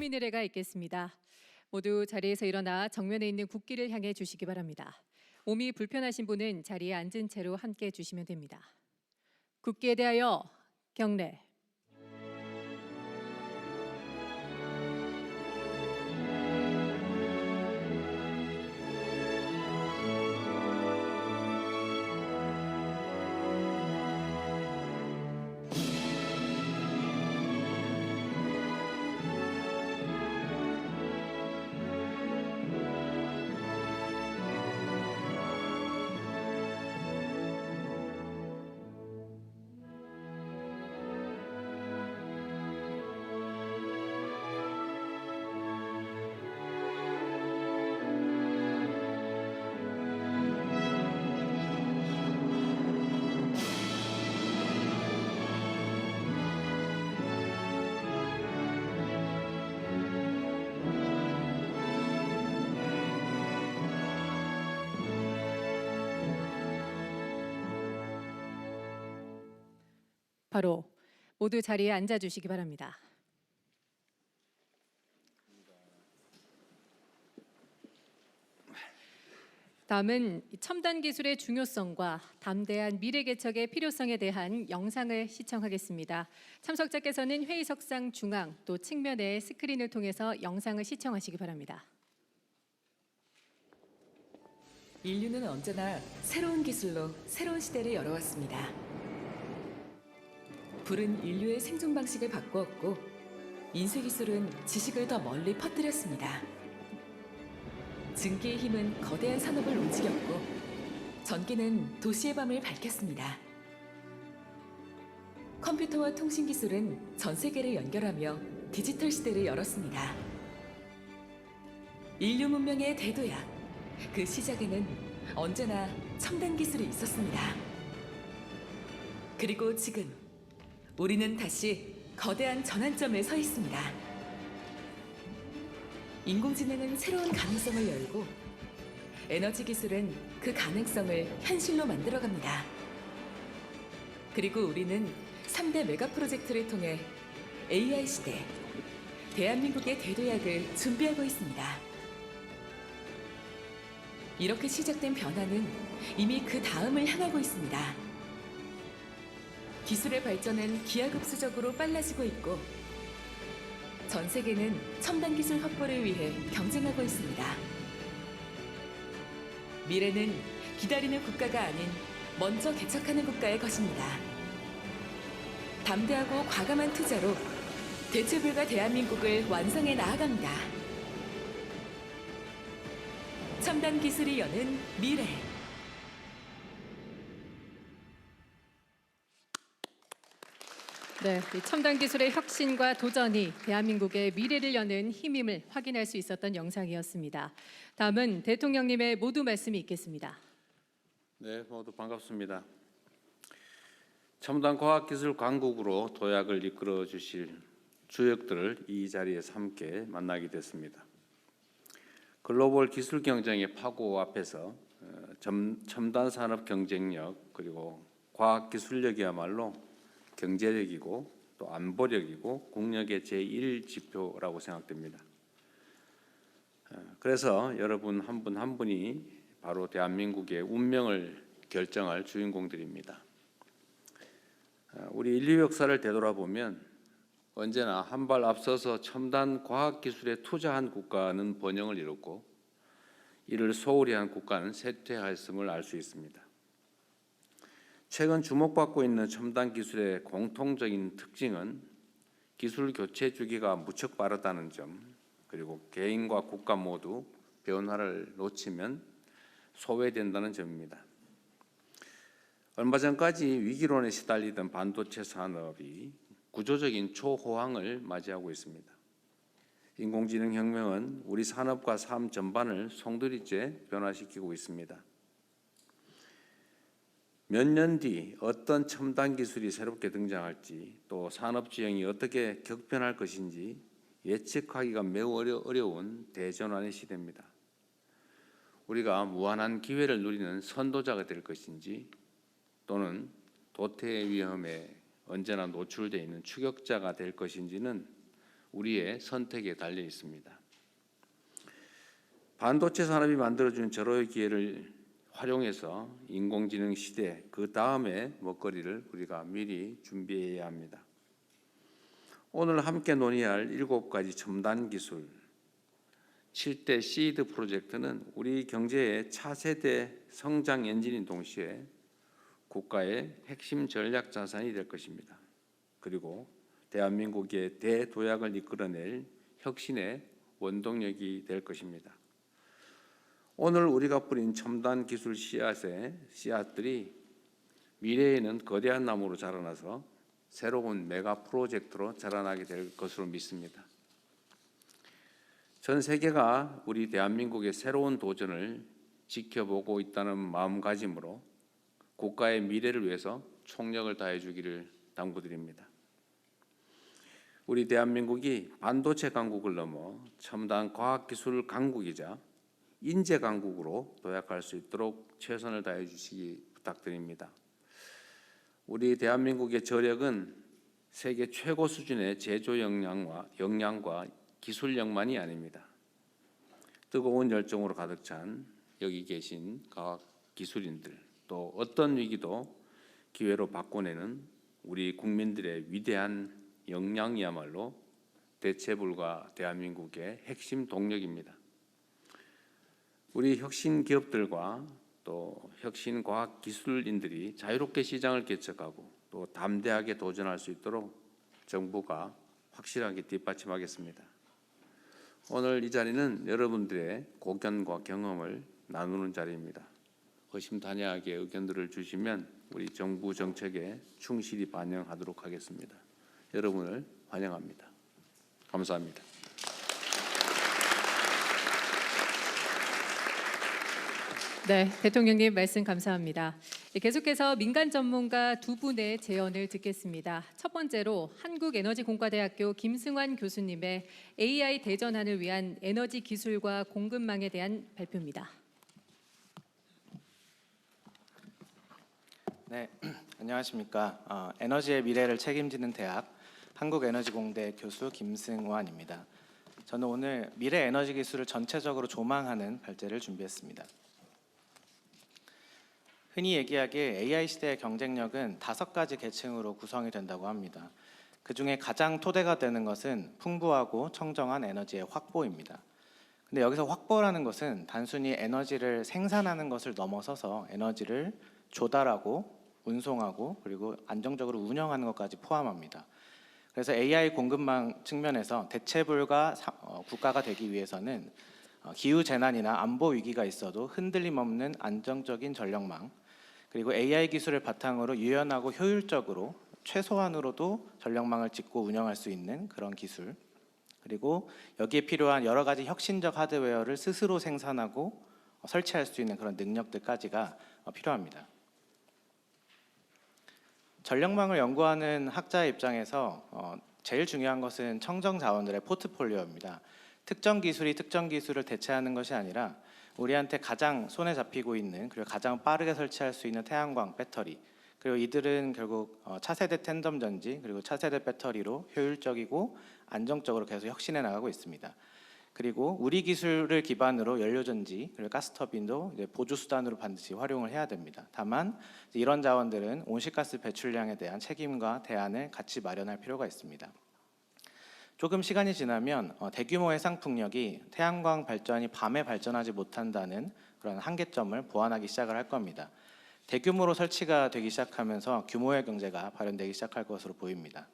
국민의례가 있겠습니다. 모두 자리에서 일어나 정면에 있는 국기를 향해 주시기 바랍니다. 몸이 불편하신 분은 자리에 앉은 채로 함께 해주시면 됩니다. 국기에 대하여 경례. 바로 모두 자리에 앉아 주시기 바랍니다. 다음은 첨단 기술의 중요성과 담대한 미래 개척의 필요성에 대한 영상을 시청하겠습니다. 참석자께서는 회의석상 중앙 또 측면의 스크린을 통해서 영상을 시청하시기 바랍니다. 인류는 언제나 새로운 기술로 새로운 시대를 열어왔습니다. 불은 인류의 생존 방식을 바꾸었고 인쇄 기술은 지식을 더 멀리 퍼뜨렸습니다. 증기의 힘은 거대한 산업을 움직였고 전기는 도시의 밤을 밝혔습니다. 컴퓨터와 통신 기술은 전 세계를 연결하며 디지털 시대를 열었습니다. 인류 문명의 대도약, 그 시작에는 언제나 첨단 기술이 있었습니다. 그리고 지금 우리는 다시 거대한 전환점에 서 있습니다. 인공지능은 새로운 가능성을 열고 에너지 기술은 그 가능성을 현실로 만들어갑니다. 그리고 우리는 3대 메가 프로젝트를 통해 AI 시대, 대한민국의 대도약을 준비하고 있습니다. 이렇게 시작된 변화는 이미 그 다음을 향하고 있습니다. 기술의 발전은 기하급수적으로 빨라지고 있고 전 세계는 첨단 기술 확보를 위해 경쟁하고 있습니다. 미래는 기다리는 국가가 아닌 먼저 개척하는 국가의 것입니다. 담대하고 과감한 투자로 대체불가 대한민국을 완성해 나아갑니다. 첨단 기술이 여는 미래. 네, 이 첨단 기술의 혁신과 도전이 대한민국의 미래를 여는 힘임을 확인할 수 있었던 영상이었습니다. 다음은 대통령님의 모두 말씀이 있겠습니다. 네, 모두 반갑습니다. 첨단 과학기술 강국으로 도약을 이끌어 주실 주역들을 이 자리에서 함께 만나게 됐습니다. 글로벌 기술 경쟁의 파고 앞에서 첨단 산업 경쟁력 그리고 과학 기술력이야말로 경제력이고 또 안보력이고 국력의 제1지표라고 생각됩니다. 그래서 여러분 한 분 한 분이 바로 대한민국의 운명을 결정할 주인공들입니다. 우리 인류 역사를 되돌아보면 언제나 한 발 앞서서 첨단 과학기술에 투자한 국가는 번영을 이뤘고 이를 소홀히 한 국가는 쇠퇴하였음을 알 수 있습니다. 최근 주목받고 있는 첨단 기술의 공통적인 특징은 기술 교체 주기가 무척 빠르다는 점, 그리고 개인과 국가 모두 변화를 놓치면 소외된다는 점입니다. 얼마 전까지 위기론에 시달리던 반도체 산업이 구조적인 초호황을 맞이하고 있습니다. 인공지능 혁명은 우리 산업과 삶 전반을 송두리째 변화시키고 있습니다. 몇 년 뒤 어떤 첨단 기술이 새롭게 등장할지 또 산업 지형이 어떻게 격변할 것인지 예측하기가 매우 어려운 대전환의 시대입니다. 우리가 무한한 기회를 누리는 선도자가 될 것인지 또는 도태의 위험에 언제나 노출되어 있는 추격자가 될 것인지는 우리의 선택에 달려 있습니다. 반도체 산업이 만들어준 절호의 기회를 활용해서 인공지능 시대 그 다음의 먹거리를 우리가 미리 준비해야 합니다. 오늘 함께 논의할 7가지 첨단 기술 7대 시드 프로젝트는 우리 경제의 차세대 성장 엔진인 동시에 국가의 핵심 전략 자산이 될 것입니다. 그리고 대한민국의 대도약을 이끌어낼 혁신의 원동력이 될 것입니다. 오늘 우리가 뿌린 첨단 기술 씨앗들이 미래에는 거대한 나무로 자라나서 새로운 메가 프로젝트로 자라나게 될 것으로 믿습니다. 전 세계가 우리 대한민국의 새로운 도전을 지켜보고 있다는 마음가짐으로 국가의 미래를 위해서 총력을 다해 주기를 당부드립니다. 우리 대한민국이 반도체 강국을 넘어 첨단 과학기술 강국이자 인재 강국으로 도약할 수 있도록 최선을 다해 주시기 부탁드립니다. 우리 대한민국의 저력은 세계 최고 수준의 제조 역량과 기술력만이 아닙니다. 뜨거운 열정으로 가득 찬 여기 계신 과학 기술인들, 또 어떤 위기도 기회로 바꿔내는 우리 국민들의 위대한 역량이야말로 대체불가 대한민국의 핵심 동력입니다. 우리 혁신 기업들과 또 혁신 과학 기술인들이 자유롭게 시장을 개척하고 또 담대하게 도전할 수 있도록 정부가 확실하게 뒷받침하겠습니다. 오늘 이 자리는 여러분들의 고견과 경험을 나누는 자리입니다. 허심탄회하게 의견들을 주시면 우리 정부 정책에 충실히 반영하도록 하겠습니다. 여러분을 환영합니다. 감사합니다. 네, 대통령님 말씀 감사합니다. 계속해서 민간 전문가 두 분의 제언을 듣겠습니다. 첫 번째로 한국에너지공과대학교 김승환 교수님의 AI 대전환을 위한 에너지 기술과 공급망에 대한 발표입니다. 네, 안녕하십니까. 에너지의 미래를 책임지는 대학 한국에너지공대 교수 김승환입니다. 저는 오늘 미래 에너지 기술을 전체적으로 조망하는 발제를 준비했습니다. 흔히 얘기하기에 AI 시대의 경쟁력은 5가지 계층으로 구성이 된다고 합니다. 그 중에 가장 토대가 되는 것은 풍부하고 청정한 에너지의 확보입니다. 근데 여기서 확보라는 것은 단순히 에너지를 생산하는 것을 넘어서서 에너지를 조달하고 운송하고 그리고 안정적으로 운영하는 것까지 포함합니다. 그래서 AI 공급망 측면에서 대체불가 국가가 되기 위해서는 기후 재난이나 안보 위기가 있어도 흔들림 없는 안정적인 전력망, 그리고 AI 기술을 바탕으로 유연하고 효율적으로 최소한으로도 전력망을 짓고 운영할 수 있는 그런 기술, 그리고 여기에 필요한 여러 가지 혁신적 하드웨어를 스스로 생산하고 설치할 수 있는 그런 능력들까지가 필요합니다. 전력망을 연구하는 학자의 입장에서 제일 중요한 것은 청정 자원들의 포트폴리오입니다. 특정 기술이 특정 기술을 대체하는 것이 아니라 우리한테 가장 손에 잡히고 있는 그리고 가장 빠르게 설치할 수 있는 태양광 배터리, 그리고 이들은 결국 차세대 텐덤 전지 그리고 차세대 배터리로 효율적이고 안정적으로 계속 혁신해 나가고 있습니다. 그리고 우리 기술을 기반으로 연료전지 그리고 가스터빈도 이제 보조 수단으로 반드시 활용을 해야 됩니다. 다만 이런 자원들은 온실가스 배출량에 대한 책임과 대안을 같이 마련할 필요가 있습니다. 조금 시간이 지나면 대규모 해상풍력이 태양광 발전이 밤에 발전하지 못한다는 그런 한계점을 보완하기 시작을 할 겁니다. 대규모로 설치가 되기 시작하면서 규모의 경제가 발현되기 시작할 것으로 보입니다.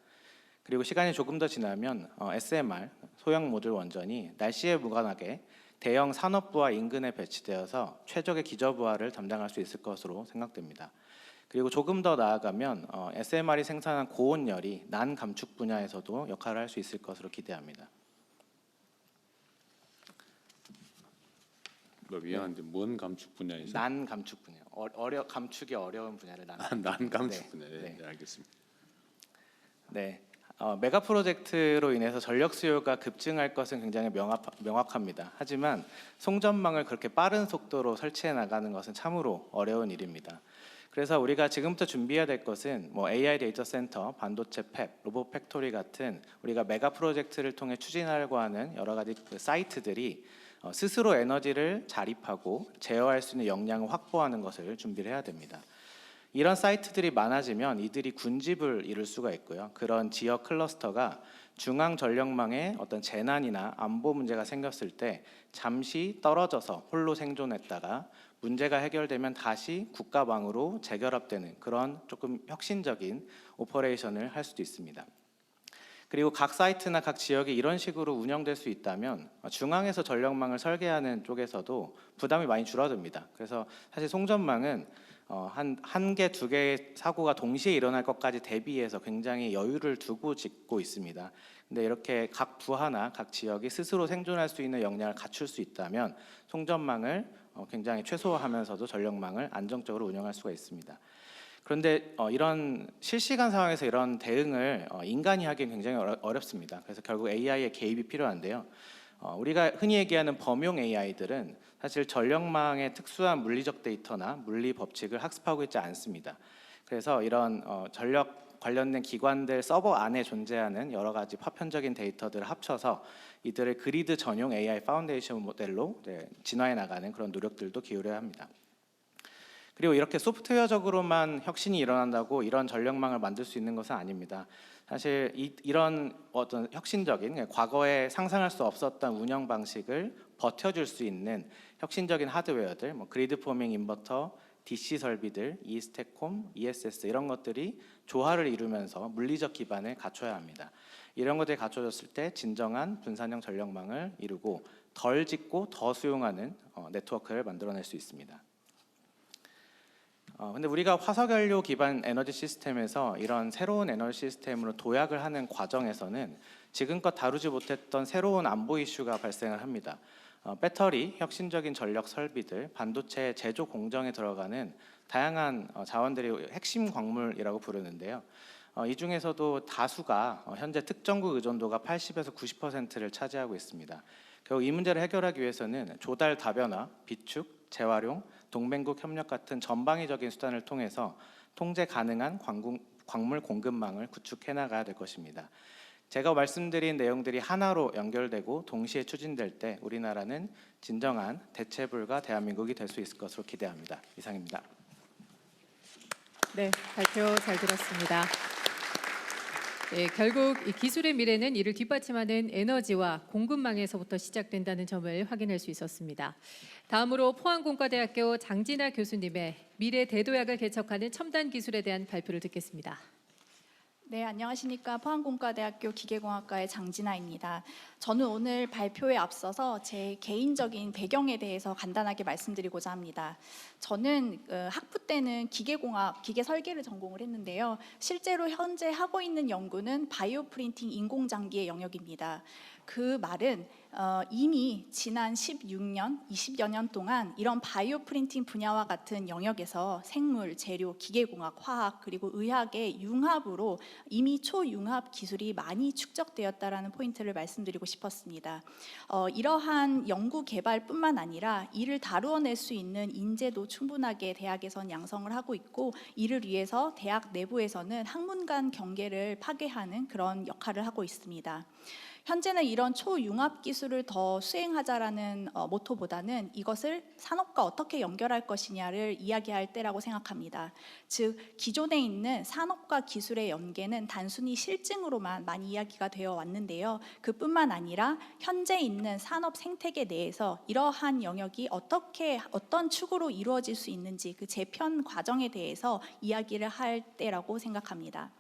그리고 시간이 조금 더 지나면 SMR, 소형 모듈 원전이 날씨에 무관하게 대형 산업부와 인근에 배치되어서 최적의 기저부하를 담당할 수 있을 것으로 생각됩니다. 그리고 조금 더 나아가면 SMR이 생산한 고온열이 난 감축 분야에서도 역할을 할 수 있을 것으로 기대합니다. 미안한데 뭔 감축 분야에서? 난 감축 분야, 감축이 어려운 분야를 난 감축 네, 분야. 네. 네, 알겠습니다. 네, 메가 프로젝트로 인해서 전력 수요가 급증할 것은 굉장히 명확합니다. 하지만 송전망을 그렇게 빠른 속도로 설치해 나가는 것은 참으로 어려운 일입니다. 그래서 우리가 지금부터 준비해야 될 것은 뭐 AI 데이터 센터, 반도체 팹, 로봇 팩토리 같은 우리가 메가 프로젝트를 통해 추진하려고 하는 여러 가지 그 사이트들이 스스로 에너지를 자립하고 제어할 수 있는 역량을 확보하는 것을 준비를 해야 됩니다. 이런 사이트들이 많아지면 이들이 군집을 이룰 수가 있고요. 그런 지역 클러스터가 중앙 전력망에 어떤 재난이나 안보 문제가 생겼을 때 잠시 떨어져서 홀로 생존했다가 문제가 해결되면 다시 국가망으로 재결합되는 그런 조금 혁신적인 오퍼레이션을 할 수도 있습니다. 그리고 각 사이트나 각 지역이 이런 식으로 운영될 수 있다면 중앙에서 전력망을 설계하는 쪽에서도 부담이 많이 줄어듭니다. 그래서 사실 송전망은 한 개, 두 개의 사고가 동시에 일어날 것까지 대비해서 굉장히 여유를 두고 짓고 있습니다. 근데 이렇게 각 부하나 각 지역이 스스로 생존할 수 있는 역량을 갖출 수 있다면 송전망을 굉장히 최소화하면서도 전력망을 안정적으로 운영할 수가 있습니다. 그런데 이런 실시간 상황에서 이런 대응을 인간이 하기는 굉장히 어렵습니다. 그래서 결국 AI의 개입이 필요한데요. 우리가 흔히 얘기하는 범용 AI들은 사실 전력망의 특수한 물리적 데이터나 물리 법칙을 학습하고 있지 않습니다. 그래서 이런 전력 관련된 기관들 서버 안에 존재하는 여러 가지 파편적인 데이터들을 합쳐서 이들을 그리드 전용 AI 파운데이션 모델로 진화해 나가는 그런 노력들도 기울여야 합니다. 그리고 이렇게 소프트웨어적으로만 혁신이 일어난다고 이런 전력망을 만들 수 있는 것은 아닙니다. 사실 이런 어떤 혁신적인 과거에 상상할 수 없었던 운영 방식을 버텨줄 수 있는 혁신적인 하드웨어들, 뭐 그리드 포밍 인버터, DC 설비들, 이스테콤, ESS 이런 것들이 조화를 이루면서 물리적 기반을 갖춰야 합니다. 이런 것들이 갖춰졌을 때 진정한 분산형 전력망을 이루고 덜 짓고 더 수용하는 네트워크를 만들어낼 수 있습니다. 근데 우리가 화석연료 기반 에너지 시스템에서 이런 새로운 에너지 시스템으로 도약을 하는 과정에서는 지금껏 다루지 못했던 새로운 안보 이슈가 발생을 합니다. 배터리, 혁신적인 전력 설비들, 반도체 제조 공정에 들어가는 다양한 자원들이 핵심 광물이라고 부르는데요. 이 중에서도 다수가 현재 특정국 의존도가 80에서 90%를 차지하고 있습니다. 결국 이 문제를 해결하기 위해서는 조달 다변화, 비축, 재활용, 동맹국 협력 같은 전방위적인 수단을 통해서 통제 가능한 광물 공급망을 구축해 나가야 될 것입니다. 제가 말씀드린 내용들이 하나로 연결되고 동시에 추진될 때 우리나라는 진정한 대체불가 대한민국이 될 수 있을 것으로 기대합니다. 이상입니다. 네, 발표 잘 들었습니다. 네, 결국 이 기술의 미래는 이를 뒷받침하는 에너지와 공급망에서부터 시작된다는 점을 확인할 수 있었습니다. 다음으로 포항공과대학교 장진아 교수님의 미래 대도약을 개척하는 첨단 기술에 대한 발표를 듣겠습니다. 네, 안녕하십니까. 포항공과대학교 기계공학과의 장진아입니다. 저는 오늘 발표에 앞서서 제 개인적인 배경에 대해서 간단하게 말씀드리고자 합니다. 저는 학부 때는 기계공학, 기계 설계를 전공을 했는데요. 실제로 현재 하고 있는 연구는 바이오 프린팅 인공장기의 영역입니다. 그 말은 이미 지난 16년, 20여 년 동안 이런 바이오 프린팅 분야와 같은 영역에서 생물, 재료, 기계공학, 화학 그리고 의학의 융합으로 이미 초융합 기술이 많이 축적되었다라는 포인트를 말씀드리고 싶었습니다. 이러한 연구 개발뿐만 아니라 이를 다루어낼 수 있는 인재도 충분하게 대학에선 양성을 하고 있고 이를 위해서 대학 내부에서는 학문 간 경계를 파괴하는 그런 역할을 하고 있습니다. 현재는 이런 초융합 기술을 더 수행하자라는 모토보다는 이것을 산업과 어떻게 연결할 것이냐를 이야기할 때라고 생각합니다. 즉 기존에 있는 산업과 기술의 연계는 단순히 실증으로만 많이 이야기가 되어 왔는데요. 그뿐만 아니라 현재 있는 산업 생태계 내에서 이러한 영역이 어떤 축으로 이루어질 수 있는지 그 재편 과정에 대해서 이야기를 할 때라고 생각합니다.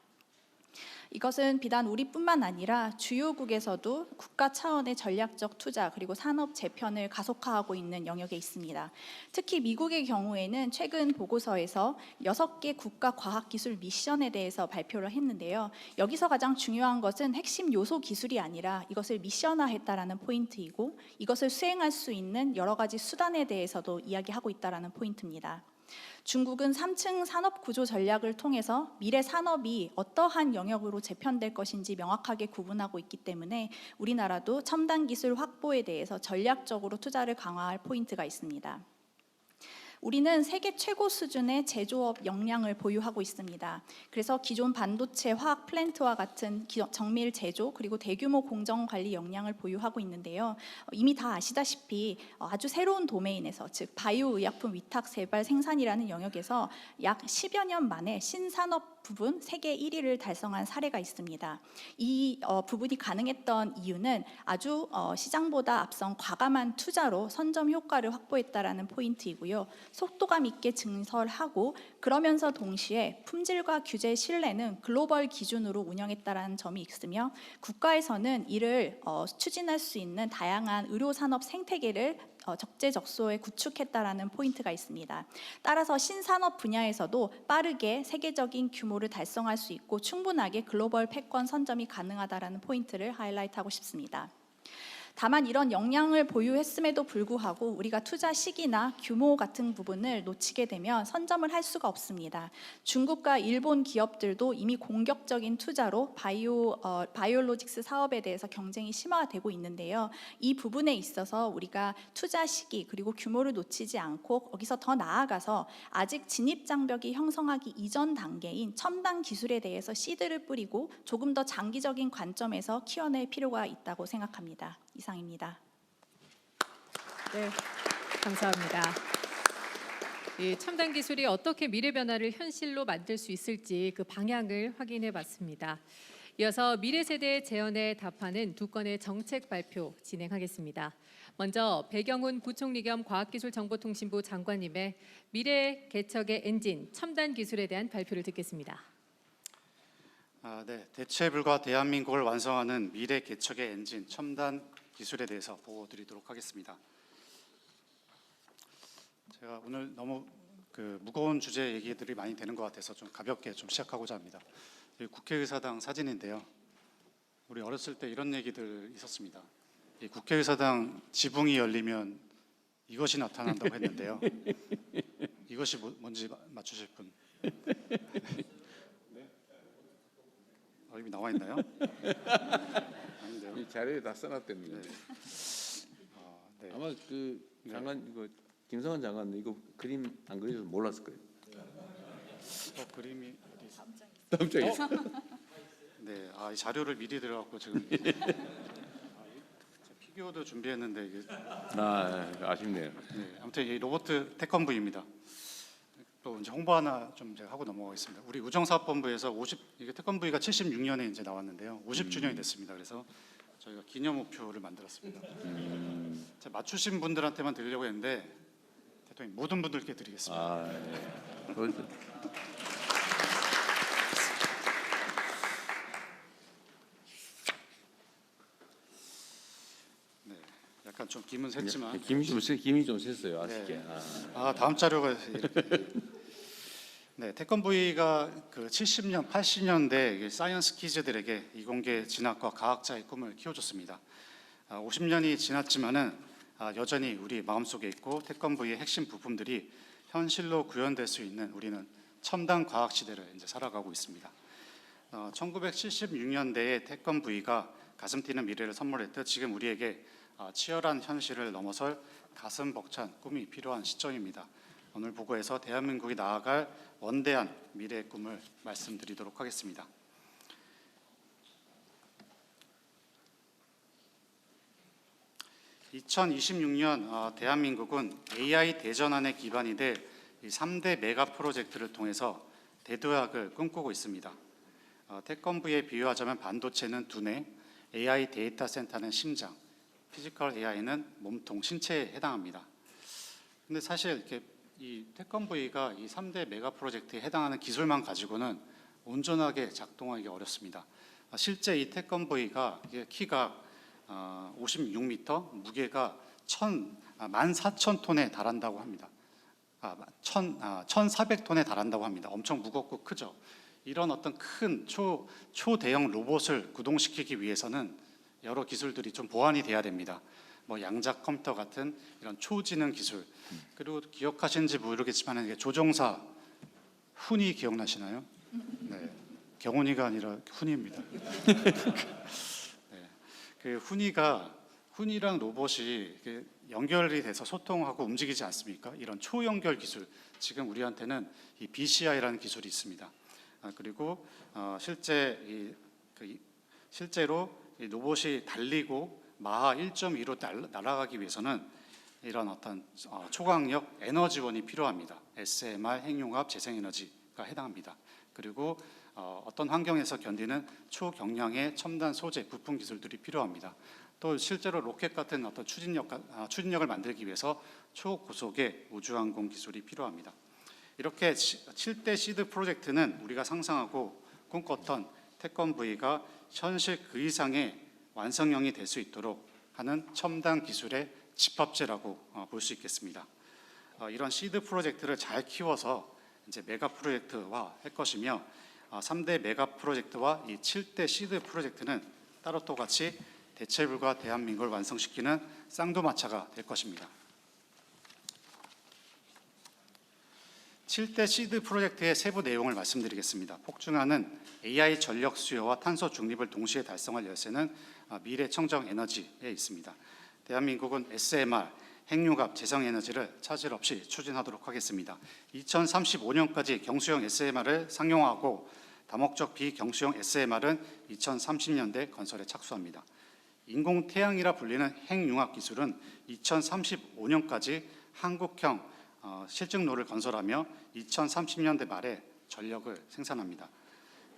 이것은 비단 우리뿐만 아니라 주요국에서도 국가 차원의 전략적 투자 그리고 산업 재편을 가속화하고 있는 영역에 있습니다. 특히 미국의 경우에는 최근 보고서에서 6개 국가 과학기술 미션에 대해서 발표를 했는데요. 여기서 가장 중요한 것은 핵심 요소 기술이 아니라 이것을 미션화했다라는 포인트이고 이것을 수행할 수 있는 여러 가지 수단에 대해서도 이야기하고 있다라는 포인트입니다. 중국은 3층 산업 구조 전략을 통해서 미래 산업이 어떠한 영역으로 재편될 것인지 명확하게 구분하고 있기 때문에 우리나라도 첨단 기술 확보에 대해서 전략적으로 투자를 강화할 포인트가 있습니다. 우리는 세계 최고 수준의 제조업 역량을 보유하고 있습니다. 그래서 기존 반도체 화학 플랜트와 같은 정밀 제조 그리고 대규모 공정 관리 역량을 보유하고 있는데요. 이미 다 아시다시피 아주 새로운 도메인에서 즉 바이오 의약품 위탁 세발 생산이라는 영역에서 약 10여 년 만에 신산업 부분 세계 1위를 달성한 사례가 있습니다. 이 부분이 가능했던 이유는 아주 시장보다 앞선 과감한 투자로 선점 효과를 확보했다라는 포인트이고요. 속도감 있게 증설하고 그러면서 동시에 품질과 규제 신뢰는 글로벌 기준으로 운영했다라는 점이 있으며 국가에서는 이를 추진할 수 있는 다양한 의료 산업 생태계를 적재적소에 구축했다라는 포인트가 있습니다. 따라서 신산업 분야에서도 빠르게 세계적인 규모를 달성할 수 있고 충분하게 글로벌 패권 선점이 가능하다라는 포인트를 하이라이트하고 싶습니다. 다만 이런 역량을 보유했음에도 불구하고 우리가 투자 시기나 규모 같은 부분을 놓치게 되면 선점을 할 수가 없습니다. 중국과 일본 기업들도 이미 공격적인 투자로 바이오로직스 사업에 대해서 경쟁이 심화되고 있는데요. 이 부분에 있어서 우리가 투자 시기 그리고 규모를 놓치지 않고 거기서 더 나아가서 아직 진입 장벽이 형성하기 이전 단계인 첨단 기술에 대해서 씨드를 뿌리고 조금 더 장기적인 관점에서 키워낼 필요가 있다고 생각합니다. 이상입니다. 네, 감사합니다. 이 첨단 기술이 어떻게 미래 변화를 현실로 만들 수 있을지 그 방향을 확인해 봤습니다. 이어서 미래 세대의 제언에 답하는 두 건의 정책 발표 진행하겠습니다. 먼저 배경훈 부총리 겸 과학기술정보통신부 장관님의 미래 개척의 엔진 첨단 기술에 대한 발표를 듣겠습니다. 네, 대체 불가 대한민국을 완성하는 미래 개척의 엔진 첨단 기술에 대해서 보고드리도록 하겠습니다. 제가 오늘 너무 무거운 주제 얘기들이 많이 되는 것 같아서 좀 가볍게 좀 시작하고자 합니다. 국회의사당 사진인데요. 우리 어렸을 때 이런 얘기들 있었습니다. 이 국회의사당 지붕이 열리면 이것이 나타난다고 했는데요. 이것이 뭔지 맞추실 분? 이미 나와 있나요? 아닌데요. 이 자료에 다 써놨답니다. 네. 아마 그 장관 이거 김성환 장관 이거 그림 안 그려서 몰랐을 거예요. 그림이 어디 있어? 깜짝이야. 네, 이 자료를 미리 들어갖고 지금 피규어도 준비했는데 이게 아쉽네요. 네, 아무튼 이 로봇 태권브이입니다. 또 이제 홍보 하나 좀 제가 하고 넘어가겠습니다. 우리 우정사업본부에서 이게 태권브이가 76년에 이제 나왔는데요. 50주년이 됐습니다. 그래서 저희가 기념우표를 만들었습니다. 자, 맞추신 분들한테만 드리려고 했는데 대통령 모든 분들께 드리겠습니다. 네. 네, 약간 좀 김은 샜지만 김이 좀 샜어요. 아쉽게. 네. 다음 자료가 이렇게. 네, 태권브이가 70년, 80년대 사이언스 키즈들에게 이공계 진학과 과학자의 꿈을 키워줬습니다. 50년이 지났지만은 여전히 우리 마음속에 있고 태권브이의 핵심 부품들이 현실로 구현될 수 있는 우리는 첨단 과학 시대를 이제 살아가고 있습니다. 1976년대에 태권브이가 가슴 뛰는 미래를 선물했듯 지금 우리에게 치열한 현실을 넘어설 가슴 벅찬 꿈이 필요한 시점입니다. 오늘 보고에서 대한민국이 나아갈 원대한 미래의 꿈을 말씀드리도록 하겠습니다. (2026년) 대한민국은 AI 대전환에 기반이 될 3대 메가 프로젝트를 통해서 대도약을 꿈꾸고 있습니다. 태권브이에 비유하자면 반도체는 두뇌, AI 데이터 센터는 심장, 피지컬 AI는 몸통, 신체에 해당합니다. 근데 사실 이렇게 이 태권브이가 이 3대 메가 프로젝트에 해당하는 기술만 가지고는 온전하게 작동하기 어렵습니다. 실제 이 태권브이가 키가 56m, 무게가 14,000톤에 달한다고 합니다. 1,400톤에 달한다고 합니다. 엄청 무겁고 크죠. 이런 어떤 큰 초대형 로봇을 구동시키기 위해서는 여러 기술들이 좀 보완이 돼야 됩니다. 양자 컴퓨터 같은 이런 초지능 기술, 그리고 기억하시는지 모르겠지만 이게 조종사 훈이 기억나시나요? 네, 경훈이가 아니라 훈이입니다. 네, 그 훈이가 훈이랑 로봇이 이렇게 연결이 돼서 소통하고 움직이지 않습니까? 이런 초연결 기술, 지금 우리한테는 이 BCI라는 기술이 있습니다. 그리고 실제로 이 로봇이 달리고 마하 1.2로 날아가기 위해서는 이런 어떤 초강력 에너지원이 필요합니다. SMR, 핵융합, 재생에너지가 해당합니다. 그리고 어떤 환경에서 견디는 초경량의 첨단 소재, 부품 기술들이 필요합니다. 또 실제로 로켓 같은 어떤 추진력을 만들기 위해서 초고속의 우주항공 기술이 필요합니다. 이렇게 7대 시드 프로젝트는 우리가 상상하고 꿈꿨던 태권브이가 현실 그 이상의 완성형이 될 수 있도록 하는 첨단 기술의 집합체라고 볼 수 있겠습니다. 이런 시드 프로젝트를 잘 키워서 이제 메가 프로젝트화 할 것이며 3대 메가 프로젝트와 이 7대 시드 프로젝트는 따로 또 같이 대체불가 대한민국을 완성시키는 쌍두마차가 될 것입니다. 7대 시드 프로젝트의 세부 내용을 말씀드리겠습니다. 폭증하는 AI 전력 수요와 탄소 중립을 동시에 달성할 열쇠는 미래 청정 에너지에 있습니다. 대한민국은 SMR, 핵융합, 재생에너지를 차질 없이 추진하도록 하겠습니다. 2035년까지 경수형 SMR을 상용화하고 다목적 비경수형 SMR은 2030년대 건설에 착수합니다. 인공태양이라 불리는 핵융합 기술은 2035년까지 한국형 실증로를 건설하며 2030년대 말에 전력을 생산합니다.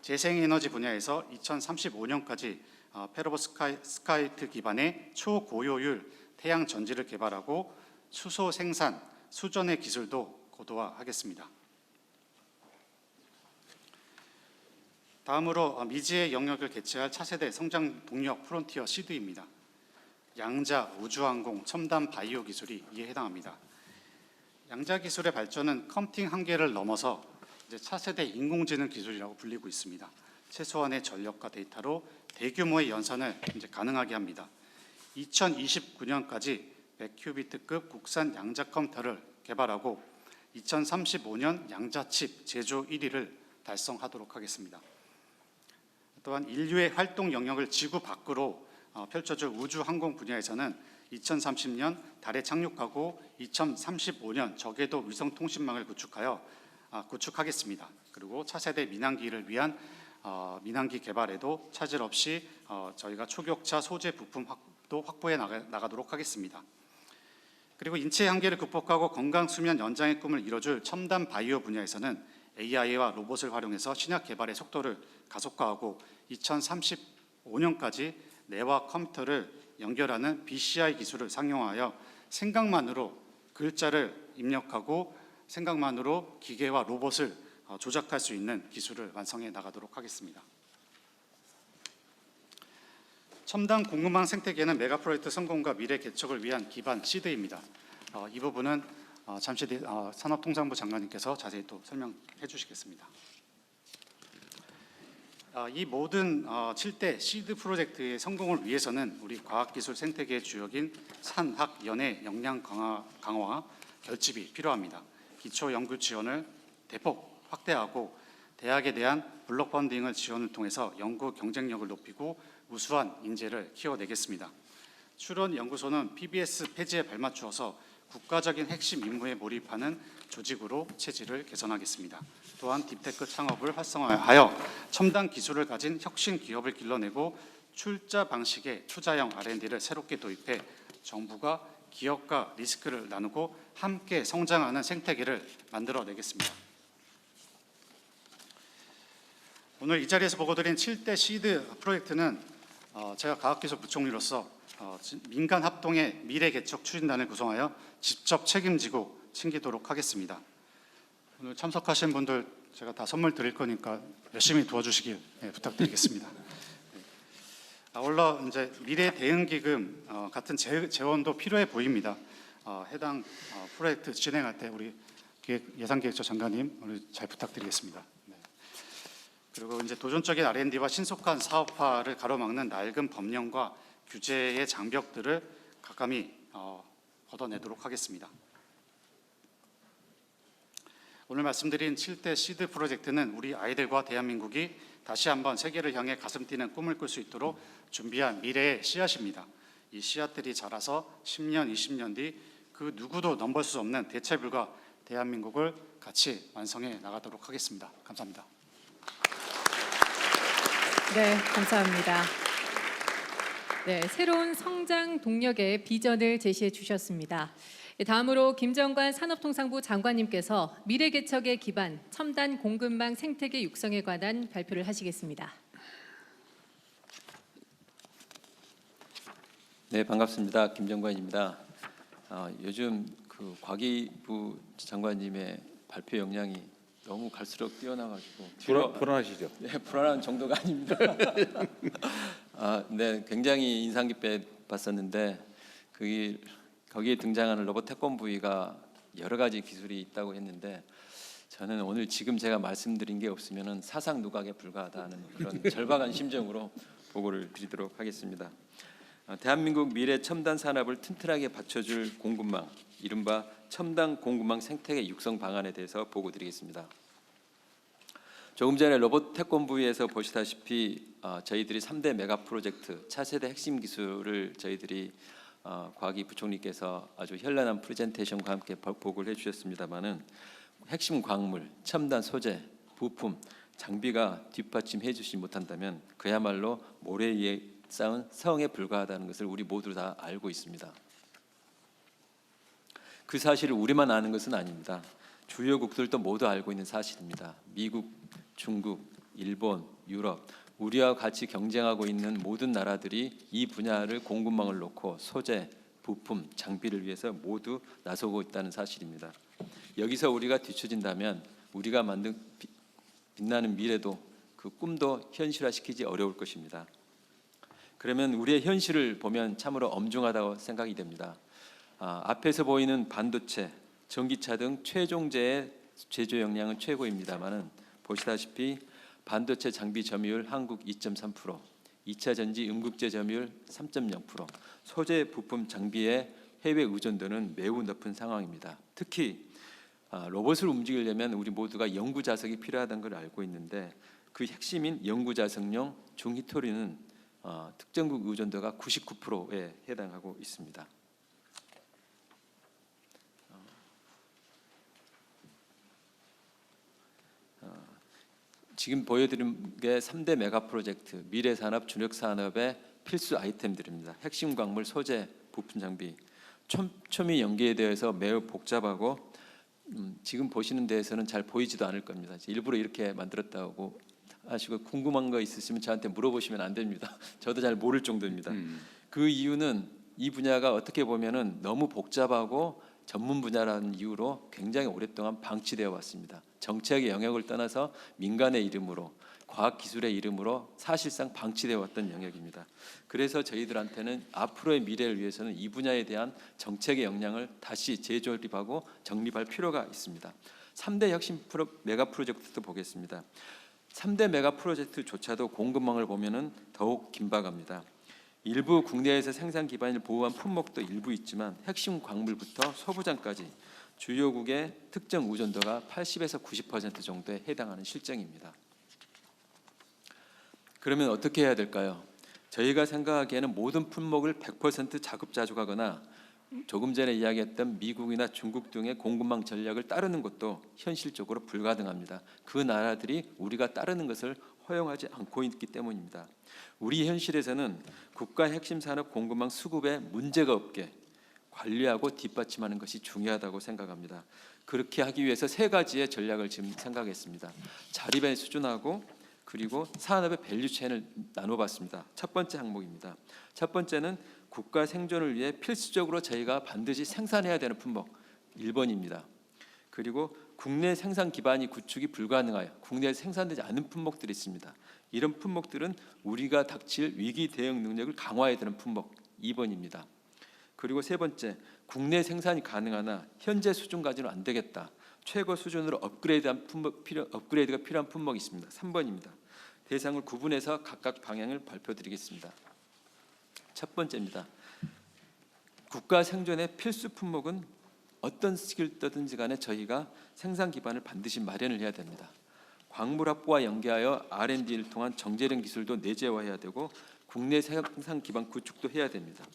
재생에너지 분야에서 2035년까지 페로브스카이트 기반의 초고효율 태양 전지를 개발하고 수소 생산, 수전의 기술도 고도화하겠습니다. 다음으로 미지의 영역을 개최할 차세대 성장 동력 프론티어 시드입니다. 양자, 우주항공, 첨단 바이오 기술이 이에 해당합니다. 양자 기술의 발전은 컴퓨팅 한계를 넘어서 이제 차세대 인공지능 기술이라고 불리고 있습니다. 최소한의 전력과 데이터로 대규모의 연산을 이제 가능하게 합니다. 2029년까지 100큐비트급 국산 양자 컴퓨터를 개발하고 2035년 양자칩 제조 1위를 달성하도록 하겠습니다. 또한 인류의 활동 영역을 지구 밖으로 펼쳐줄 우주 항공 분야에서는 2030년 달에 착륙하고 2035년 저궤도 위성 통신망을 구축하겠습니다. 그리고 차세대 민항기를 위한 민항기 개발에도 차질 없이 저희가 초격차 소재 부품도 확보해 나가도록 하겠습니다. 그리고 인체의 한계를 극복하고 건강 수면 연장의 꿈을 이뤄줄 첨단 바이오 분야에서는 AI와 로봇을 활용해서 신약 개발의 속도를 가속화하고 2035년까지 뇌와 컴퓨터를 연결하는 BCI 기술을 상용화하여 생각만으로 글자를 입력하고 생각만으로 기계와 로봇을 조작할 수 있는 기술을 완성해 나가도록 하겠습니다. 첨단 공급망 생태계는 메가 프로젝트 성공과 미래 개척을 위한 기반 시드입니다. 이 부분은 잠시 뒤 산업통상부 장관님께서 자세히 또 설명해 주시겠습니다. 이 모든 7대 시드 프로젝트의 성공을 위해서는 우리 과학기술 생태계의 주역인 산학 연의 역량 강화와 결집이 필요합니다. 기초 연구 지원을 대폭 확대하고 대학에 대한 블록 펀딩을 지원을 통해서 연구 경쟁력을 높이고 우수한 인재를 키워내겠습니다. 출원 연구소는 PBS 폐지에 발맞추어서 국가적인 핵심 임무에 몰입하는 조직으로 체질을 개선하겠습니다. 또한 딥테크 창업을 활성화하여 첨단 기술을 가진 혁신 기업을 길러내고 출자 방식의 투자형 R&D를 새롭게 도입해 정부가 기업과 리스크를 나누고 함께 성장하는 생태계를 만들어내겠습니다. 오늘 이 자리에서 보고드린 7대 시드 프로젝트는 제가 과학기술부총리로서 민간 합동의 미래 개척 추진단을 구성하여 직접 책임지고 챙기도록 하겠습니다. 오늘 참석하신 분들 제가 다 선물 드릴 거니까 열심히 도와주시길 부탁드리겠습니다. 아울러 이제 미래 대응 기금 같은 재원도 필요해 보입니다. 해당 프로젝트 진행할 때 우리 예산기획처 장관님 오늘 잘 부탁드리겠습니다. 그리고 이제 도전적인 R&D와 신속한 사업화를 가로막는 낡은 법령과 규제의 장벽들을 가감히 걷어내도록 하겠습니다. 오늘 말씀드린 7대 시드 프로젝트는 우리 아이들과 대한민국이 다시 한번 세계를 향해 가슴 뛰는 꿈을 꿀 수 있도록 준비한 미래의 씨앗입니다. 이 씨앗들이 자라서 10년, 20년 뒤 그 누구도 넘볼 수 없는 대체 불가 대한민국을 같이 완성해 나가도록 하겠습니다. 감사합니다. 네, 감사합니다. 네, 새로운 성장 동력의 비전을 제시해 주셨습니다. 다음으로 김정관 산업통상부 장관님께서 미래개척의 기반 첨단 공급망 생태계 육성에 관한 발표를 하시겠습니다. 네, 반갑습니다. 김정관입니다. 요즘 그 과기부 장관님의 발표 역량이 너무 갈수록 뛰어나가지고 불안하시죠? 네, 불안한 정도가 아닙니다. 네, 굉장히 인상 깊게 봤었는데 거기에 등장하는 로봇 태권브이가 여러 가지 기술이 있다고 했는데 저는 오늘 지금 제가 말씀드린 게 없으면은 사상 누각에 불과하다는 그런 절박한 심정으로 보고를 드리도록 하겠습니다. 대한민국 미래 첨단 산업을 튼튼하게 받쳐줄 공급망, 이른바 첨단 공급망 생태계 육성 방안에 대해서 보고 드리겠습니다. 조금 전에 로봇 태권브이에서 보시다시피 저희들이 3대 메가 프로젝트 차세대 핵심 기술을 저희들이 과기 부총리께서 아주 현란한 프레젠테이션과 함께 보고를 해주셨습니다마는 핵심 광물, 첨단 소재, 부품, 장비가 뒷받침해 주지 못한다면 그야말로 모래 위에 쌓은 성에 불과하다는 것을 우리 모두 다 알고 있습니다. 그 사실을 우리만 아는 것은 아닙니다. 주요국들도 모두 알고 있는 사실입니다. 미국, 중국, 일본, 유럽, 우리와 같이 경쟁하고 있는 모든 나라들이 이 분야를 공급망을 놓고 소재, 부품, 장비를 위해서 모두 나서고 있다는 사실입니다. 여기서 우리가 뒤처진다면 우리가 만든 빛나는 미래도 그 꿈도 현실화시키기 어려울 것입니다. 그러면 우리의 현실을 보면 참으로 엄중하다고 생각이 됩니다. 앞에서 보이는 반도체, 전기차 등 최종재의 제조 역량은 최고입니다마는 보시다시피 반도체 장비 점유율 한국 2.3%, 2차 전지 응급제 점유율 3.0%, 소재 부품 장비의 해외 의존도는 매우 높은 상황입니다. 특히 로봇을 움직이려면 우리 모두가 연구 자석이 필요하다는 걸 알고 있는데 그 핵심인 연구 자석용 중히토리는 특정국 의존도가 99%에 해당하고 있습니다. 지금 보여드린 게 3대 메가 프로젝트 미래산업 주력산업의 필수 아이템들입니다. 핵심 광물, 소재, 부품 장비, 촘히 연계에 대해서 매우 복잡하고 지금 보시는 데에서는 잘 보이지도 않을 겁니다. 일부러 이렇게 만들었다고 하시고 궁금한 거 있으시면 저한테 물어보시면 안 됩니다. 저도 잘 모를 정도입니다. 그 이유는 이 분야가 어떻게 보면은 너무 복잡하고 전문 분야라는 이유로 굉장히 오랫동안 방치되어 왔습니다. 정책의 영역을 떠나서 민간의 이름으로 과학기술의 이름으로 사실상 방치되어 왔던 영역입니다. 그래서 저희들한테는 앞으로의 미래를 위해서는 이 분야에 대한 정책의 역량을 다시 재조립하고 정립할 필요가 있습니다. 3대 핵심 메가 프로젝트도 보겠습니다. 3대 메가 프로젝트조차도 공급망을 보면은 더욱 긴박합니다. 일부 국내에서 생산 기반을 보호한 품목도 일부 있지만 핵심 광물부터 소부장까지 주요국의 특정 의존도가 80에서 90% 정도에 해당하는 실정입니다. 그러면 어떻게 해야 될까요? 저희가 생각하기에는 모든 품목을 100% 자급자족하거나 조금 전에 이야기했던 미국이나 중국 등의 공급망 전략을 따르는 것도 현실적으로 불가능합니다. 그 나라들이 우리가 따르는 것을 허용하지 않고 있기 때문입니다. 우리 현실에서는 국가 핵심 산업 공급망 수급에 문제가 없게 관리하고 뒷받침하는 것이 중요하다고 생각합니다. 그렇게 하기 위해서 세 가지의 전략을 지금 생각했습니다. 자립의 수준하고 그리고 산업의 밸류체인을 나눠봤습니다. 첫 번째 항목입니다. 첫 번째는 국가 생존을 위해 필수적으로 저희가 반드시 생산해야 되는 품목 1번입니다. 그리고 국내 생산 기반이 구축이 불가능하여 국내에 생산되지 않는 품목들이 있습니다. 이런 품목들은 우리가 닥칠 위기 대응 능력을 강화해야 되는 품목 2번입니다. 그리고 세 번째, 국내 생산이 가능하나 현재 수준까지는 안 되겠다. 최고 수준으로 업그레이드가 필요한 품목이 있습니다. 3번입니다. 대상을 구분해서 각각 방향을 발표드리겠습니다. 첫 번째입니다. 국가 생존의 필수 품목은 어떤 시기든지 간에 저희가 생산 기반을 반드시 마련을 해야 됩니다. 광물 확보와 연계하여 R&D를 통한 정제련 기술도 내재화해야 되고 국내 생산 기반 구축도 해야 됩니다.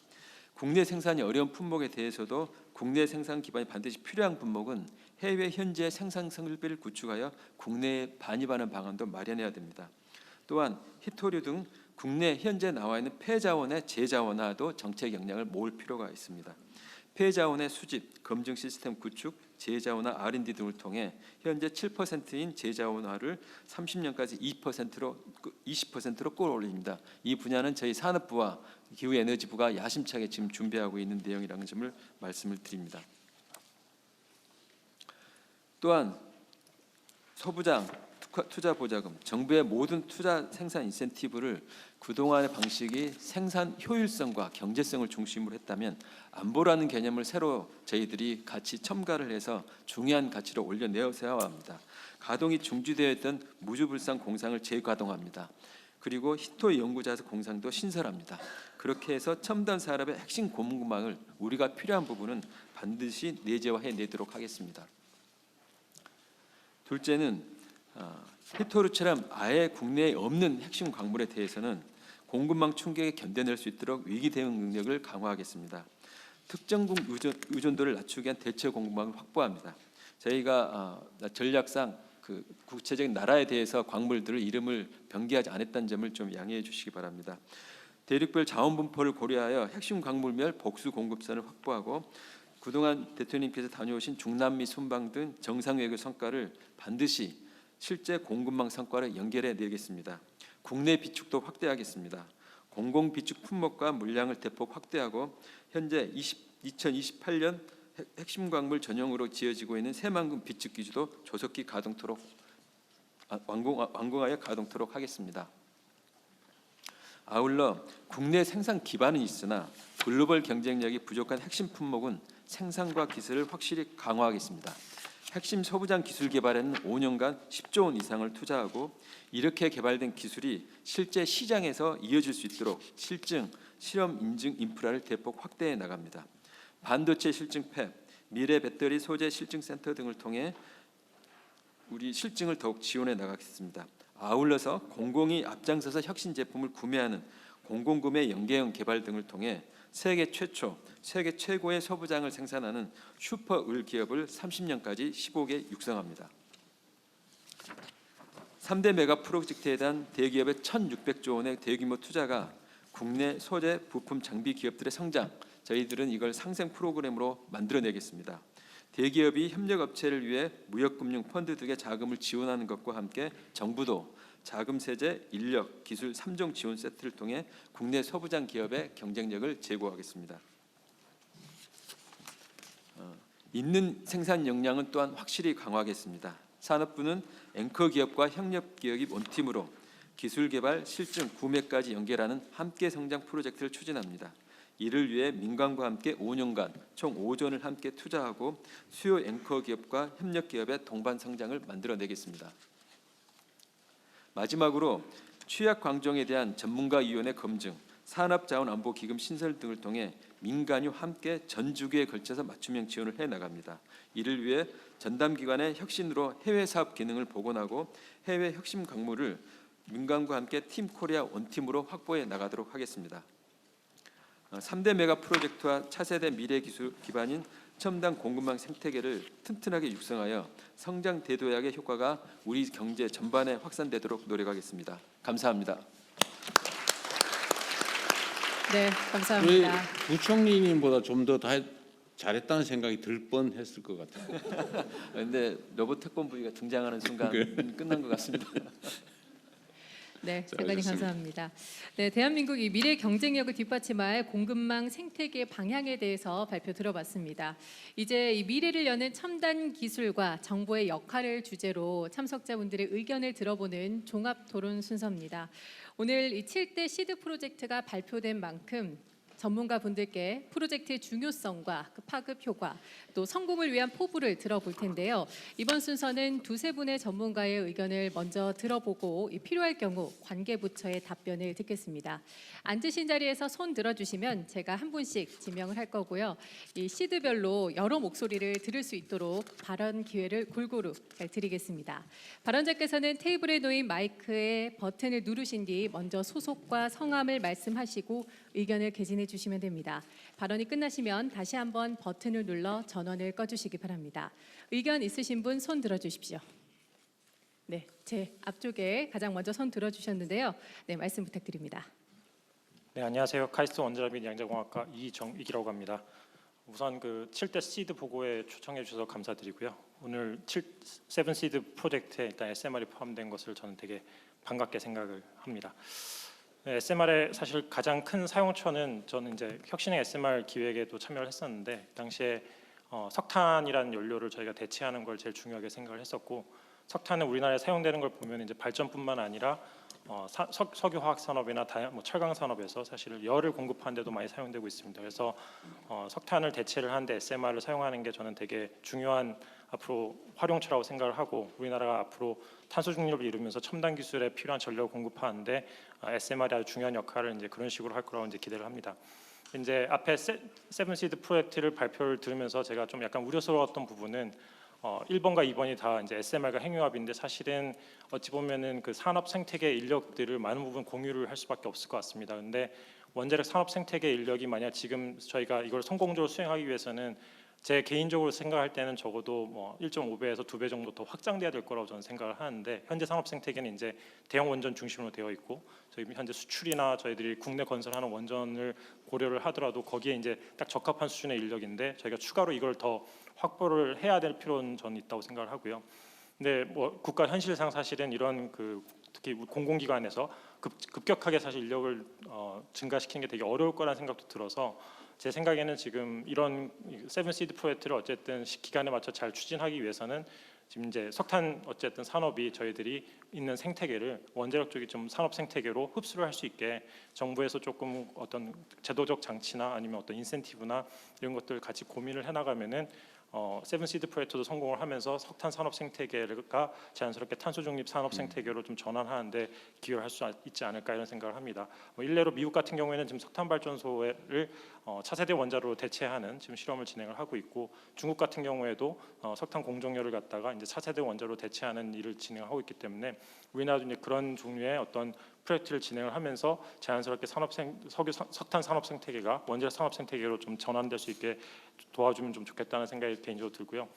국내 생산이 어려운 품목에 대해서도 국내 생산 기반이 반드시 필요한 품목은 해외 현지의 생산 설비를 구축하여 국내에 반입하는 방안도 마련해야 됩니다. 또한 히토류 등 국내 현재 나와 있는 폐자원의 재자원화도 정책 역량을 모을 필요가 있습니다. 폐자원의 수집, 검증 시스템 구축, 재자원화 R&D 등을 통해 현재 7%인 재자원화를 30년까지 20%로 끌어올립니다. 이 분야는 저희 산업부와 기후에너지부가 야심차게 지금 준비하고 있는 내용이라는 점을 말씀을 드립니다. 또한 소부장, 투자보자금, 정부의 모든 투자 생산 인센티브를 그동안의 방식이 생산 효율성과 경제성을 중심으로 했다면 안보라는 개념을 새로 저희들이 같이 첨가를 해서 중요한 가치로 올려내어야 합니다. 가동이 중지되어 있던 무주불산 공상을 재가동합니다. 그리고 히토 연구자재 공상도 신설합니다. 그렇게 해서 첨단 산업의 핵심 공급망을 우리가 필요한 부분은 반드시 내재화해 내도록 하겠습니다. 둘째는 히토류처럼 아예 국내에 없는 핵심 광물에 대해서는 공급망 충격에 견뎌낼 수 있도록 위기 대응 능력을 강화하겠습니다. 특정국 의존도를 낮추기 위한 대체 공급망을 확보합니다. 저희가 전략상 그 구체적인 나라에 대해서 광물들을 이름을 병기하지 않았다는 점을 좀 양해해 주시기 바랍니다. 대륙별 자원 분포를 고려하여 핵심 광물별 복수 공급선을 확보하고 그동안 대통령께서 다녀오신 중남미 순방 등 정상 외교 성과를 반드시 실제 공급망 성과를 연결해 내겠습니다. 국내 비축도 확대하겠습니다. 공공 비축 품목과 물량을 대폭 확대하고 현재 2028년 핵심 광물 전용으로 지어지고 있는 새만금 비축 기지도 조속히 완공하여 가동토록 하겠습니다. 아울러 국내 생산 기반은 있으나 글로벌 경쟁력이 부족한 핵심 품목은 생산과 기술을 확실히 강화하겠습니다. 핵심 소부장 기술 개발에는 5년간 10조 원 이상을 투자하고 이렇게 개발된 기술이 실제 시장에서 이어질 수 있도록 실증, 실험 인증 인프라를 대폭 확대해 나갑니다. 반도체 실증 팹, 미래 배터리 소재 실증 센터 등을 통해 우리 실증을 더욱 지원해 나가겠습니다. 아울러서 공공이 앞장서서 혁신 제품을 구매하는 공공구매 연계형 개발 등을 통해 세계 최초, 세계 최고의 소부장을 생산하는 슈퍼 을 기업을 30년까지 15개 육성합니다. 3대 메가 프로젝트에 대한 대기업의 1,600조 원의 대규모 투자가 국내 소재, 부품, 장비 기업들의 성장, 저희들은 이걸 상생 프로그램으로 만들어내겠습니다. 대기업이 협력업체를 위해 무역금융 펀드 등의 자금을 지원하는 것과 함께 정부도 자금 세제, 인력, 기술 3종 지원 세트를 통해 국내 소부장 기업의 경쟁력을 제고하겠습니다. 있는 생산 역량은 또한 확실히 강화하겠습니다. 산업부는 앵커 기업과 협력 기업이 원팀으로 기술 개발, 실증, 구매까지 연결하는 함께 성장 프로젝트를 추진합니다. 이를 위해 민간과 함께 5년간 총 5조 원을 함께 투자하고 수요 앵커 기업과 협력 기업의 동반 성장을 만들어내겠습니다. 마지막으로 취약 광종에 대한 전문가위원회 검증, 산업자원안보기금 신설 등을 통해 민간이 함께 전 주기에 걸쳐서 맞춤형 지원을 해 나갑니다. 이를 위해 전담기관의 혁신으로 해외 사업 기능을 복원하고 해외 혁신 광물을 민간과 함께 팀 코리아 원팀으로 확보해 나가도록 하겠습니다. 3대 메가 프로젝트와 차세대 미래 기술 기반인 첨단 공급망 생태계를 튼튼하게 육성하여 성장 대도약의 효과가 우리 경제 전반에 확산되도록 노력하겠습니다. 감사합니다. 네, 감사합니다. 부총리님보다 좀 더 잘했다는 생각이 들 뻔했을 것 같아요. 그런데 로봇 태권브이가 등장하는 순간 끝난 것 같습니다. 네, 자, 장관님 알겠습니다. 감사합니다. 네, 대한민국이 미래 경쟁력을 뒷받침할 공급망 생태계 방향에 대해서 발표 들어봤습니다. 이제 이 미래를 여는 첨단 기술과 정보의 역할을 주제로 참석자분들의 의견을 들어보는 종합 토론 순서입니다. 오늘 이 7대 시드 프로젝트가 발표된 만큼 전문가 분들께 프로젝트의 중요성과 그 파급 효과, 또 성공을 위한 포부를 들어볼 텐데요. 이번 순서는 두세 분의 전문가의 의견을 먼저 들어보고 필요할 경우 관계부처의 답변을 듣겠습니다. 앉으신 자리에서 손 들어주시면 제가 한 분씩 지명을 할 거고요. 이 시드별로 여러 목소리를 들을 수 있도록 발언 기회를 골고루 드리겠습니다. 발언자께서는 테이블에 놓인 마이크의 버튼을 누르신 뒤 먼저 소속과 성함을 말씀하시고 의견을 개진해 주시면 됩니다. 발언이 끝나시면 다시 한번 버튼을 눌러 전원을 꺼주시기 바랍니다. 의견 있으신 분 손 들어주십시오. 네, 제 앞쪽에 가장 먼저 손 들어주셨는데요. 네, 말씀 부탁드립니다. 네, 안녕하세요. 카이스트 원자력 및 양자공학과 이정익이라고 합니다. 우선 그 7대 시드 보고에 초청해 주셔서 감사드리고요. 오늘 7 시드 프로젝트에 일단 SMR이 포함된 것을 저는 되게 반갑게 생각을 합니다. 네, SMR의 사실 가장 큰 사용처는 저는 이제 혁신의 SMR 기획에도 참여를 했었는데 당시에 석탄이라는 연료를 저희가 대체하는 걸 제일 중요하게 생각을 했었고, 석탄은 우리나라에 사용되는 걸 보면 이제 발전뿐만 아니라 석유화학 산업이나 철강 산업에서 사실 열을 공급하는 데도 많이 사용되고 있습니다. 그래서 석탄을 대체를 하는데 SMR을 사용하는 게 저는 되게 중요한 앞으로 활용처라고 생각을 하고, 우리나라가 앞으로 탄소 중립을 이루면서 첨단 기술에 필요한 전력을 공급하는데 SMR이 아주 중요한 역할을 이제 그런 식으로 할 거라고 이제 기대를 합니다. 이제 앞에 세븐시드 프로젝트를 발표를 들으면서 제가 좀 약간 우려스러웠던 부분은 1번과 2번이 다 이제 SMR과 핵융합인데 사실은 어찌 보면은 그 산업 생태계 인력들을 많은 부분 공유를 할 수밖에 없을 것 같습니다. 근데 원자력 산업 생태계 인력이 만약 지금 저희가 이걸 성공적으로 수행하기 위해서는 제 개인적으로 생각할 때는 적어도 1.5배에서 2배 정도 더 확장돼야 될 거라고 저는 생각을 하는데, 현재 산업 생태계는 이제 대형 원전 중심으로 되어 있고, 저희 현재 수출이나 저희들이 국내 건설하는 원전을 고려를 하더라도 거기에 이제 딱 적합한 수준의 인력인데 저희가 추가로 이걸 더 확보를 해야 될 필요는 저는 있다고 생각을 하고요. 근데 국가 현실상 사실은 이런 특히 공공기관에서 급격하게 사실 인력을 증가시키는 게 되게 어려울 거라는 생각도 들어서, 제 생각에는 지금 이런 세븐시드 프로젝트를 어쨌든 기간에 맞춰 잘 추진하기 위해서는 지금 이제 석탄 어쨌든 산업이 저희들이 있는 생태계를 원자력 쪽이 좀 산업 생태계로 흡수를 할 수 있게 정부에서 조금 어떤 제도적 장치나 아니면 어떤 인센티브나 이런 것들 같이 고민을 해나가면은 세븐시드 프로젝트도 성공을 하면서 석탄 산업 생태계가 자연스럽게 탄소 중립 산업 생태계로 좀 전환하는데 기여를 할 수 있지 않을까 이런 생각을 합니다. 일례로 미국 같은 경우에는 지금 석탄 발전소를 차세대 원자로로 대체하는 지금 실험을 진행을 하고 있고, 중국 같은 경우에도 석탄 공정열을 갖다가 이제 차세대 원자로 대체하는 일을 진행하고 있기 때문에 우리나라도 이제 그런 종류의 어떤 프로젝트를 진행을 하면서 자연스럽게 석탄 산업 생태계가 원자력 산업 생태계로 좀 전환될 수 있게 도와주면 좀 좋겠다는 생각이 개인적으로 들고요.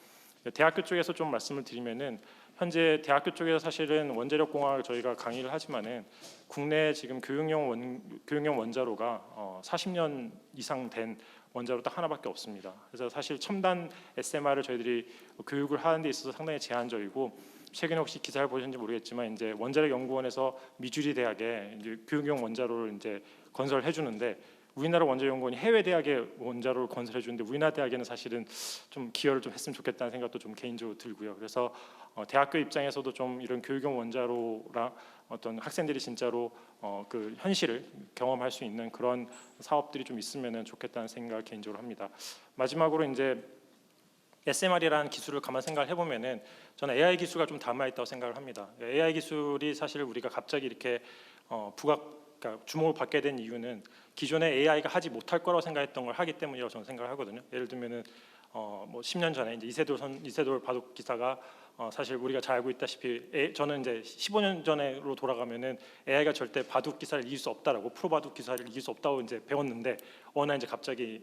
대학교 쪽에서 좀 말씀을 드리면은 현재 대학교 쪽에서 사실은 원자력 공학을 저희가 강의를 하지만은 국내 지금 교육용 원자로가 40년 이상 된 원자로 딱 하나밖에 없습니다. 그래서 사실 첨단 SMR을 저희들이 교육을 하는 데 있어서 상당히 제한적이고, 최근에 혹시 기사를 보셨는지 모르겠지만 이제 원자력 연구원에서 미주리 대학에 이제 교육용 원자로를 이제 건설해 주는데, 우리나라 원자력연구원이 해외 대학에 원자로를 건설해 주는데 우리나라 대학에는 사실은 좀 기여를 좀 했으면 좋겠다는 생각도 좀 개인적으로 들고요. 그래서 대학교 입장에서도 좀 이런 교육용 원자로랑 어떤 학생들이 진짜로 그 현실을 경험할 수 있는 그런 사업들이 좀 있으면 좋겠다는 생각을 개인적으로 합니다. 마지막으로 이제 SMR이라는 기술을 가만 생각을 해보면은 저는 AI 기술가 좀 담아 있다고 생각을 합니다. AI 기술이 사실 우리가 갑자기 이렇게 그러니까 주목을 받게 된 이유는 기존에 AI가 하지 못할 거라고 생각했던 걸 하기 때문이라고 저는 생각을 하거든요. 예를 들면은 10년 전에 이제 이세돌 바둑 기사가 사실 우리가 잘 알고 있다시피 저는 이제 15년 전으로 돌아가면은 AI가 절대 바둑 기사를 이길 수 없다라고, 프로 바둑 기사를 이길 수 없다고 이제 배웠는데 어느 날 이제 갑자기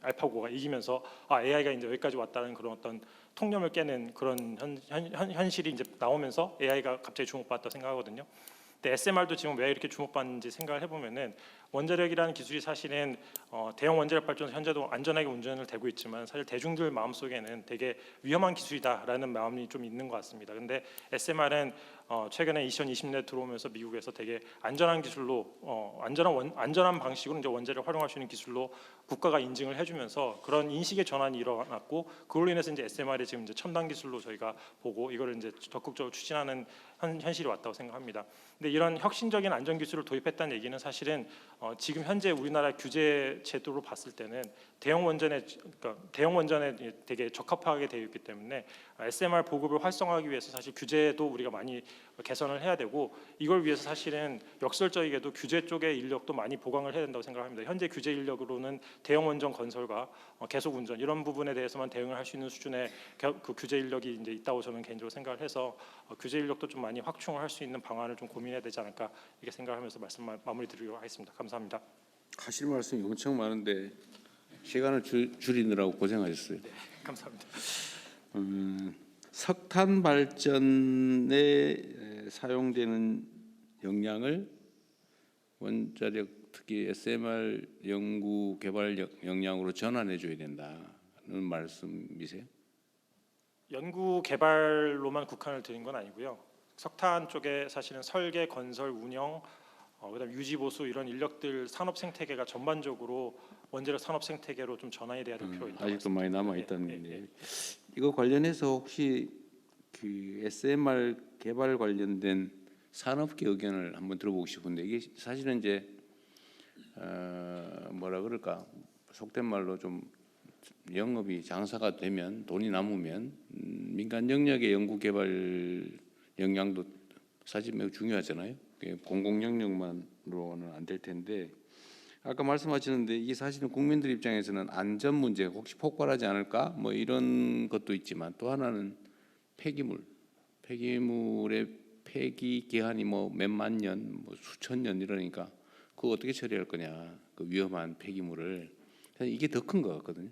알파고가 이기면서 AI가 이제 여기까지 왔다는 그런 어떤 통념을 깨는 그런 현실이 이제 나오면서 AI가 갑자기 주목받았다고 생각하거든요. 근데 SMR도 지금 왜 이렇게 주목받는지 생각을 해보면은 원자력이라는 기술이 사실은 대형 원자력 발전소 현재도 안전하게 운전을 되고 있지만 사실 대중들 마음속에는 되게 위험한 기술이다라는 마음이 좀 있는 것 같습니다. 근데 SMR은 최근에 2020년에 들어오면서 미국에서 되게 안전한 기술로 안전한 방식으로 이제 원자력을 활용할 수 있는 기술로 국가가 인증을 해주면서 그런 인식의 전환이 일어났고, 그걸로 인해서 이제 SMR이 지금 이제 첨단 기술로 저희가 보고 이거를 이제 적극적으로 추진하는 현실이 왔다고 생각합니다. 근데 이런 혁신적인 안전 기술을 도입했다는 얘기는 사실은 지금 현재 우리나라 규제 제도로 봤을 때는 대형 원전에 되게 적합하게 되어 있기 때문에 SMR 보급을 활성화하기 위해서 사실 규제도 우리가 많이 개선을 해야 되고, 이걸 위해서 사실은 역설적이게도 규제 쪽의 인력도 많이 보강을 해야 된다고 생각합니다. 현재 규제 인력으로는 대형 원전 건설과 계속 운전 이런 부분에 대해서만 대응을 할 수 있는 수준의 그 규제 인력이 이제 있다고 저는 개인적으로 생각을 해서 규제 인력도 좀 많이 확충을 할 수 있는 방안을 좀 고민해야 되지 않을까 이렇게 생각하면서 말씀 마무리 드리도록 하겠습니다. 감사합니다. 하실 말씀이 엄청 많은데 시간을 줄이느라고 고생하셨어요. 감사합니다. 석탄 발전에 사용되는 역량을 원자력 특히 SMR 연구 개발 역량으로 전환해 줘야 된다는 말씀이세요? 연구 개발로만 국한을 드린 건 아니고요. 석탄 쪽에 사실은 설계, 건설, 운영, 그다음 유지 보수 이런 인력들 산업 생태계가 전반적으로 원자력 산업 생태계로 좀 전환이 돼야 될 필요가 있다. 아직도 많이 남아 있다는 예, 예, 얘기. 예. 이거 관련해서 혹시 그 SMR 개발 관련된 산업계 의견을 한번 들어보고 싶은데 이게 사실은 이제 뭐라 그럴까 속된 말로 좀 영업이 장사가 되면 돈이 남으면 민간 영역의 연구 개발 역량도 사실 매우 중요하잖아요. 공공 영역만으로는 안 될 텐데 아까 말씀하시는데 이게 사실은 국민들 입장에서는 안전 문제 혹시 폭발하지 않을까 뭐 이런 것도 있지만 또 하나는 폐기물의 폐기 기한이 뭐 몇만 년, 뭐 수천 년 이러니까 그거 어떻게 처리할 거냐 그 위험한 폐기물을 이게 더 큰 것 같거든요.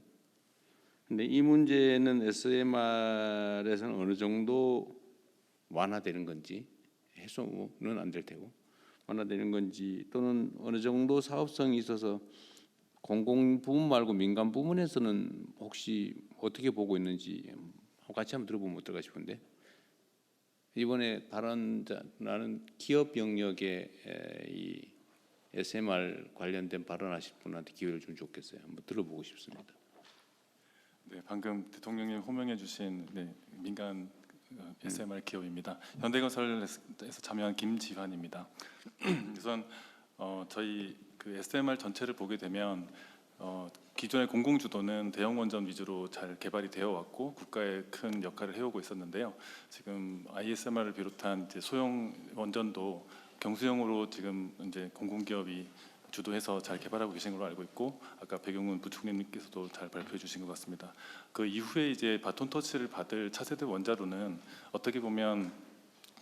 근데 이 문제는 SMR에서는 어느 정도 완화되는 건지 해소는 안 될 테고 완화되는 건지 또는 어느 정도 사업성이 있어서 공공 부문 말고 민간 부문에서는 혹시 어떻게 보고 있는지 같이 한번 들어보면 어떨까 싶은데 이번에 발언자는 기업 영역에 이 SMR 관련된 발언하실 분한테 기회를 좀 좋겠어요. 한번 들어보고 싶습니다. 네, 방금 대통령님 호명해 주신 민간 SMR 기업입니다. 현대건설에서 참여한 김지환입니다. 우선 저희 그 SMR 전체를 보게 되면 기존의 공공주도는 대형 원전 위주로 잘 개발이 되어 왔고 국가의 큰 역할을 해오고 있었는데요. 지금 ISMR을 비롯한 이제 소형 원전도 경수형으로 지금 이제 공공기업이 주도해서 잘 개발하고 계신 걸로 알고 있고 아까 백용훈 부총리님께서도 잘 발표해 주신 것 같습니다. 그 이후에 이제 바톤 터치를 받을 차세대 원자로는 어떻게 보면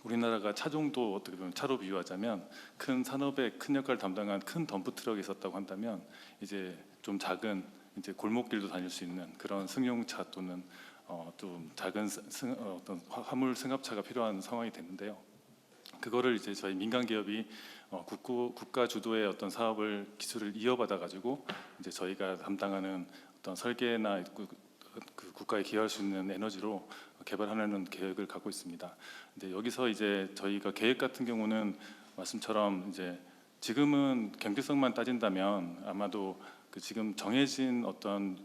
우리나라가 차종도 어떻게 보면 차로 비유하자면 큰 산업에 큰 역할을 담당한 큰 덤프 트럭이 있었다고 한다면 이제 좀 작은 이제 골목길도 다닐 수 있는 그런 승용차 또는 좀 작은 어떤 화물 승합차가 필요한 상황이 됐는데요. 그거를 이제 저희 민간 기업이 국가 주도의 어떤 사업을 기술을 이어받아 가지고 이제 저희가 담당하는 어떤 설계나 그 국가에 기여할 수 있는 에너지로 개발하려는 계획을 갖고 있습니다. 근데 여기서 이제 저희가 계획 같은 경우는 말씀처럼 이제 지금은 경제성만 따진다면 아마도 그 지금 정해진 어떤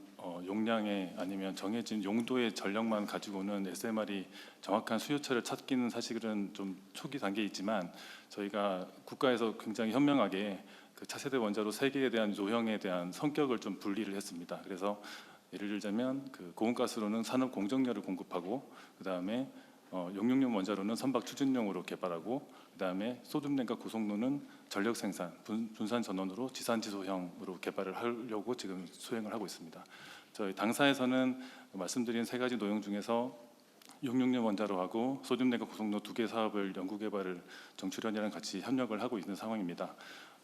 용량의 아니면 정해진 용도의 전력만 가지고는 SMR이 정확한 수요처를 찾기는 사실은 좀 초기 단계에 있지만 저희가 국가에서 굉장히 현명하게 그 차세대 원자로 세계에 대한 요형에 대한 성격을 좀 분리를 했습니다. 그래서 예를 들자면 그 고온가스로는 산업 공정열을 공급하고 그 다음에 용융용 원자로는 선박 추진용으로 개발하고 그 다음에 소듐냉과 고속로는 전력 생산 분산 전원으로 지산지소형으로 개발을 하려고 지금 수행을 하고 있습니다. 저희 당사에서는 말씀드린 세 가지 노형 중에서 용융용 원자로하고 소듐냉과 고속로 두 개 사업을 연구 개발을 정출연이랑 같이 협력을 하고 있는 상황입니다.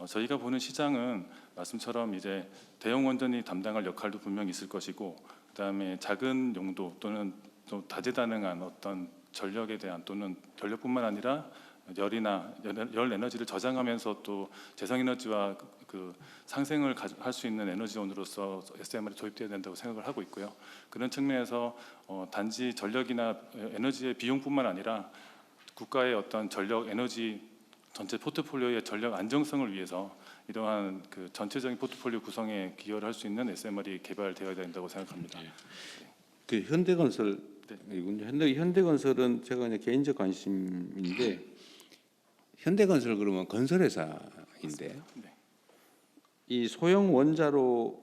저희가 보는 시장은 말씀처럼 이제 대형 원전이 담당할 역할도 분명히 있을 것이고 그다음에 작은 용도 또는 또 다재다능한 어떤 전력에 대한 또는 전력뿐만 아니라 열이나 열 에너지를 저장하면서 또 재생에너지와 그 상생을 할 수 있는 에너지원으로서 SMR이 도입돼야 된다고 생각을 하고 있고요. 그런 측면에서 단지 전력이나 에너지의 비용뿐만 아니라 국가의 어떤 전력 에너지 전체 포트폴리오의 전력 안정성을 위해서 이러한 그 전체적인 포트폴리오 구성에 기여를 할 수 있는 SMR이 개발되어야 된다고 생각합니다. 그 현대건설 네. 현대건설은 제가 그냥 개인적 관심인데 현대건설 그러면 건설회사인데 네. 이 소형 원자로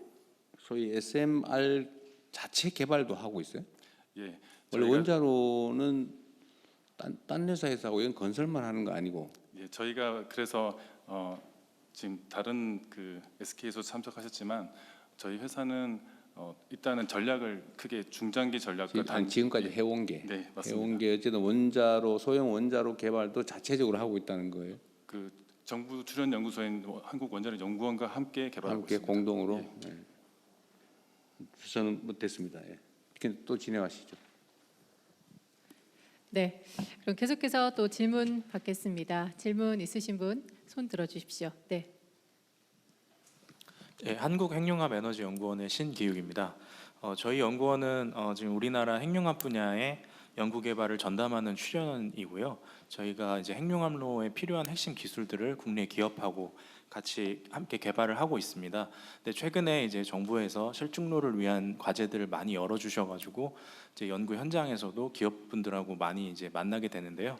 소위 SMR 자체 개발도 하고 있어요? 예. 원래 저희가- 원자로는 딴 회사에서 하고 이건 건설만 하는 거 아니고 예, 저희가 그래서 지금 다른 그 SK에서 참석하셨지만 저희 회사는 일단은 전략을 크게 중장기 전략과 지금까지 해온 게 네, 맞습니다. 해온 게 어쨌든 원자로 소형 원자로 개발도 자체적으로 하고 있다는 거예요. 그 정부 출연 연구소인 한국 원자력 연구원과 함께 개발하고 함께 있습니다. 공동으로. 예. 예. 저는 뭐 됐습니다. 예. 또 진행하시죠. 네, 그럼 계속해서 또 질문 받겠습니다. 질문 있으신 분 손 들어주십시오. 네. 네, 한국핵융합에너지연구원의 신기욱입니다. 저희 연구원은 지금 우리나라 핵융합 분야의 연구 개발을 전담하는 출연이고요. 저희가 이제 핵융합로에 필요한 핵심 기술들을 국내 기업하고 같이 함께 개발을 하고 있습니다. 근데 최근에 이제 정부에서 실증로를 위한 과제들을 많이 열어주셔가지고 이제 연구 현장에서도 기업분들하고 많이 이제 만나게 되는데요.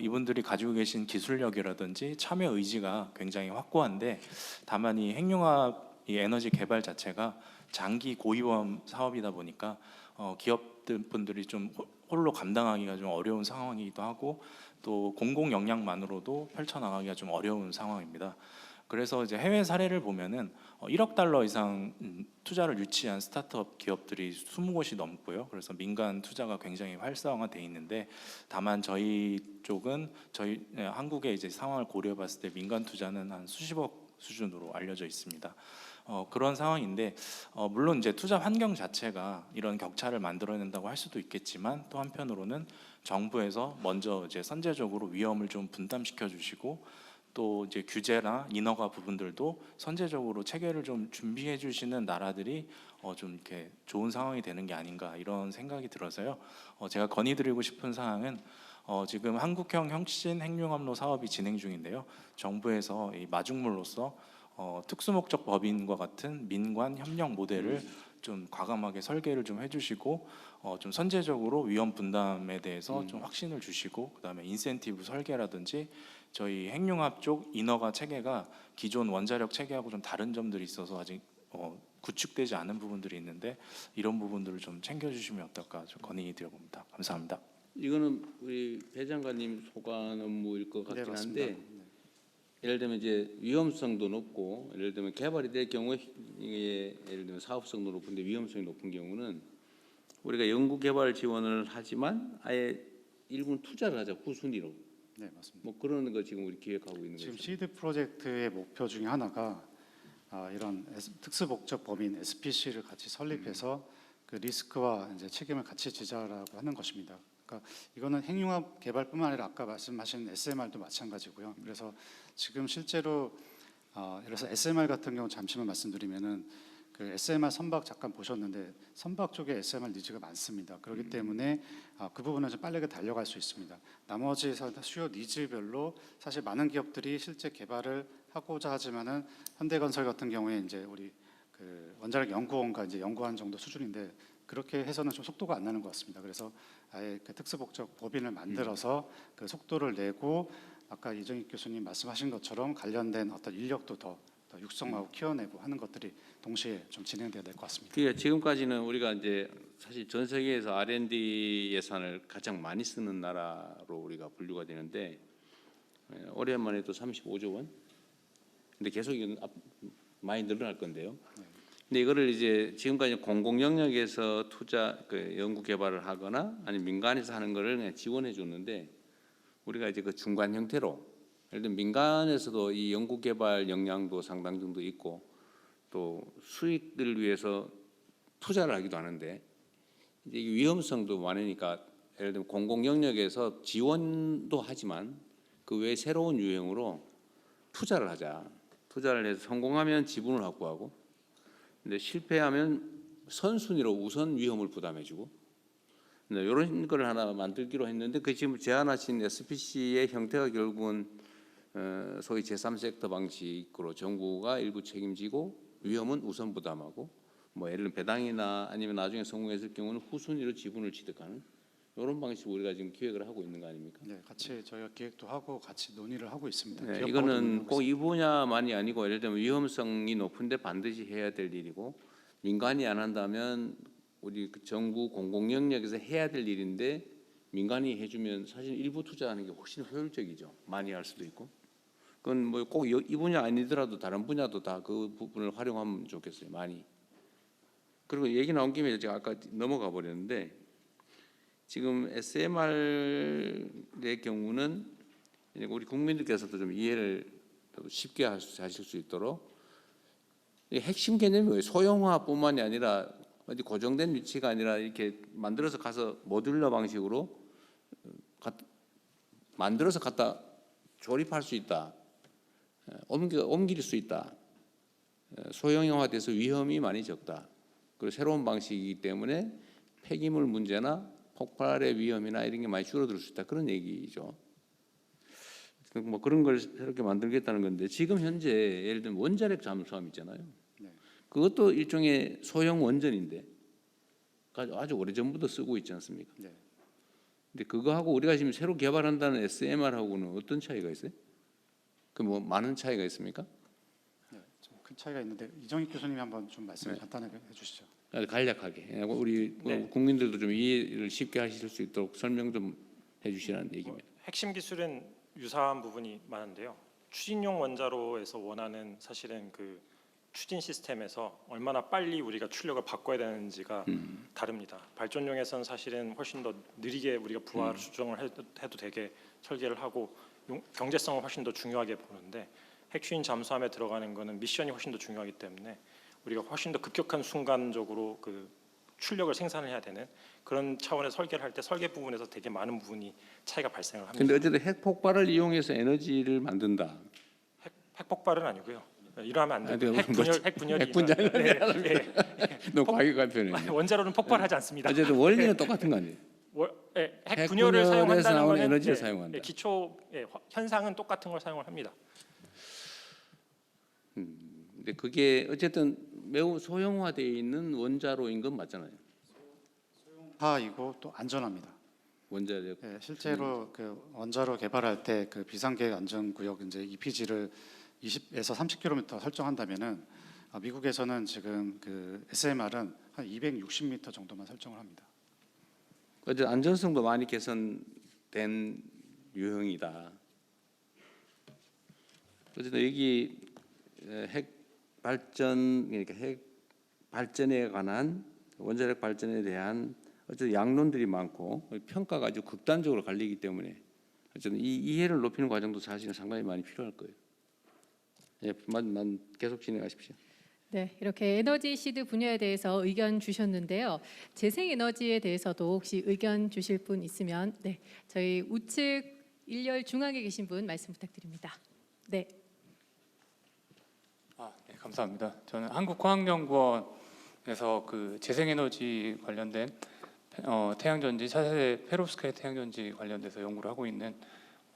이분들이 가지고 계신 기술력이라든지 참여 의지가 굉장히 확고한데, 다만 이 핵융합 이 에너지 개발 자체가 장기 고위험 사업이다 보니까 기업분들이 좀 홀로 감당하기가 좀 어려운 상황이기도 하고, 또 공공 역량만으로도 펼쳐나가기가 좀 어려운 상황입니다. 그래서 이제 해외 사례를 보면은 1억 달러 이상 투자를 유치한 스타트업 기업들이 20곳이 넘고요. 그래서 민간 투자가 굉장히 활성화돼 있는데, 다만 저희 쪽은 한국의 이제 상황을 고려해봤을 때 민간 투자는 한 수십억 수준으로 알려져 있습니다. 그런 상황인데, 물론 이제 투자 환경 자체가 이런 격차를 만들어낸다고 할 수도 있겠지만, 또 한편으로는 정부에서 먼저 이제 선제적으로 위험을 좀 분담시켜 주시고, 또 이제 규제나 인허가 부분들도 선제적으로 체계를 좀 준비해 주시는 나라들이 좀 이렇게 좋은 상황이 되는 게 아닌가, 이런 생각이 들어서요. 제가 건의드리고 싶은 사항은 지금 한국형 혁신 핵융합로 사업이 진행 중인데요. 정부에서 이 마중물로서 특수목적 법인과 같은 민관 협력 모델을 좀 과감하게 설계를 좀 해주시고, 좀 선제적으로 위험 분담에 대해서 좀 확신을 주시고, 그다음에 인센티브 설계라든지 저희 핵융합 쪽 인허가 체계가 기존 원자력 체계하고 좀 다른 점들이 있어서 아직 구축되지 않은 부분들이 있는데, 이런 부분들을 좀 챙겨주시면 어떨까 좀 건의드려봅니다. 감사합니다. 이거는 우리 배 장관님 소관 업무일 것 같긴 네, 맞습니다. 한데, 예를 들면 이제 위험성도 높고, 예를 들면 개발이 될 경우에 예를 들면 사업성도 높은데 위험성이 높은 경우는 우리가 연구 개발 지원을 하지만 아예 일부 투자를 하자, 후순위로. 네, 맞습니다. 뭐 그런 거 지금 우리 기획하고 있는 지금 거죠. 시드 프로젝트의 목표 중에 하나가 이런 특수목적 법인 SPC를 같이 설립해서 그 리스크와 이제 책임을 같이 지자라고 하는 것입니다. 그러니까 이거는 핵융합 개발뿐만 아니라 아까 말씀하신 SMR도 마찬가지고요. 그래서 지금 실제로 예를 들어서 SMR 같은 경우 잠시만 말씀드리면은 그 SMR 선박 잠깐 보셨는데 선박 쪽에 SMR 니즈가 많습니다. 그렇기 때문에 그 부분은 좀 빠르게 달려갈 수 있습니다. 나머지 수요 니즈별로 사실 많은 기업들이 실제 개발을 하고자 하지만은 현대건설 같은 경우에 이제 우리 그 원자력 연구원과 이제 연구원 정도 수준인데, 그렇게 해서는 좀 속도가 안 나는 것 같습니다. 그래서 아예 그 특수목적 법인을 만들어서 그 속도를 내고, 아까 이정익 교수님 말씀하신 것처럼 관련된 어떤 인력도 더 육성하고 키워내고 하는 것들이 동시에 좀 진행돼야 될 것 같습니다. 그러니까 지금까지는 우리가 이제 사실 전 세계에서 R&D 예산을 가장 많이 쓰는 나라로 우리가 분류가 되는데, 올해만 해도 35조 원. 근데 계속 이건 많이 늘어날 건데요. 근데 이거를 이제 지금까지 공공 영역에서 투자 그 연구 개발을 하거나 아니면 민간에서 하는 거를 그냥 지원해 줬는데, 우리가 이제 그 중간 형태로, 예를 들면 민간에서도 이 연구 개발 역량도 상당 정도 있고 또 수익을 위해서 투자를 하기도 하는데, 이제 이게 위험성도 많으니까 예를 들면 공공 영역에서 지원도 하지만 그 외에 새로운 유형으로 투자를 하자. 투자를 해서 성공하면 지분을 확보하고, 근데 실패하면 선순위로 우선 위험을 부담해주고, 이런 걸 하나 만들기로 했는데, 그 지금 제안하신 SPC의 형태가 결국은 소위 제3섹터 방식으로 정부가 일부 책임지고 위험은 우선 부담하고, 뭐 예를 들면 배당이나 아니면 나중에 성공했을 경우는 후순위로 지분을 취득하는 이런 방식으로 우리가 지금 기획을 하고 있는 거 아닙니까? 네, 같이 저희가 기획도 하고 같이 논의를 하고 있습니다. 네, 기업하고도 이거는 논의하고 꼭 이 분야만이 아니고, 예를 들면 위험성이 높은데 반드시 해야 될 일이고, 민간이 안 한다면 우리 그 정부 공공 영역에서 해야 될 일인데 민간이 해주면 사실 일부 투자하는 게 훨씬 효율적이죠. 많이 할 수도 있고. 그건 뭐 꼭 이 분야 아니더라도 다른 분야도 다 그 부분을 활용하면 좋겠어요. 많이. 그리고 얘기 나온 김에 제가 아까 넘어가 버렸는데, 지금 SMR의 경우는 우리 국민들께서도 좀 이해를 쉽게 하실 수 있도록 이 핵심 개념이 뭐예요? 소형화뿐만이 아니라 어디 고정된 위치가 아니라 이렇게 만들어서 가서 모듈러 방식으로 만들어서 갖다 조립할 수 있다. 옮길 수 있다. 소형화돼서 위험이 많이 적다. 그리고 새로운 방식이기 때문에 폐기물 문제나 폭발의 위험이나 이런 게 많이 줄어들 수 있다. 그런 얘기죠. 뭐 그런 걸 새롭게 만들겠다는 건데 지금 현재 예를 들면 원자력 잠수함 있잖아요. 그것도 일종의 소형 원전인데 아주 오래전부터 쓰고 있지 않습니까? 네. 근데 그거하고 우리가 지금 새로 개발한다는 SMR하고는 어떤 차이가 있어요? 그 뭐 많은 차이가 있습니까? 네, 좀 큰 차이가 있는데 이정익 교수님이 한번 좀 말씀 네. 간단하게 해주시죠. 간략하게 우리 네. 국민들도 좀 이해를 쉽게 하실 수 있도록 설명 좀 해주시라는 얘기입니다. 핵심 기술은 유사한 부분이 많은데요. 추진용 원자로에서 원하는 사실은 그 추진 시스템에서 얼마나 빨리 우리가 출력을 바꿔야 되는지가 다릅니다. 발전용에서는 사실은 훨씬 더 느리게 우리가 부하 조정을 해도 되게 설계를 하고 경제성을 훨씬 더 중요하게 보는데 핵추진 잠수함에 들어가는 거는 미션이 훨씬 더 중요하기 때문에 우리가 훨씬 더 급격한 순간적으로 그 출력을 생산을 해야 되는 그런 차원의 설계를 할 때 설계 부분에서 되게 많은 부분이 차이가 발생을 합니다. 근데 어쨌든 핵 폭발을 이용해서 에너지를 만든다. 핵 폭발은 아니고요. 이러면 안 아, 되고 핵 분열이 핵분열. 너무 과격한 표현이네. 원자로는 폭발하지 않습니다. 어쨌든 원리는 똑같은 거 아니에요? 핵 분열을 사용한다는 나오는 거는 에너지를 사용한다. 기초 현상은 똑같은 걸 사용을 합니다. 근데 그게 어쨌든 매우 소형화되어 있는 원자로인 건 맞잖아요. 하이고 또 안전합니다. 원자력. 네, 실제로 그 원자로 개발할 때 그 비상계획 안전구역 이제 EPG를 20에서 30km 설정한다면은 미국에서는 지금 그 SMR은 한 260m 정도만 설정을 합니다. 어쨌든 안전성도 많이 개선된 유형이다. 어쨌든 여기 핵 발전 그러니까 핵 발전에 관한 원자력 발전에 대한 어쨌든 양론들이 많고 평가가 아주 극단적으로 갈리기 때문에 어쨌든 이 이해를 높이는 과정도 사실은 상당히 많이 필요할 거예요. 예, 계속 진행하십시오. 네, 이렇게 에너지 시드 분야에 대해서 의견 주셨는데요. 재생에너지에 대해서도 혹시 의견 주실 분 있으면 네, 저희 우측 1열 중앙에 계신 분 말씀 부탁드립니다. 네. 네, 감사합니다. 저는 한국화학연구원에서 그 재생에너지 관련된 태양전지 차세대 페로브스카이 태양전지 관련돼서 연구를 하고 있는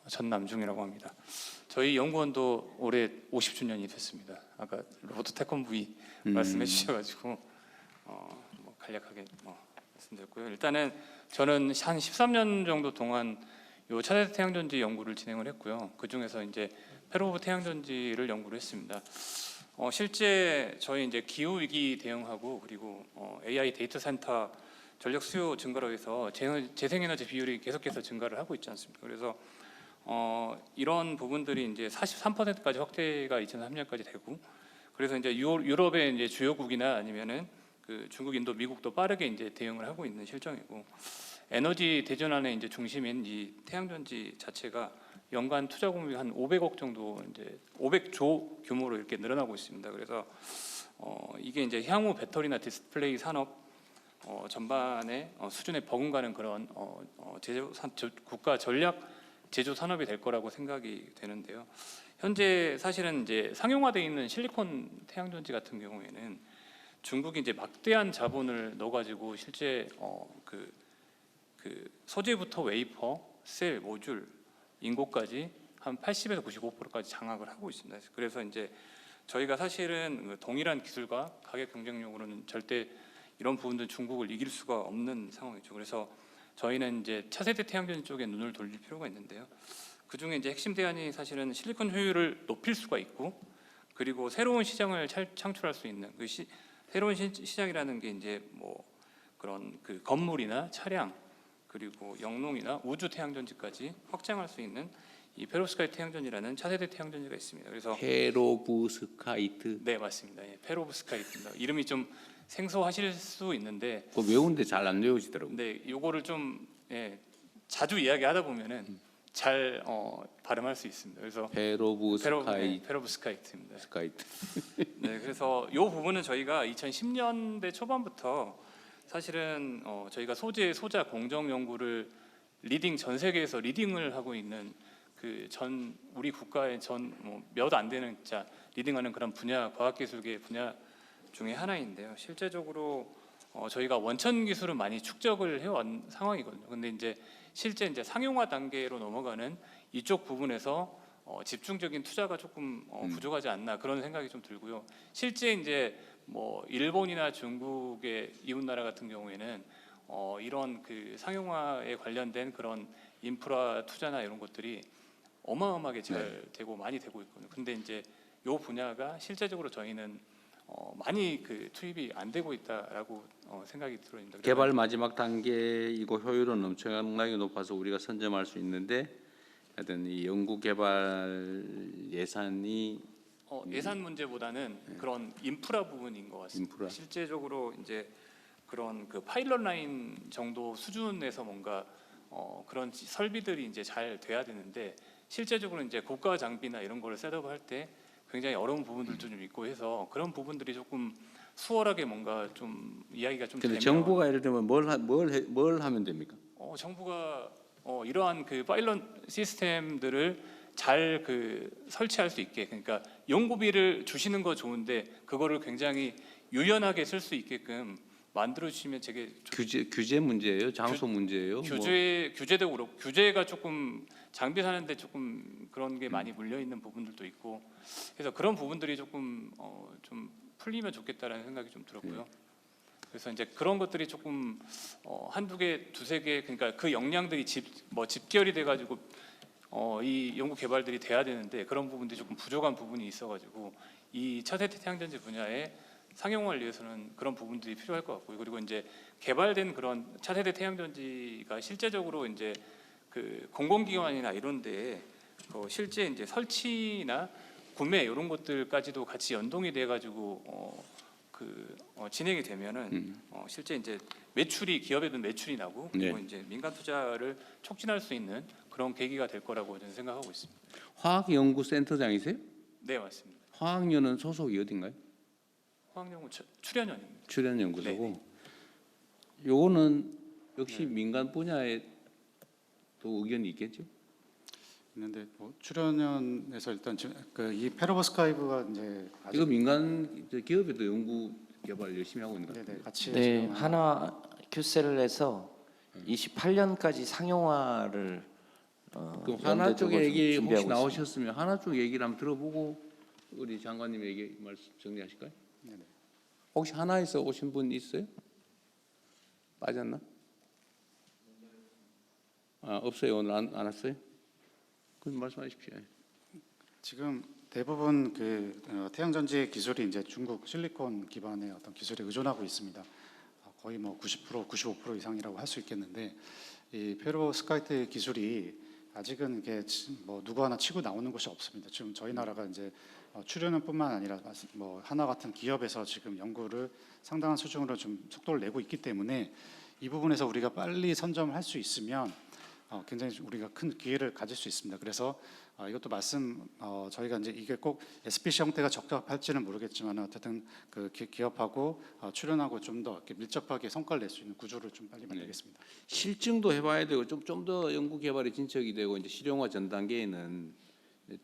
전남중이라고 합니다. 저희 연구원도 올해 50주년이 됐습니다. 아까 로버트 태권브이 말씀해 주셔가지고 뭐 간략하게 말씀드렸고요. 일단은 저는 한 13년 정도 동안 요 차세대 태양전지 연구를 진행을 했고요. 그 중에서 이제 페로브 태양전지를 연구를 했습니다. 실제 저희 이제 기후 위기 대응하고 그리고 AI 데이터 센터 전력 수요 증가로 해서 재생에너지 비율이 계속해서 증가를 하고 있지 않습니까? 그래서 이런 부분들이 이제 43%까지 확대가 2003년까지 되고 그래서 이제 유럽의 이제 주요국이나 아니면은 그 중국, 인도, 미국도 빠르게 이제 대응을 하고 있는 실정이고 에너지 대전환의 이제 중심인 이 태양전지 자체가 연간 투자 공급이 한 500억 정도 이제 500조 규모로 이렇게 늘어나고 있습니다. 그래서 이게 이제 향후 배터리나 디스플레이 산업 전반의 수준에 버금가는 그런 국가 전략 제조 산업이 될 거라고 생각이 되는데요. 현재 사실은 이제 상용화되어 있는 실리콘 태양전지 같은 경우에는 중국이 이제 막대한 자본을 넣어가지고 실제 그 소재부터 웨이퍼, 셀, 모듈, 인고까지 한 80에서 95%까지 장악을 하고 있습니다. 그래서 이제 저희가 사실은 동일한 기술과 가격 경쟁력으로는 절대 이런 부분들 중국을 이길 수가 없는 상황이죠. 그래서 저희는 이제 차세대 태양전 쪽에 눈을 돌릴 필요가 있는데요. 그 중에 이제 핵심 대안이 사실은 실리콘 효율을 높일 수가 있고, 그리고 새로운 시장을 창출할 수 있는 그 새로운 시장이라는 게 이제 뭐 그런 그 건물이나 차량 그리고 영농이나 우주 태양전지까지 확장할 수 있는 이 페로브스카이트 태양전지라는 차세대 태양전지가 있습니다. 그래서 페로브스카이트. 네, 맞습니다. 예, 페로브스카이트입니다. 이름이 좀 생소하실 수 있는데 그 외우는데 잘 안 외우시더라고요. 네, 요거를 좀 자주 이야기하다 보면은 잘 발음할 수 있습니다. 그래서 페로브스카이트입니다. 페로브스카이트입니다. 네, 그래서 이 부분은 저희가 2010년대 초반부터 사실은 저희가 소자 공정 연구를 전 세계에서 리딩을 하고 있는 우리 국가의 몇 안 되는 진짜 리딩하는 그런 분야, 과학기술계 분야 중에 하나인데요. 실제적으로 저희가 원천 기술은 많이 축적을 해온 상황이거든요. 근데 이제 실제 이제 상용화 단계로 넘어가는 이쪽 부분에서 집중적인 투자가 조금 부족하지 않나 그런 생각이 좀 들고요. 실제 이제 일본이나 중국의 이웃 나라 같은 경우에는 이런 상용화에 관련된 그런 인프라 투자나 이런 것들이 어마어마하게 잘 되고 많이 되고 있거든요. 근데 이제 이 분야가 실제적으로 저희는 많이 투입이 안 되고 있다라고 생각이 들어집니다. 개발 마지막 단계이고 효율은 엄청나게 높아서 우리가 선점할 수 있는데 하여튼 이 연구 개발 예산이 예산 문제보다는 그런 인프라 부분인 것 같습니다. 인프라. 실제적으로 이제 그런 파일럿 라인 정도 수준에서 뭔가 그런 설비들이 이제 잘 돼야 되는데 실제적으로 이제 고가 장비나 이런 거를 셋업할 때 굉장히 어려운 부분들도 좀 있고 해서 그런 부분들이 조금 수월하게 뭔가 좀 이야기가 좀 근데 되면 정부가 예를 들면 뭘 하면 됩니까? 정부가 이러한 파일럿 시스템들을 잘 설치할 수 있게 그러니까 연구비를 주시는 거 좋은데 그거를 굉장히 유연하게 쓸 수 있게끔 만들어 주시면 되게 규제 문제예요, 장소 문제예요. 규제도 그렇고 규제가 조금 장비 사는데 조금 그런 게 많이 물려 있는 부분들도 있고 그래서 그런 부분들이 조금 좀 풀리면 좋겠다라는 생각이 좀 들었고요. 그래서 이제 그런 것들이 조금 한두 개, 두세 개 그러니까 그 역량들이 집결이 돼 가지고 이 연구 개발들이 돼야 되는데 그런 부분들이 조금 부족한 부분이 있어 가지고 이 차세대 태양전지 분야에 상용화를 위해서는 그런 부분들이 필요할 것 같고요. 그리고 이제 개발된 그런 차세대 태양전지가 실제적으로 이제 공공기관이나 이런 데에 실제 이제 설치나 구매 이런 것들까지도 같이 연동이 돼 가지고 진행이 되면은 실제 이제 기업에도 매출이 나고 그리고 이제 민간 투자를 촉진할 수 있는 그런 계기가 될 거라고 저는 생각하고 있습니다. 화학연구센터장이세요? 네, 맞습니다. 화학연은 소속이 어딘가요? 화학연구 출연연입니다. 출연연구소고. 요거는 역시 민간 분야에 또 의견이 있겠죠? 있는데 출연연에서 일단 이 페로브스카이브가 이제 아직 이거 민간 기업에도 연구 개발 열심히 하고 있는 것 같아요. 네네, 같이 네, 지금 한화 큐셀을 해서 28년까지 상용화를 그럼 하나 염두에 쪽 두고 얘기 혹시 준비하고 있습니다. 나오셨으면 하나 쪽 얘기를 한번 들어보고 우리 장관님 얘기 말씀 정리하실까요? 네네. 혹시 하나에서 오신 분 있어요? 빠졌나? 없어요. 오늘 안 왔어요? 그럼 말씀하십시오. 지금 대부분 태양전지 기술이 이제 중국 실리콘 기반의 어떤 기술에 의존하고 있습니다. 거의 90%, 95% 이상이라고 할 수 있겠는데 이 페로브스카이트 기술이 아직은 이게 누구 하나 치고 나오는 곳이 없습니다. 지금 저희 나라가 이제 출연은뿐만 아니라 하나 같은 기업에서 지금 연구를 상당한 수준으로 좀 속도를 내고 있기 때문에 이 부분에서 우리가 빨리 선점할 수 있으면 굉장히 우리가 큰 기회를 가질 수 있습니다. 그래서 이것도 저희가 이제 이게 꼭 SPC 형태가 적합할지는 모르겠지만 어쨌든 기업하고 출연하고 좀 더 밀접하게 성과를 낼 수 있는 구조를 좀 빨리 만들겠습니다. 실증도 해봐야 되고 좀 더 연구 개발이 진척이 되고 이제 실용화 전 단계에는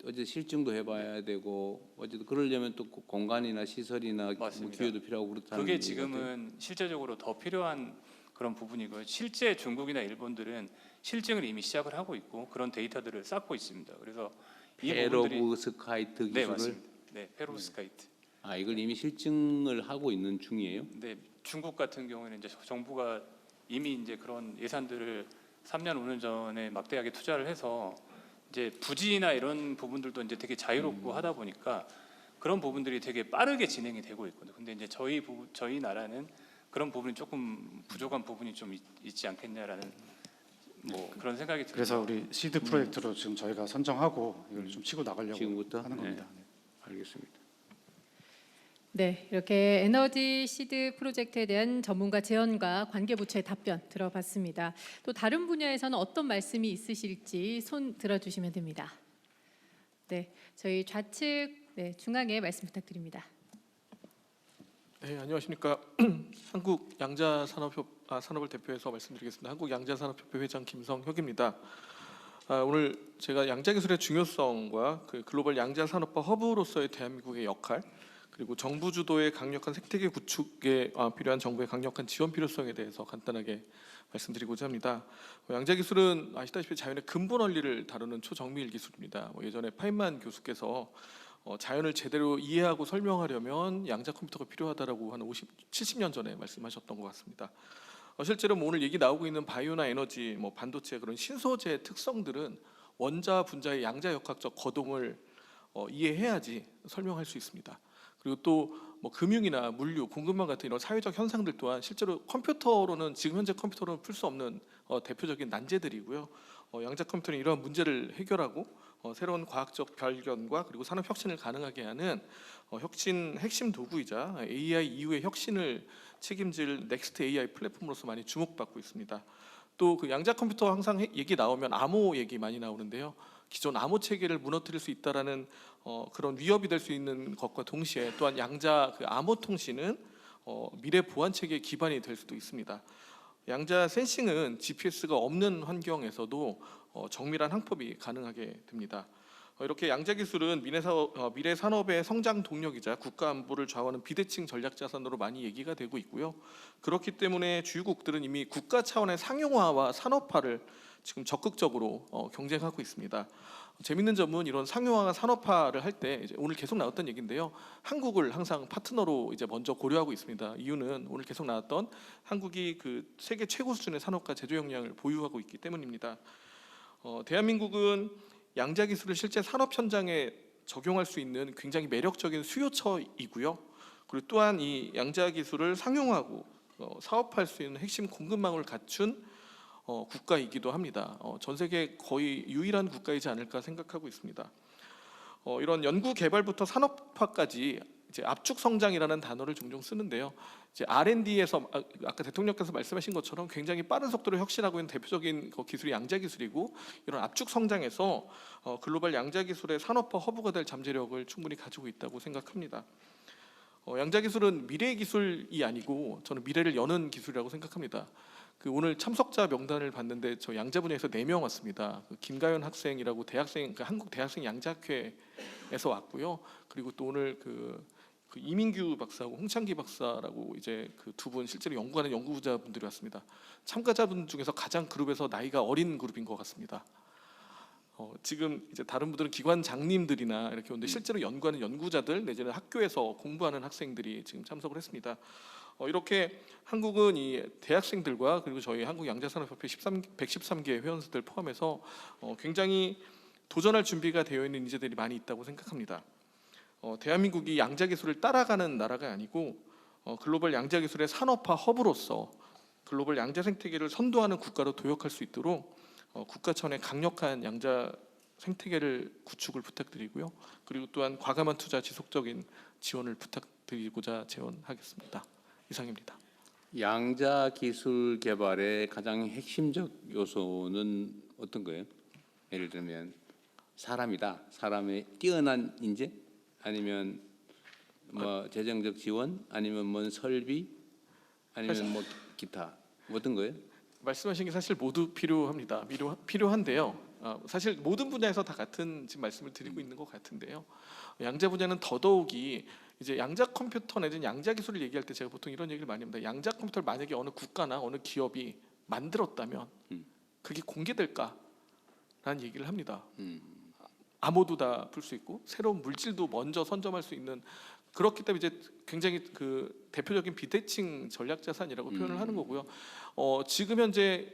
어제 실증도 해봐야 되고 어쨌든 그러려면 또 공간이나 시설이나 맞습니다. 기회도 필요하고 그렇다는 그게 얘기 지금은 실제적으로 더 필요한 그런 부분이고요. 실제 중국이나 일본들은 실증을 이미 시작을 하고 있고 그런 데이터들을 쌓고 있습니다. 그래서 이 부분들이 페로브스카이트 기술을 네, 맞습니다. 네, 페로브스카이트. 이걸 이미 실증을 하고 있는 중이에요. 네, 중국 같은 경우에는 이제 정부가 이미 이제 그런 예산들을 3년 5년 전에 막대하게 투자를 해서 이제 부지나 이런 부분들도 이제 되게 자유롭고 하다 보니까 그런 부분들이 되게 빠르게 진행이 되고 있거든요. 근데 이제 저희 나라는 그런 부분이 조금 부족한 부분이 좀 있지 않겠냐라는 그런 생각이 듭니다. 그래서 우리 시드 프로젝트로 지금 저희가 선정하고 이걸 좀 치고 나가려고 지금부터? 하는 겁니다. 알겠습니다. 네, 이렇게 에너지 시드 프로젝트에 대한 전문가 제언과 관계부처의 답변 들어봤습니다. 또 다른 분야에서는 어떤 말씀이 있으실지 손 들어주시면 됩니다. 네, 저희 좌측 중앙에 말씀 부탁드립니다. 네, 안녕하십니까. 한국 산업을 대표해서 말씀드리겠습니다. 한국 양자산업협회 회장 김성혁입니다. 오늘 제가 양자기술의 중요성과 그 글로벌 양자산업화 허브로서의 대한민국의 역할, 그리고 정부 주도의 강력한 생태계 구축에 필요한 정부의 강력한 지원 필요성에 대해서 간단하게 말씀드리고자 합니다. 양자기술은 아시다시피 자연의 근본 원리를 다루는 초정밀 기술입니다. 예전에 파인만 교수께서 자연을 제대로 이해하고 설명하려면 양자 컴퓨터가 필요하다라고 한 70년 전에 말씀하셨던 것 같습니다. 실제로 오늘 얘기 나오고 있는 바이오나 에너지, 반도체 그런 신소재의 특성들은 원자, 분자의 양자역학적 거동을 이해해야지 설명할 수 있습니다. 그리고 또 금융이나 물류, 공급망 같은 이런 사회적 현상들 또한 실제로 컴퓨터로는 지금 현재 컴퓨터로는 풀 수 없는 대표적인 난제들이고요. 양자 컴퓨터는 이러한 문제를 해결하고 새로운 과학적 발견과 그리고 산업 혁신을 가능하게 하는 혁신 핵심 도구이자 AI 이후의 혁신을 책임질 넥스트 AI 플랫폼으로서 많이 주목받고 있습니다. 또 그 양자 컴퓨터 항상 얘기 나오면 암호 얘기 많이 나오는데요. 기존 암호 체계를 무너뜨릴 수 있다라는 그런 위협이 될 수 있는 것과 동시에 또한 양자 그 암호 통신은 미래 보안 체계의 기반이 될 수도 있습니다. 양자 센싱은 GPS가 없는 환경에서도 정밀한 항법이 가능하게 됩니다. 이렇게 양자 기술은 미래 산업의 성장 동력이자 국가 안보를 좌우하는 비대칭 전략 자산으로 많이 얘기가 되고 있고요. 그렇기 때문에 주요국들은 이미 국가 차원의 상용화와 산업화를 지금 적극적으로 경쟁하고 있습니다. 재밌는 점은 이런 상용화와 산업화를 할 때 오늘 계속 나왔던 얘기인데요. 한국을 항상 파트너로 먼저 고려하고 있습니다. 이유는 오늘 계속 나왔던 한국이 그 세계 최고 수준의 산업과 제조 역량을 보유하고 있기 때문입니다. 대한민국은 양자 기술을 실제 산업 현장에 적용할 수 있는 굉장히 매력적인 수요처이고요. 그리고 또한 이 양자 기술을 상용하고 사업할 수 있는 핵심 공급망을 갖춘 국가이기도 합니다. 전 세계 거의 유일한 국가이지 않을까 생각하고 있습니다. 이런 연구 개발부터 산업화까지 압축 성장이라는 단어를 종종 쓰는데요. R&D에서 아까 대통령께서 말씀하신 것처럼 굉장히 빠른 속도로 혁신하고 있는 대표적인 기술이 양자 기술이고, 이런 압축 성장에서 글로벌 양자 기술의 산업화 허브가 될 잠재력을 충분히 가지고 있다고 생각합니다. 양자 기술은 미래 기술이 아니고 저는 미래를 여는 기술이라고 생각합니다. 오늘 참석자 명단을 봤는데 저 양자 분야에서 4명 왔습니다. 김가연 학생이라고 대학생, 한국 대학생 양자학회에서 왔고요. 그리고 또 오늘 그 이민규 박사하고 홍창기 박사라고 그 두 분 실제로 연구하는 연구자분들이 왔습니다. 참가자분 중에서 가장 그룹에서 나이가 어린 그룹인 것 같습니다. 지금 다른 분들은 기관장님들이나 이렇게 오는데 실제로 연구하는 연구자들 내지는 학교에서 공부하는 학생들이 지금 참석을 했습니다. 이렇게 한국은 이 대학생들과 그리고 저희 한국 양자산업협회 113개 회원사들 포함해서 굉장히 도전할 준비가 되어 있는 인재들이 많이 있다고 생각합니다. 대한민국이 양자 기술을 따라가는 나라가 아니고 글로벌 양자 기술의 산업화 허브로서 글로벌 양자 생태계를 선도하는 국가로 도약할 수 있도록 국가 차원의 강력한 양자 생태계를 구축을 부탁드리고요. 그리고 또한 과감한 투자, 지속적인 지원을 부탁드리고자 제언하겠습니다. 이상입니다. 양자 기술 개발의 가장 핵심적 요소는 어떤 거예요? 예를 들면 사람이다. 사람의 뛰어난 인재, 아니면 재정적 지원, 아니면 설비, 아니면 기타 어떤 거예요? 말씀하신 게 사실 모두 필요합니다. 필요한데요. 사실 모든 분야에서 다 같은 지금 말씀을 드리고 있는 것 같은데요. 양자 분야는 더더욱이 양자 컴퓨터 내지는 양자 기술을 얘기할 때 제가 보통 이런 얘기를 많이 합니다. 양자 컴퓨터를 만약에 어느 국가나 어느 기업이 만들었다면 그게 공개될까라는 얘기를 합니다. 암호도 다 풀 수 있고 새로운 물질도 먼저 선점할 수 있는, 그렇기 때문에 굉장히 그 대표적인 비대칭 전략 자산이라고 표현을 하는 거고요. 지금 현재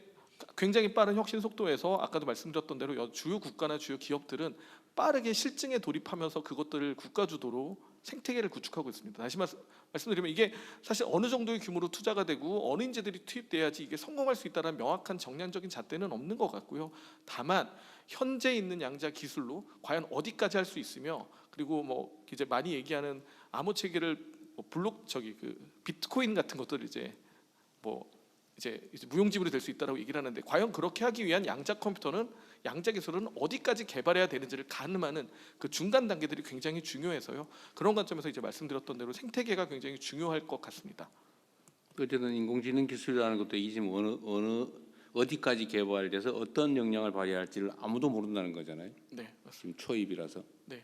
굉장히 빠른 혁신 속도에서 아까도 말씀드렸던 대로 주요 국가나 주요 기업들은 빠르게 실증에 돌입하면서 그것들을 국가 주도로 생태계를 구축하고 있습니다. 다시 말씀드리면 이게 사실 어느 정도의 규모로 투자가 되고 어느 인재들이 투입돼야지 이게 성공할 수 있다는 명확한 정량적인 잣대는 없는 것 같고요. 다만 현재 있는 양자 기술로 과연 어디까지 할 수 있으며, 그리고 많이 얘기하는 암호 체계를 뭐 블록 그 비트코인 같은 것들 이제 무용지물이 될 수 있다라고 얘기를 하는데 과연 그렇게 하기 위한 양자 컴퓨터는 양자 기술은 어디까지 개발해야 되는지를 가늠하는 그 중간 단계들이 굉장히 중요해서요. 그런 관점에서 이제 말씀드렸던 대로 생태계가 굉장히 중요할 것 같습니다. 어쨌든 인공지능 기술이라는 것도 이게 지금 어디까지 개발돼서 어떤 역량을 발휘할지를 아무도 모른다는 거잖아요. 네, 맞습니다. 지금 초입이라서. 네.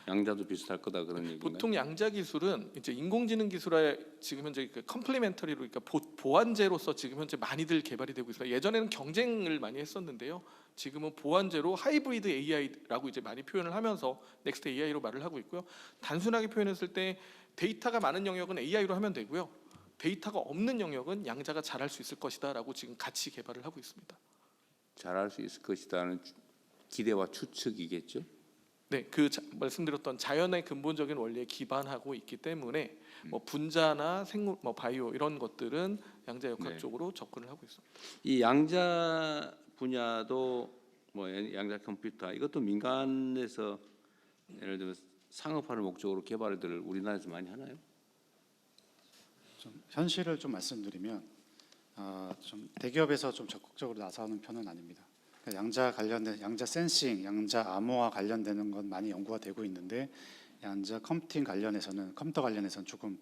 양자도 비슷할 거다 그런 얘기인가요? 보통 양자 기술은 이제 인공지능 기술에 지금 현재 그 컴플리멘터리로 그러니까 보완제로서 지금 현재 많이들 개발이 되고 있습니다. 예전에는 경쟁을 많이 했었는데요. 지금은 보완제로 하이브리드 AI라고 이제 많이 표현을 하면서 넥스트 AI로 말을 하고 있고요. 단순하게 표현했을 때 데이터가 많은 영역은 AI로 하면 되고요. 데이터가 없는 영역은 양자가 잘할 수 있을 것이다라고 지금 같이 개발을 하고 있습니다. 잘할 수 있을 것이다는 기대와 추측이겠죠. 네, 말씀드렸던 자연의 근본적인 원리에 기반하고 있기 때문에 뭐 분자나 생물, 바이오 이런 것들은 양자 역학 네. 쪽으로 접근을 하고 있습니다. 이 양자 분야도 양자 컴퓨터 이것도 민간에서 예를 들면 상업화를 목적으로 개발들을 우리나라에서 많이 하나요? 좀 현실을 좀 말씀드리면 좀 대기업에서 좀 적극적으로 나서는 편은 아닙니다. 양자 관련된 양자 센싱, 양자 암호화 관련되는 건 많이 연구가 되고 있는데 양자 컴퓨터 관련해서는 조금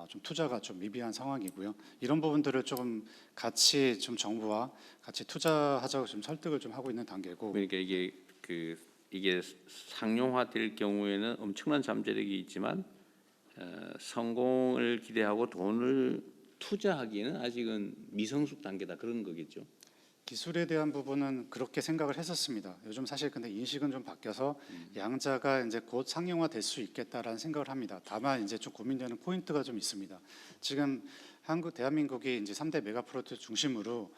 좀 투자가 좀 미비한 상황이고요. 이런 부분들을 좀 같이 좀 정부와 같이 투자하자고 좀 설득을 좀 하고 있는 단계고. 그러니까 이게 상용화될 경우에는 엄청난 잠재력이 있지만 성공을 기대하고 돈을 투자하기에는 아직은 미성숙 단계다 그런 거겠죠. 기술에 대한 부분은 그렇게 생각을 했었습니다. 요즘 사실 근데 인식은 좀 바뀌어서 양자가 이제 곧 상용화 될 수 있겠다라는 생각을 합니다. 다만 이제 좀 고민되는 포인트가 좀 있습니다. 지금 대한민국이 이제 3대 메가 프로젝트 중심으로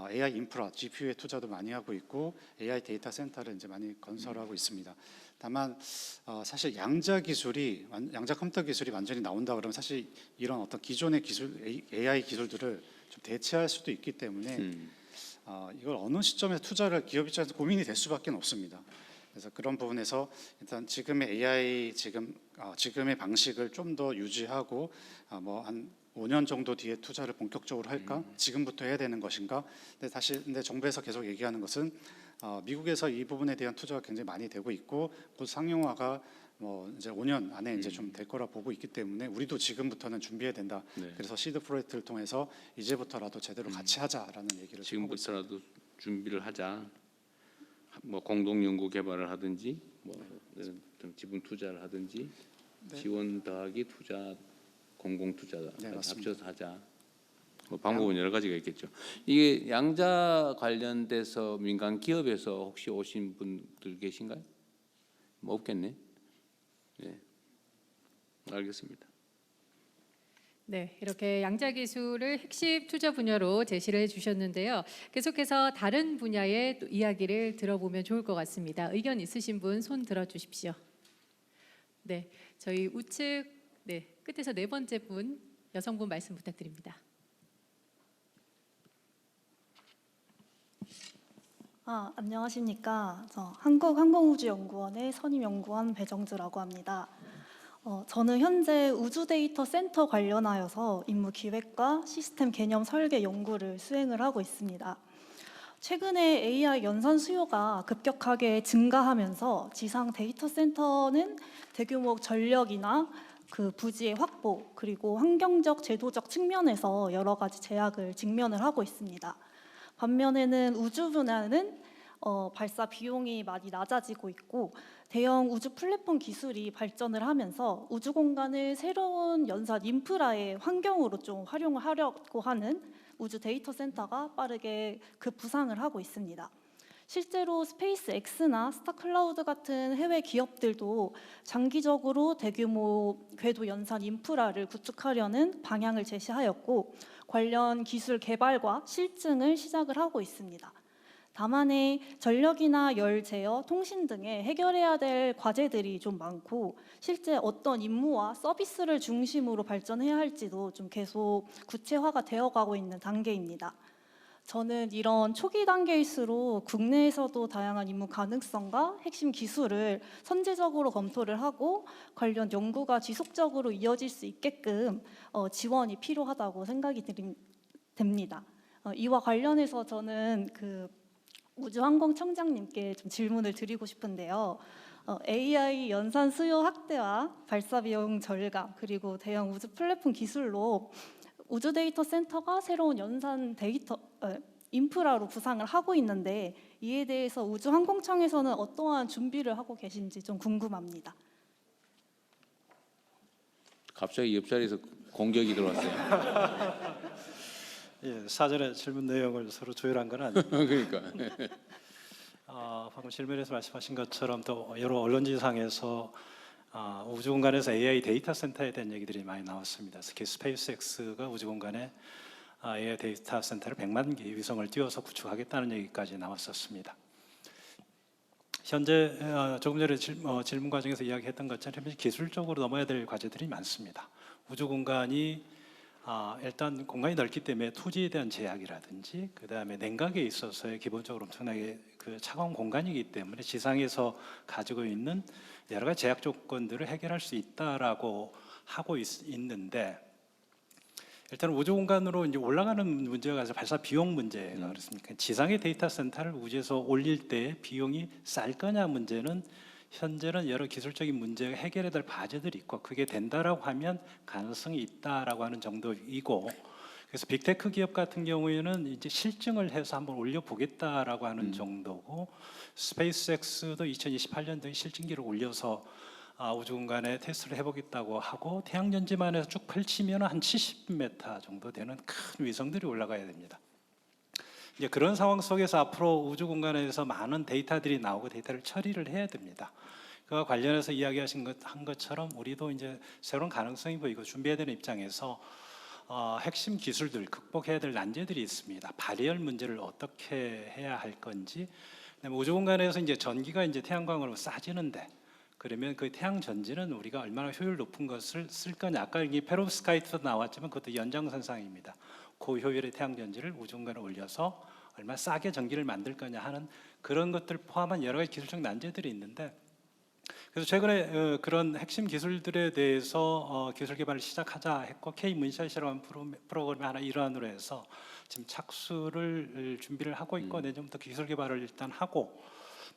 AI 인프라, GPU에 투자도 많이 하고 있고 AI 데이터 센터를 이제 많이 건설하고 있습니다. 다만 사실 양자 컴퓨터 기술이 완전히 나온다 그러면 사실 이런 어떤 기존의 기술 AI 기술들을 좀 대체할 수도 있기 때문에 이걸 어느 시점에 투자를 기업 입장에서 고민이 될 수밖에 없습니다. 그래서 그런 부분에서 일단 지금의 AI 지금의 방식을 좀 더 유지하고 한 5년 정도 뒤에 투자를 본격적으로 할까? 지금부터 해야 되는 것인가? 근데 정부에서 계속 얘기하는 것은 미국에서 이 부분에 대한 투자가 굉장히 많이 되고 있고 곧 상용화가 이제 5년 안에 이제 좀 될 거라 보고 있기 때문에 우리도 지금부터는 준비해야 된다. 네. 그래서 시드 프로젝트를 통해서 이제부터라도 제대로 같이 하자라는 얘기를 지금부터라도 준비를 하자. 공동 연구 개발을 하든지 지분 투자를 하든지 네. 지원 더하기 투자 공공 투자 네, 합쳐서 하자. 방법은 여러 가지가 있겠죠. 이게 양자 관련돼서 민간 기업에서 혹시 오신 분들 계신가요? 없겠네. 네, 알겠습니다. 네, 이렇게 양자 기술을 핵심 투자 분야로 제시를 해주셨는데요. 계속해서 다른 분야의 또 이야기를 들어보면 좋을 것 같습니다. 의견 있으신 분 손 들어주십시오. 네, 저희 우측 끝에서 네 번째 분 여성분 말씀 부탁드립니다. 안녕하십니까. 저 한국항공우주연구원의 선임연구원 배정주라고 합니다. 저는 현재 우주 데이터 센터 관련하여서 임무 기획과 시스템 개념 설계 연구를 수행을 하고 있습니다. 최근에 AI 연산 수요가 급격하게 증가하면서 지상 데이터 센터는 대규모 전력이나 그 부지의 확보 그리고 환경적 제도적 측면에서 여러 가지 제약을 직면을 하고 있습니다. 반면에는 우주 분야는 발사 비용이 많이 낮아지고 있고 대형 우주 플랫폼 기술이 발전을 하면서 우주 공간을 새로운 연산 인프라의 환경으로 좀 활용을 하려고 하는 우주 데이터 센터가 빠르게 급부상을 하고 있습니다. 실제로 스페이스X나 스타클라우드 같은 해외 기업들도 장기적으로 대규모 궤도 연산 인프라를 구축하려는 방향을 제시하였고 관련 기술 개발과 실증을 시작을 하고 있습니다. 다만에 전력이나 열 제어, 통신 등에 해결해야 될 과제들이 좀 많고 실제 어떤 임무와 서비스를 중심으로 발전해야 할지도 좀 계속 구체화가 되어가고 있는 단계입니다. 저는 이런 초기 단계일수록 국내에서도 다양한 임무 가능성과 핵심 기술을 선제적으로 검토를 하고 관련 연구가 지속적으로 이어질 수 있게끔 지원이 필요하다고 생각이 됩니다. 이와 관련해서 저는 그 우주항공청장님께 좀 질문을 드리고 싶은데요. AI 연산 수요 확대와 발사 비용 절감 그리고 대형 우주 플랫폼 기술로 우주 데이터 센터가 새로운 연산 데이터 인프라로 부상을 하고 있는데 이에 대해서 우주항공청에서는 어떠한 준비를 하고 계신지 좀 궁금합니다. 갑자기 옆자리에서 공격이 들어왔어요. 예, 사전에 질문 내용을 서로 조율한 건 아니고 그러니까 방금 질문에서 말씀하신 것처럼 또 여러 언론지상에서 우주 공간에서 AI 데이터 센터에 대한 얘기들이 많이 나왔습니다. 특히 스페이스X가 우주 공간에 AI 데이터 센터를 100만 개의 위성을 띄워서 구축하겠다는 얘기까지 나왔었습니다. 현재 조금 전에 질문 과정에서 이야기했던 것처럼 기술적으로 넘어야 될 과제들이 많습니다. 우주 공간이 일단 공간이 넓기 때문에 토지에 대한 제약이라든지 그 다음에 냉각에 있어서의 기본적으로 엄청나게 그 차가운 공간이기 때문에 지상에서 가지고 있는 여러 가지 제약 조건들을 해결할 수 있다라고 하고 있는데 일단 우주 공간으로 이제 올라가는 문제가 발사 비용 문제가 그렇습니까? 지상의 데이터 센터를 우주에서 올릴 때 비용이 쌀 거냐 문제는 현재는 여러 기술적인 문제가 해결해야 될 과제들이 있고 그게 된다라고 하면 가능성이 있다라고 하는 정도이고 그래서 빅테크 기업 같은 경우에는 이제 실증을 해서 한번 올려보겠다라고 하는 정도고 스페이스X도 2028년도에 실증기를 올려서 우주 공간에 테스트를 해보겠다고 하고 태양전지만 해서 쭉 펼치면 한 70m 정도 되는 큰 위성들이 올라가야 됩니다. 이제 그런 상황 속에서 앞으로 우주 공간에서 많은 데이터들이 나오고 데이터를 처리를 해야 됩니다. 그와 관련해서 이야기하신 한 것처럼 우리도 이제 새로운 가능성이 보이고 준비해야 되는 입장에서 핵심 기술들 극복해야 될 난제들이 있습니다. 발열 문제를 어떻게 해야 할 건지, 그다음에 우주 공간에서 이제 전기가 이제 태양광으로 쏴지는데 그러면 그 태양 전지는 우리가 얼마나 효율 높은 것을 쓸 거냐. 아까 이 페로브스카이트도 나왔지만 그것도 연장선상입니다. 고효율의 태양 전지를 우주 공간에 올려서 얼마나 싸게 전기를 만들 거냐 하는 그런 것들 포함한 여러 가지 기술적 난제들이 있는데 그래서 최근에 그런 핵심 기술들에 대해서 기술 개발을 시작하자 했고 K 문샷이라는 프로그램의 하나 일환으로 해서 지금 착수를 준비를 하고 있고 내년부터 기술 개발을 일단 하고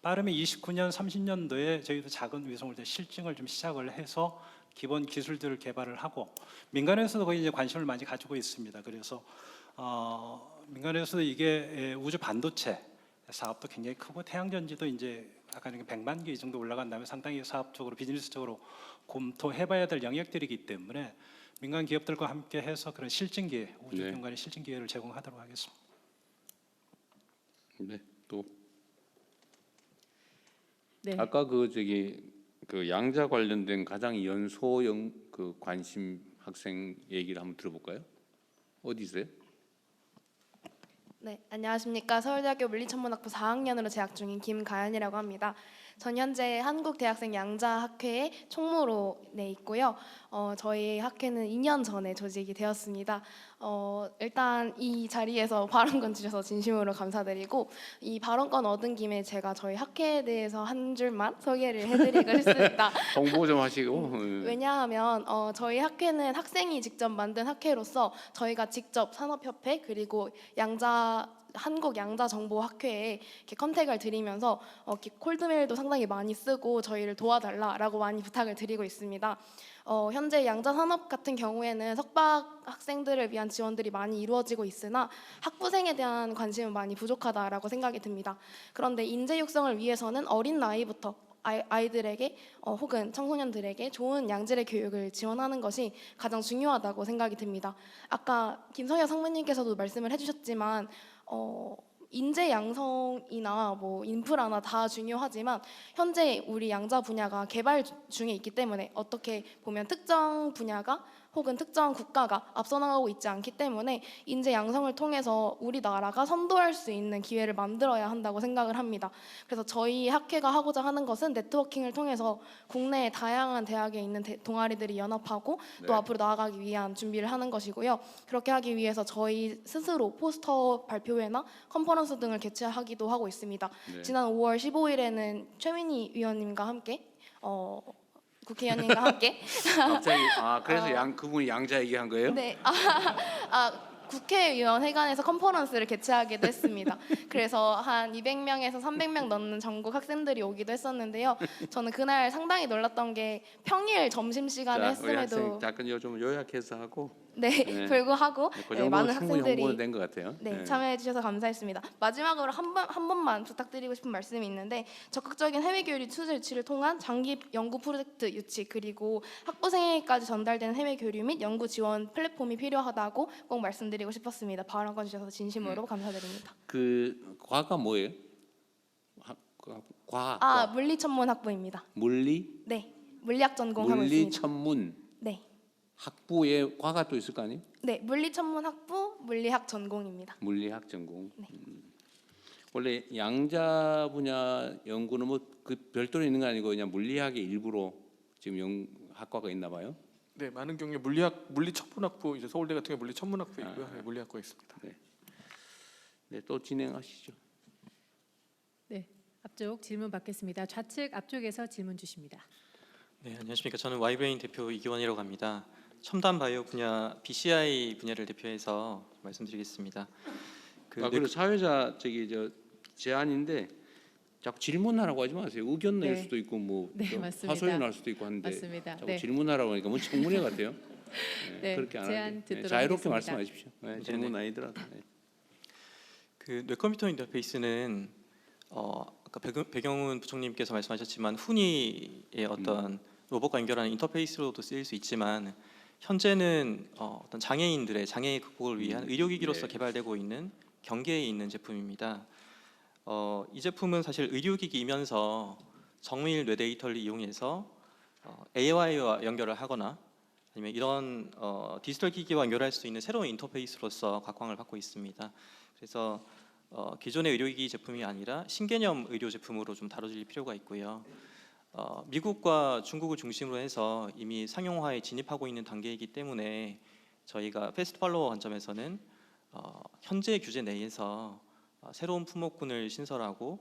빠르면 29년, 30년도에 저희도 작은 위성을 실증을 좀 시작을 해서 기본 기술들을 개발을 하고 민간에서도 거의 이제 관심을 많이 가지고 있습니다. 그래서 민간에서도 이게 우주 반도체 사업도 굉장히 크고 태양전지도 이제 아까 100만 개 이 정도 올라간 다음에 상당히 사업적으로 비즈니스적으로 검토해봐야 될 영역들이기 때문에 민간 기업들과 함께 해서 그런 실증 기회, 우주 공간의 실증 기회를 제공하도록 하겠습니다. 네, 또 네. 아까 그 양자 관련된 가장 연소형 그 관심 학생 얘기를 한번 들어볼까요? 어디세요? 네, 안녕하십니까. 서울대학교 물리천문학부 4학년으로 재학 중인 김가연이라고 합니다. 전 현재 한국대학생 양자학회의 총무로 있고요. 저희 학회는 2년 전에 조직이 되었습니다. 일단 이 자리에서 발언권 주셔서 진심으로 감사드리고 이 발언권 얻은 김에 제가 저희 학회에 대해서 한 줄만 소개를 해드리고 싶습니다. 홍보 좀 하시고. 왜냐하면 저희 학회는 학생이 직접 만든 학회로서 저희가 직접 산업협회 그리고 한국 양자정보학회에 이렇게 컨택을 드리면서 이렇게 콜드메일도 상당히 많이 쓰고 저희를 도와달라라고 많이 부탁을 드리고 있습니다. 현재 양자산업 같은 경우에는 석박 학생들을 위한 지원들이 많이 이루어지고 있으나 학부생에 대한 관심은 많이 부족하다라고 생각이 듭니다. 그런데 인재 육성을 위해서는 어린 나이부터 아이들에게 혹은 청소년들에게 좋은 양질의 교육을 지원하는 것이 가장 중요하다고 생각이 듭니다. 아까 김성현 상무님께서도 말씀을 해주셨지만 인재 양성이나 뭐 인프라나 다 중요하지만 현재 우리 양자 분야가 개발 중에 있기 때문에 어떻게 보면 특정 분야가 혹은 특정 국가가 앞서 나가고 있지 않기 때문에 인재 양성을 통해서 우리나라가 선도할 수 있는 기회를 만들어야 한다고 생각을 합니다. 그래서 저희 학회가 하고자 하는 것은 네트워킹을 통해서 국내의 다양한 대학에 있는 동아리들이 연합하고 또 앞으로 나아가기 위한 준비를 하는 것이고요. 그렇게 하기 위해서 저희 스스로 포스터 발표회나 컨퍼런스 등을 개최하기도 하고 있습니다. 지난 5월 15일에는 최민희 위원님과 함께 국회의원님과 함께 갑자기 그래서 그분이 양자 얘기한 거예요? 네. 국회의원 회관에서 컨퍼런스를 개최하기도 했습니다. 그래서 한 200명에서 300명 넘는 전국 학생들이 오기도 했었는데요. 저는 그날 상당히 놀랐던 게 평일 점심시간에 우리 학생 했음에도 잠깐 좀 요약해서 하고 네, 불구하고 그 정도면 많은 충분히 학생들이 홍보는 된 것 같아요. 참여해 주셔서 감사했습니다. 마지막으로 한 번만 부탁드리고 싶은 말씀이 있는데 적극적인 해외 교류 투자 유치를 통한 장기 연구 프로젝트 유치 그리고 학부생에게까지 전달되는 해외 교류 및 연구 지원 플랫폼이 필요하다고 꼭 말씀드리고 싶었습니다. 발언 주셔서 진심으로 감사드립니다. 그 과가 뭐예요? 과학. 물리천문학부입니다. 물리? 네, 물리학 전공하고 있습니다. 물리천문. 네. 학부에 과가 또 있을 거 아니에요? 네, 물리천문학부 물리학 전공입니다. 물리학 전공. 네. 원래 양자 분야 연구는 뭐 그 별도로 있는 거 아니고 그냥 물리학의 일부로 지금 학과가 있나 봐요. 네, 많은 경우에 물리천문학부 이제 서울대 같은 경우 물리천문학부 있고요. 네, 물리학과 있습니다. 네, 또 진행하시죠. 네, 앞쪽 질문 받겠습니다. 좌측 앞쪽에서 질문 주십니다. 네, 안녕하십니까. 저는 와이브레인 대표 이기원이라고 합니다. 첨단 바이오 분야 BCI 분야를 대표해서 말씀드리겠습니다. 그리고 사회자 제안인데 자꾸 질문하라고 하지 마세요. 의견 낼 수도 있고 뭐 하소연할 수도 있고 하는데 맞습니다. 자꾸 질문하라고 하니까 뭐 청문회 같아요. 그렇게 안 제안 하게. 듣도록 자유롭게 하겠습니다. 말씀하십시오. 질문 아니더라도. 그 뇌컴퓨터 인터페이스는 아까 배경훈 부총님께서 말씀하셨지만 훈이의 어떤 로봇과 연결하는 인터페이스로도 쓰일 수 있지만 현재는 어떤 장애인들의 장애 극복을 위한 의료기기로서 개발되고 있는 경계에 있는 제품입니다. 이 제품은 사실 의료기기이면서 정밀 뇌 데이터를 이용해서 AI와 연결을 하거나 아니면 이런 디지털 기기와 연결할 수 있는 새로운 인터페이스로서 각광을 받고 있습니다. 그래서 기존의 의료기기 제품이 아니라 신개념 의료 제품으로 좀 다뤄질 필요가 있고요. 미국과 중국을 중심으로 해서 이미 상용화에 진입하고 있는 단계이기 때문에 저희가 패스트 팔로워 관점에서는 현재 규제 내에서 새로운 품목군을 신설하고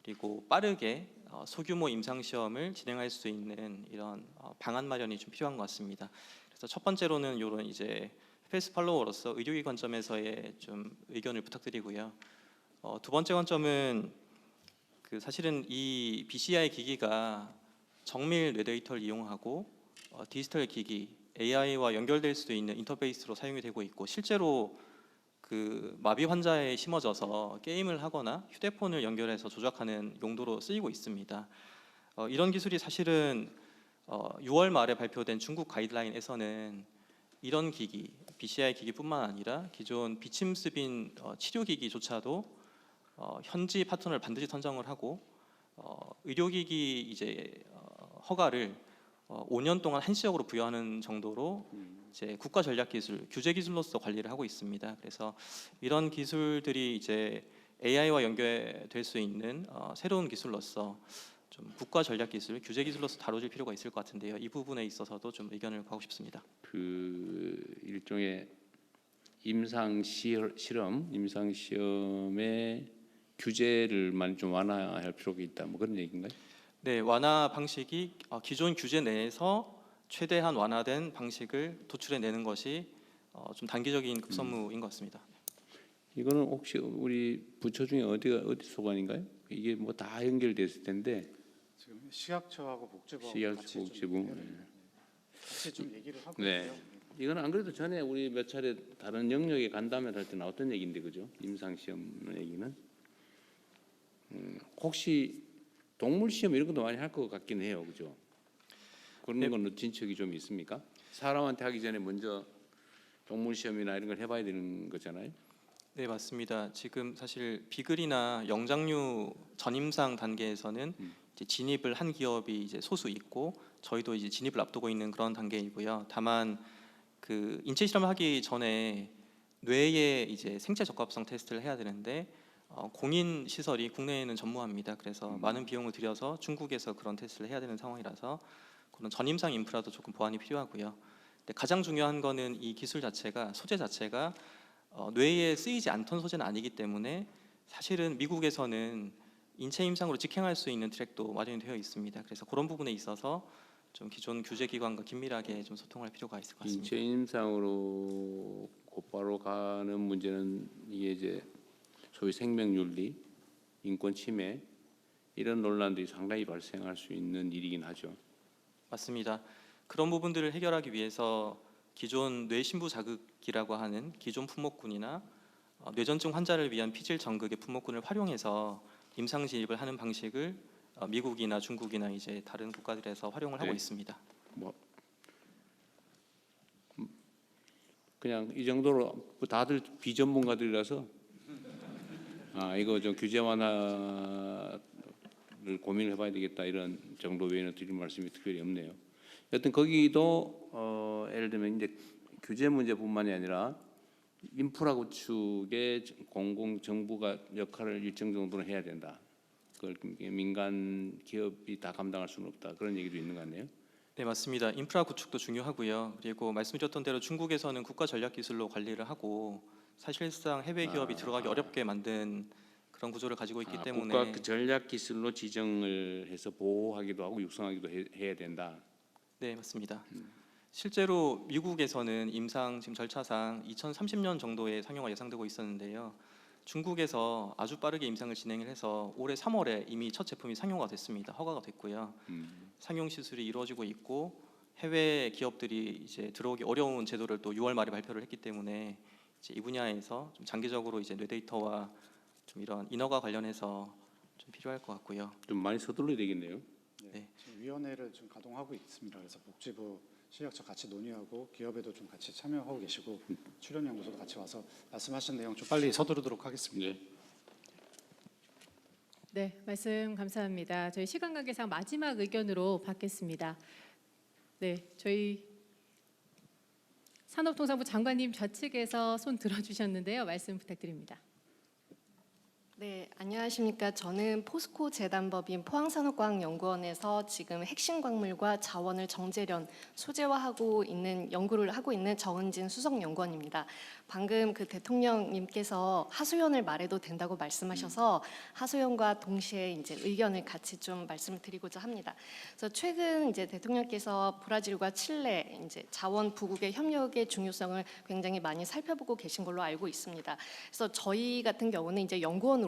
그리고 빠르게 소규모 임상 시험을 진행할 수 있는 이런 방안 마련이 좀 필요한 것 같습니다. 그래서 첫 번째로는 이런 이제 패스트 팔로워로서 의료기 관점에서의 좀 의견을 부탁드리고요. 두 번째 관점은 사실은 이 BCI 기기가 정밀 뇌 데이터를 이용하고 디지털 기기 AI와 연결될 수도 있는 인터페이스로 사용이 되고 있고 실제로 마비 환자에 심어져서 게임을 하거나 휴대폰을 연결해서 조작하는 용도로 쓰이고 있습니다. 이런 기술이 사실은 6월 말에 발표된 중국 가이드라인에서는 이런 기기, BCI 기기뿐만 아니라 기존 비침습인 치료기기조차도 현지 파트너를 반드시 선정을 하고 의료기기 이제 허가를 5년 동안 한시적으로 부여하는 정도로 이제 국가 전략 기술, 규제 기술로서 관리를 하고 있습니다. 그래서 이런 기술들이 이제 AI와 연결될 수 있는 새로운 기술로서 좀 국가 전략 기술, 규제 기술로서 다뤄질 필요가 있을 것 같은데요. 이 부분에 있어서도 좀 의견을 구하고 싶습니다. 일종의 임상 시험의 규제를만 좀 완화할 필요가 있다. 뭐 그런 얘기인가요? 네, 완화 방식이 기존 규제 내에서 최대한 완화된 방식을 도출해내는 것이 좀 단기적인 급선무인 것 같습니다. 이거는 혹시 우리 부처 중에 어디 소관인가요? 이게 뭐 다 연결됐을 텐데 지금 식약처하고 복지부하고 식약처복지부 같이 좀 얘기를 하고 네. 있어요. 이건 안 그래도 전에 우리 몇 차례 다른 영역에 간담회 할 때 나왔던 얘기인데 그죠? 임상 시험 얘기는 혹시 동물 시험 이런 것도 많이 할 것 같긴 해요, 그죠? 그런 거는 진척이 좀 있습니까? 사람한테 하기 전에 먼저 동물 시험이나 이런 걸 해봐야 되는 거잖아요. 네, 맞습니다. 지금 사실 비글이나 영장류 전임상 단계에서는 이제 진입을 한 기업이 이제 소수 있고 저희도 이제 진입을 앞두고 있는 그런 단계이고요. 다만 그 인체 실험을 하기 전에 뇌에 이제 생체 적합성 테스트를 해야 되는데 공인 시설이 국내에는 전무합니다. 그래서 많은 비용을 들여서 중국에서 그런 테스트를 해야 되는 상황이라서 그런 전임상 인프라도 조금 보완이 필요하고요. 근데 가장 중요한 거는 이 기술 자체가 소재 자체가 뇌에 쓰이지 않던 소재는 아니기 때문에 사실은 미국에서는 인체 임상으로 직행할 수 있는 트랙도 마련이 되어 있습니다. 그래서 그런 부분에 있어서 좀 기존 규제 기관과 긴밀하게 좀 소통할 필요가 있을 것 같습니다. 인체 임상으로 곧바로 가는 문제는 이게 이제 소위 생명윤리, 인권 침해 이런 논란들이 상당히 발생할 수 있는 일이긴 하죠. 맞습니다. 그런 부분들을 해결하기 위해서 기존 뇌신부 자극이라고 하는 기존 품목군이나 뇌전증 환자를 위한 피질 전극의 품목군을 활용해서 임상 진입을 하는 방식을 미국이나 중국이나 이제 다른 국가들에서 활용을 하고 네. 있습니다. 뭐 그냥 이 정도로 다들 비전문가들이라서 이거 좀 규제 완화를 고민을 해봐야 되겠다 이런 정도 외에는 드릴 말씀이 특별히 없네요. 여튼 거기도 예를 들면 이제 규제 문제뿐만이 아니라 인프라 구축에 공공 정부가 역할을 일정 정도는 해야 된다. 그걸 민간 기업이 다 감당할 수는 없다. 그런 얘기도 있는 것 같네요. 네, 맞습니다. 인프라 구축도 중요하고요. 그리고 말씀드렸던 대로 중국에서는 국가 전략 기술로 관리를 하고 사실상 해외 기업이 들어가기 어렵게 만든 그런 구조를 가지고 있기 때문에 국가 그 전략 기술로 지정을 해서 보호하기도 하고 육성하기도 해야 된다. 네, 맞습니다. 실제로 미국에서는 임상 지금 절차상 2030년 정도에 상용화 예상되고 있었는데요. 중국에서 아주 빠르게 임상을 진행을 해서 올해 3월에 이미 첫 제품이 상용화가 됐습니다. 허가가 됐고요. 상용 시술이 이루어지고 있고 해외 기업들이 이제 들어오기 어려운 제도를 또 6월 말에 발표를 했기 때문에 이제 이 분야에서 좀 장기적으로 이제 뇌데이터와 좀 이런 인허가 관련해서 좀 필요할 것 같고요. 좀 많이 서둘러야 되겠네요. 네. 지금 위원회를 좀 가동하고 있습니다. 그래서 복지부 실력자 같이 논의하고 기업에도 좀 같이 참여하고 계시고 출연연구소도 같이 와서 말씀하신 내용 좀 빨리 서두르도록 하겠습니다. 네. 네, 말씀 감사합니다. 저희 시간 관계상 마지막 의견으로 받겠습니다. 네, 저희 산업통상부 장관님 좌측에서 손 들어주셨는데요. 말씀 부탁드립니다. 네, 안녕하십니까. 저는 포스코 재단법인 포항산업과학연구원에서 지금 핵심 광물과 자원을 정제련, 소재화하고 있는 연구를 하고 있는 정은진 수석연구원입니다. 방금 그 대통령님께서 하소연을 말해도 된다고 말씀하셔서 하소연과 동시에 이제 의견을 같이 좀 말씀을 드리고자 합니다. 그래서 최근 이제 대통령께서 브라질과 칠레 이제 자원 부국의 협력의 중요성을 굉장히 많이 살펴보고 계신 걸로 알고 있습니다. 그래서 저희 같은 경우는 이제 연구원으로서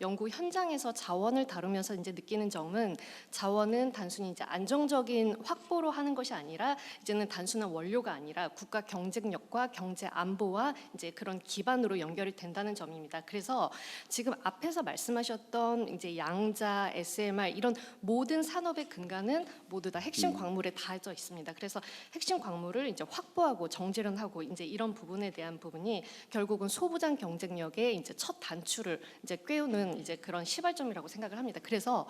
연구 현장에서 자원을 다루면서 이제 느끼는 점은 자원은 단순히 이제 안정적인 확보로 하는 것이 아니라 이제는 단순한 원료가 아니라 국가 경쟁력과 경제 안보와 이제 그런 기반으로 연결이 된다는 점입니다. 그래서 지금 앞에서 말씀하셨던 이제 양자, SMR 이런 모든 산업의 근간은 모두 다 핵심 광물에 닿아져 있습니다. 그래서 핵심 광물을 이제 확보하고 정제련하고 이제 이런 부분에 대한 부분이 결국은 소부장 경쟁력의 이제 첫 단추를 이제 꿰우는 이제 그런 시발점이라고 생각을 합니다. 그래서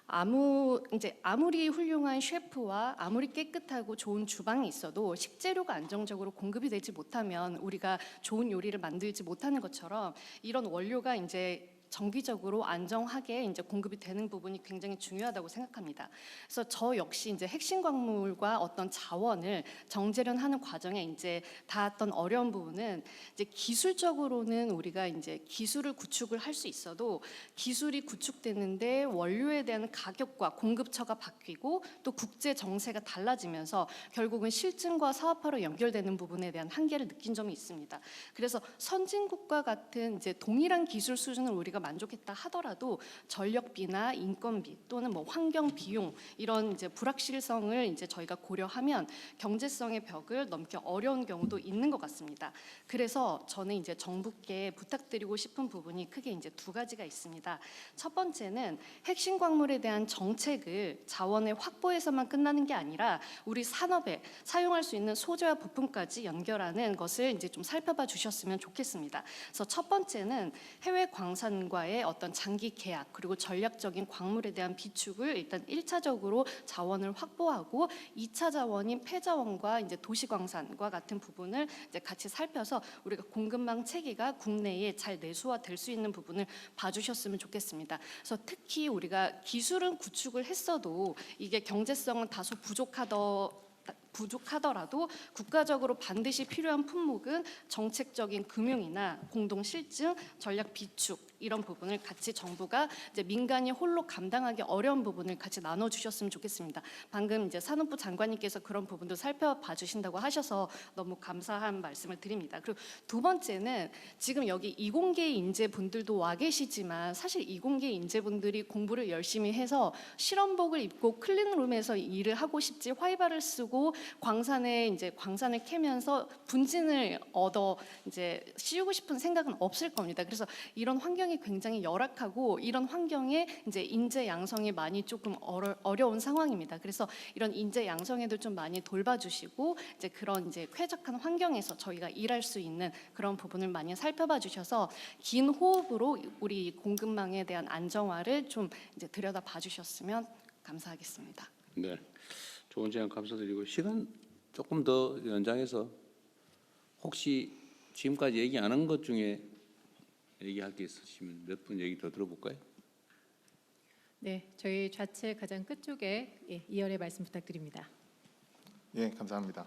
아무리 훌륭한 셰프와 아무리 깨끗하고 좋은 주방이 있어도 식재료가 안정적으로 공급이 되지 못하면 우리가 좋은 요리를 만들지 못하는 것처럼 이런 원료가 이제 정기적으로 안정하게 이제 공급이 되는 부분이 굉장히 중요하다고 생각합니다. 그래서 저 역시 이제 핵심 광물과 어떤 자원을 정제련하는 과정에 이제 닿았던 어려운 부분은 이제 기술적으로는 우리가 이제 기술을 구축을 할 수 있어도 기술이 구축되는데 원료에 대한 가격과 공급처가 바뀌고 또 국제 정세가 달라지면서 결국은 실증과 사업화로 연결되는 부분에 대한 한계를 느낀 점이 있습니다. 그래서 선진국과 같은 이제 동일한 기술 수준을 우리가 만족했다 하더라도 전력비나 인건비 또는 뭐 환경 비용 이런 이제 불확실성을 이제 저희가 고려하면 경제성의 벽을 넘기 어려운 경우도 있는 것 같습니다. 그래서 저는 이제 정부께 부탁드리고 싶은 부분이 크게 이제 두 가지가 있습니다. 첫 번째는 핵심 광물에 대한 정책을 자원의 확보에서만 끝나는 게 아니라 우리 산업에 사용할 수 있는 소재와 부품까지 연결하는 것을 이제 좀 살펴봐 주셨으면 좋겠습니다. 그래서 첫 번째는 해외 광산과 기업군과의 어떤 장기 계약 그리고 전략적인 광물에 대한 비축을 일단 1차적으로 자원을 확보하고 2차 자원인 폐자원과 이제 도시광산과 같은 부분을 이제 같이 살펴서 우리가 공급망 체계가 국내에 잘 내수화될 수 있는 부분을 봐주셨으면 좋겠습니다. 그래서 특히 우리가 기술은 구축을 했어도 이게 경제성은 다소 부족하더라도 국가적으로 반드시 필요한 품목은 정책적인 금융이나 공동 실증, 전략 비축 이런 부분을 같이 정부가 이제 민간이 홀로 감당하기 어려운 부분을 같이 나눠 주셨으면 좋겠습니다. 방금 이제 산업부 장관님께서 그런 부분도 살펴봐 주신다고 하셔서 너무 감사한 말씀을 드립니다. 그리고 두 번째는 지금 여기 이공계 인재분들도 와 계시지만 사실 이공계 인재분들이 공부를 열심히 해서 실험복을 입고 클린룸에서 일을 하고 싶지 화이바를 쓰고 광산을 캐면서 분진을 얻어 이제 씌우고 싶은 생각은 없을 겁니다. 그래서 이런 환경이 굉장히 열악하고 이런 환경에 이제 인재 양성이 많이 조금 어려운 상황입니다. 그래서 이런 인재 양성에도 좀 많이 돌봐주시고 이제 그런 이제 쾌적한 환경에서 저희가 일할 수 있는 그런 부분을 많이 살펴봐 주셔서 긴 호흡으로 우리 공급망에 대한 안정화를 좀 이제 들여다봐 주셨으면 감사하겠습니다. 네, 좋은 제안 감사드리고 시간 조금 더 연장해서 혹시 지금까지 얘기 안 한 것 중에 얘기할 게 있으시면 몇 분 얘기 더 들어볼까요? 네, 저희 좌측 가장 끝쪽에 2열의 말씀 부탁드립니다. 예, 감사합니다.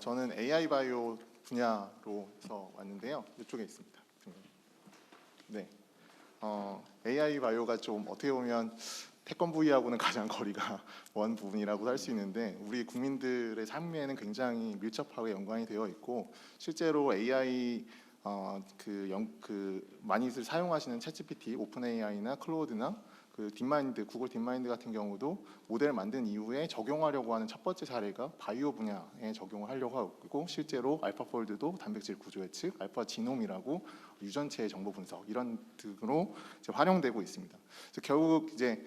저는 AI 바이오 분야로서 왔는데요. 이쪽에 있습니다. 네, AI 바이오가 좀 어떻게 보면 태권 부위하고는 가장 거리가 먼 부분이라고 할 수 있는데 우리 국민들의 삶에는 굉장히 밀접하게 연관이 되어 있고 실제로 AI 많이들 사용하시는 챗GPT, 오픈 AI나 클로드나 딥마인드, 구글 딥마인드 같은 경우도 모델 만든 이후에 적용하려고 하는 첫 번째 사례가 바이오 분야에 적용을 하려고 하고 실제로 알파폴드도 단백질 구조 예측, 알파 지놈이라고 유전체의 정보 분석 이런 등으로 활용되고 있습니다. 그래서 결국 이제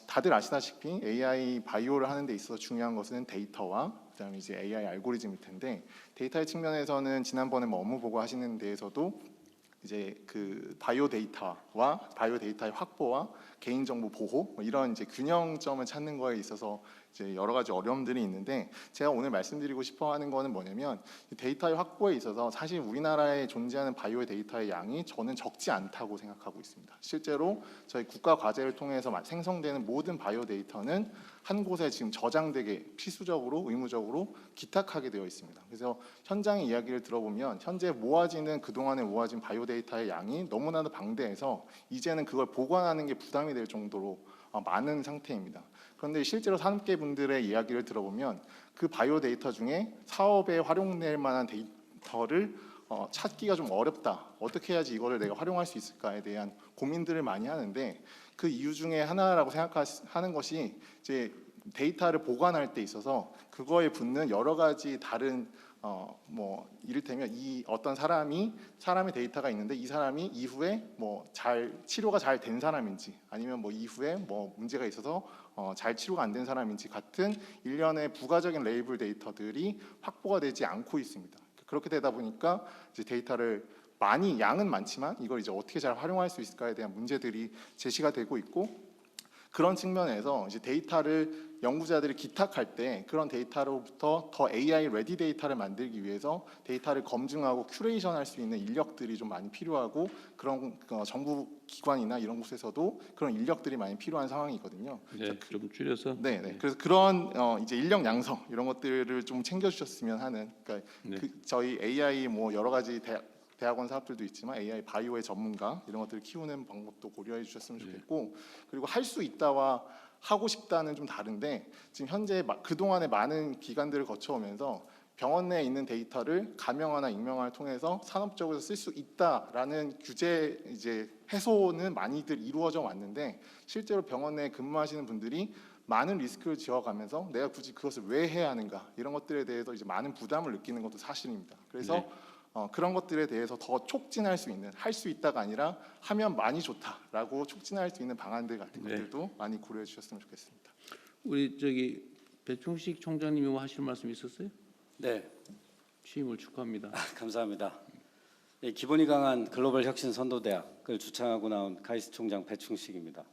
다들 아시다시피 AI 바이오를 하는 데 있어서 중요한 것은 데이터와 그다음에 이제 AI 알고리즘일 텐데 데이터의 측면에서는 지난번에 업무 보고 하시는 데에서도 이제 그 바이오 데이터와 바이오 데이터의 확보와 개인정보 보호 이런 이제 균형점을 찾는 거에 있어서 이제 여러 가지 어려움들이 있는데 제가 오늘 말씀드리고 싶어하는 거는 뭐냐면 데이터의 확보에 있어서 사실 우리나라에 존재하는 바이오 데이터의 양이 저는 적지 않다고 생각하고 있습니다. 실제로 저희 국가 과제를 통해서 생성되는 모든 바이오 데이터는 한 곳에 지금 저장되게 필수적으로 의무적으로 기탁하게 되어 있습니다. 그래서 현장의 이야기를 들어보면 현재 그동안에 모아진 바이오 데이터의 양이 너무나도 방대해서 이제는 그걸 보관하는 게 부담이 될 정도로 많은 상태입니다. 그런데 실제로 산업계 분들의 이야기를 들어보면 그 바이오 데이터 중에 사업에 활용될 만한 데이터를 찾기가 좀 어렵다. 어떻게 해야지 이거를 내가 활용할 수 있을까에 대한 고민들을 많이 하는데 그 이유 중에 하나라고 생각하는 것이 이제 데이터를 보관할 때 있어서 그거에 붙는 여러 가지 다른 이를테면 이 어떤 사람의 데이터가 있는데 이 사람이 이후에 치료가 잘 된 사람인지 아니면 이후에 문제가 있어서 잘 치료가 안 된 사람인지 같은 일련의 부가적인 레이블 데이터들이 확보가 되지 않고 있습니다. 그렇게 되다 보니까 이제 데이터를 양은 많지만 이걸 이제 어떻게 잘 활용할 수 있을까에 대한 문제들이 제시가 되고 있고 그런 측면에서 이제 데이터를 연구자들이 기탁할 때 그런 데이터로부터 더 AI 레디 데이터를 만들기 위해서 데이터를 검증하고 큐레이션할 수 있는 인력들이 좀 많이 필요하고 그런 정부 기관이나 이런 곳에서도 그런 인력들이 많이 필요한 상황이거든요. 네, 좀 줄여서. 네. 그래서 그런 이제 인력 양성 이런 것들을 좀 챙겨주셨으면 하는. 그러니까 네. 저희 AI 여러 가지 대학원 사업들도 있지만 AI 바이오의 전문가 이런 것들을 키우는 방법도 고려해 주셨으면 좋겠고 그리고 할 수 있다와 하고 싶다는 좀 다른데 지금 현재 그동안에 많은 기관들을 거쳐오면서 병원 내에 있는 데이터를 가명화나 익명화를 통해서 산업적으로 쓸 수 있다라는 규제 이제 해소는 많이들 이루어져 왔는데 실제로 병원 내에 근무하시는 분들이 많은 리스크를 지어가면서 내가 굳이 그것을 왜 해야 하는가 이런 것들에 대해서 이제 많은 부담을 느끼는 것도 사실입니다. 그래서 그런 것들에 대해서 더 촉진할 수 있는 할 수 있다가 아니라 하면 많이 좋다라고 촉진할 수 있는 방안들 같은 것들도 많이 고려해 주셨으면 좋겠습니다. 우리 배충식 총장님이 하실 말씀 있었어요? 네. 취임을 축하합니다. 감사합니다. 예, 기본이 강한 글로벌 혁신 선도대학을 주창하고 나온 카이스트 총장 배충식입니다.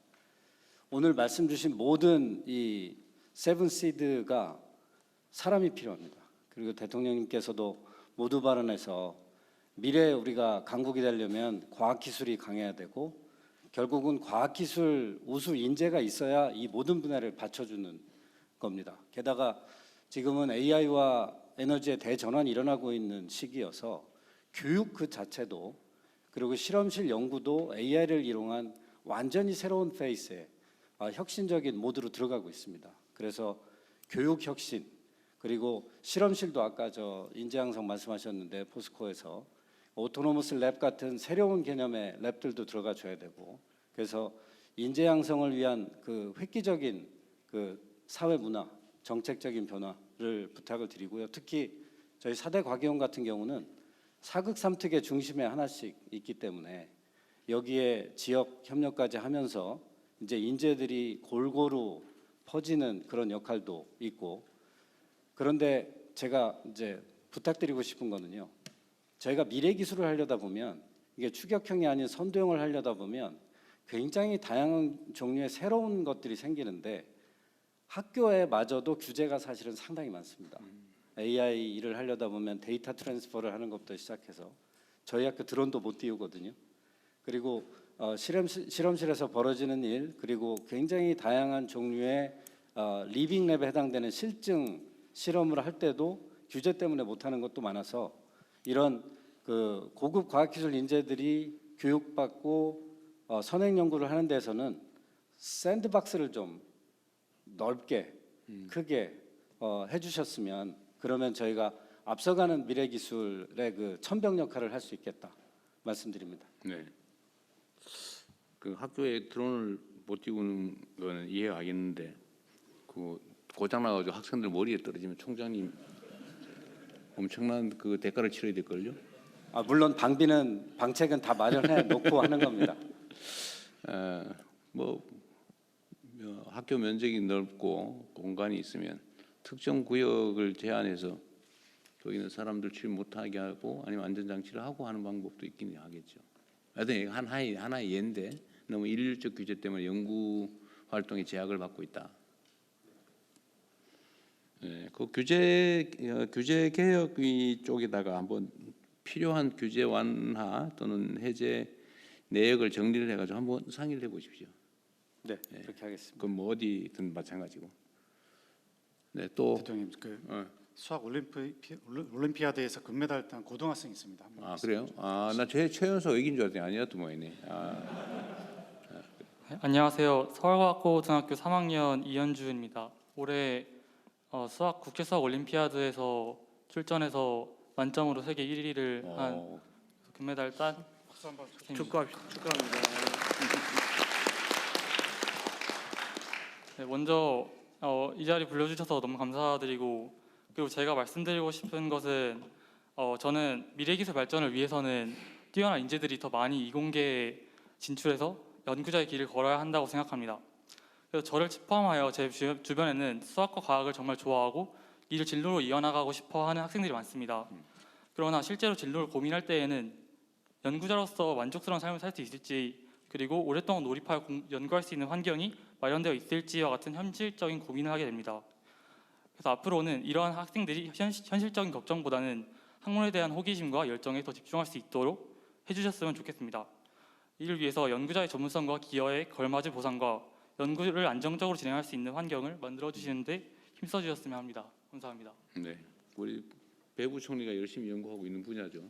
오늘 말씀 주신 모든 이 세븐시드가 사람이 필요합니다. 그리고 대통령님께서도 모두 발언에서 미래에 우리가 강국이 되려면 과학기술이 강해야 되고 결국은 과학기술 우수 인재가 있어야 이 모든 분야를 받쳐주는 겁니다. 게다가 지금은 AI와 에너지의 대전환이 일어나고 있는 시기여서 교육 그 자체도 그리고 실험실 연구도 AI를 이용한 완전히 새로운 페이스에 혁신적인 모드로 들어가고 있습니다. 그래서 교육 혁신 그리고 실험실도 아까 저 인재양성 말씀하셨는데 포스코에서 오토노머스 랩 같은 새로운 개념의 랩들도 들어가 줘야 되고 그래서 인재 양성을 위한 그 획기적인 그 사회 문화 정책적인 변화를 부탁을 드리고요. 특히 저희 4대 과기원 같은 경우는 사극 삼특의 중심에 하나씩 있기 때문에 여기에 지역 협력까지 하면서 이제 인재들이 골고루 퍼지는 그런 역할도 있고 그런데 제가 이제 부탁드리고 싶은 거는요. 저희가 미래 기술을 하려다 보면 이게 추격형이 아닌 선도형을 하려다 보면 굉장히 다양한 종류의 새로운 것들이 생기는데 학교에 마저도 규제가 사실은 상당히 많습니다. AI 일을 하려다 보면 데이터 트랜스퍼를 하는 것부터 시작해서 저희 학교 드론도 못 띄우거든요. 그리고 실험실에서 벌어지는 일 그리고 굉장히 다양한 종류의 리빙 랩에 해당되는 실증 실험을 할 때도 규제 때문에 못하는 것도 많아서 이런 그 고급 과학기술 인재들이 교육받고 선행 연구를 하는 데서는 샌드박스를 좀 넓게 크게 해주셨으면 그러면 저희가 앞서가는 미래 기술의 그 천병 역할을 할 수 있겠다 말씀드립니다. 네. 그 학교에 드론을 못 띄우는 거는 이해하겠는데 그 고장 나가지고 학생들 머리에 떨어지면 총장님 엄청난 그 대가를 치러야 될 걸요. 물론 방책은 다 마련해 놓고 하는 겁니다. 뭐 학교 면적이 넓고 공간이 있으면 특정 구역을 제한해서 거기 있는 사람들 출입 못하게 하고 아니면 안전장치를 하고 하는 방법도 있긴 하겠죠. 하여튼 하나의 예인데 너무 일률적 규제 때문에 연구 활동에 제약을 받고 있다. 네, 그 규제 개혁 쪽에다가 한번 필요한 규제 완화 또는 해제 내역을 정리를 해가지고 한번 상의를 해보십시오. 네, 그렇게 하겠습니다. 그럼 뭐 어디든 마찬가지고. 네, 또 대통령님 수학 올림피아드에서 금메달 딴 고등학생이 있습니다. 그래요? 나 최연소 이긴 줄 알았더니 아니었던 모양이네. 안녕하세요. 서울과학고등학교 3학년 이현주입니다. 올해 수학 국제 수학 올림피아드에서 출전해서 만점으로 세계 1위를 한 금메달 딴 박수 한번 축하합니다. 네, 먼저 이 자리 불러주셔서 너무 감사드리고 그리고 제가 말씀드리고 싶은 것은 저는 미래기술 발전을 위해서는 뛰어난 인재들이 더 많이 이공계에 진출해서 연구자의 길을 걸어야 한다고 생각합니다. 그래서 저를 포함하여 제 주변에는 수학과 과학을 정말 좋아하고 이를 진로로 이어나가고 싶어하는 학생들이 많습니다. 그러나 실제로 진로를 고민할 때에는 연구자로서 만족스러운 삶을 살 수 있을지 그리고 오랫동안 몰입하여 연구할 수 있는 환경이 마련되어 있을지와 같은 현실적인 고민을 하게 됩니다. 그래서 앞으로는 이러한 학생들이 현실적인 걱정보다는 학문에 대한 호기심과 열정에 더 집중할 수 있도록 해주셨으면 좋겠습니다. 이를 위해서 연구자의 전문성과 기여에 걸맞은 보상과 연구를 안정적으로 진행할 수 있는 환경을 만들어 주시는데 힘써 주셨으면 합니다. 감사합니다. 네, 우리 배 부총리가 열심히 연구하고 있는 분야죠.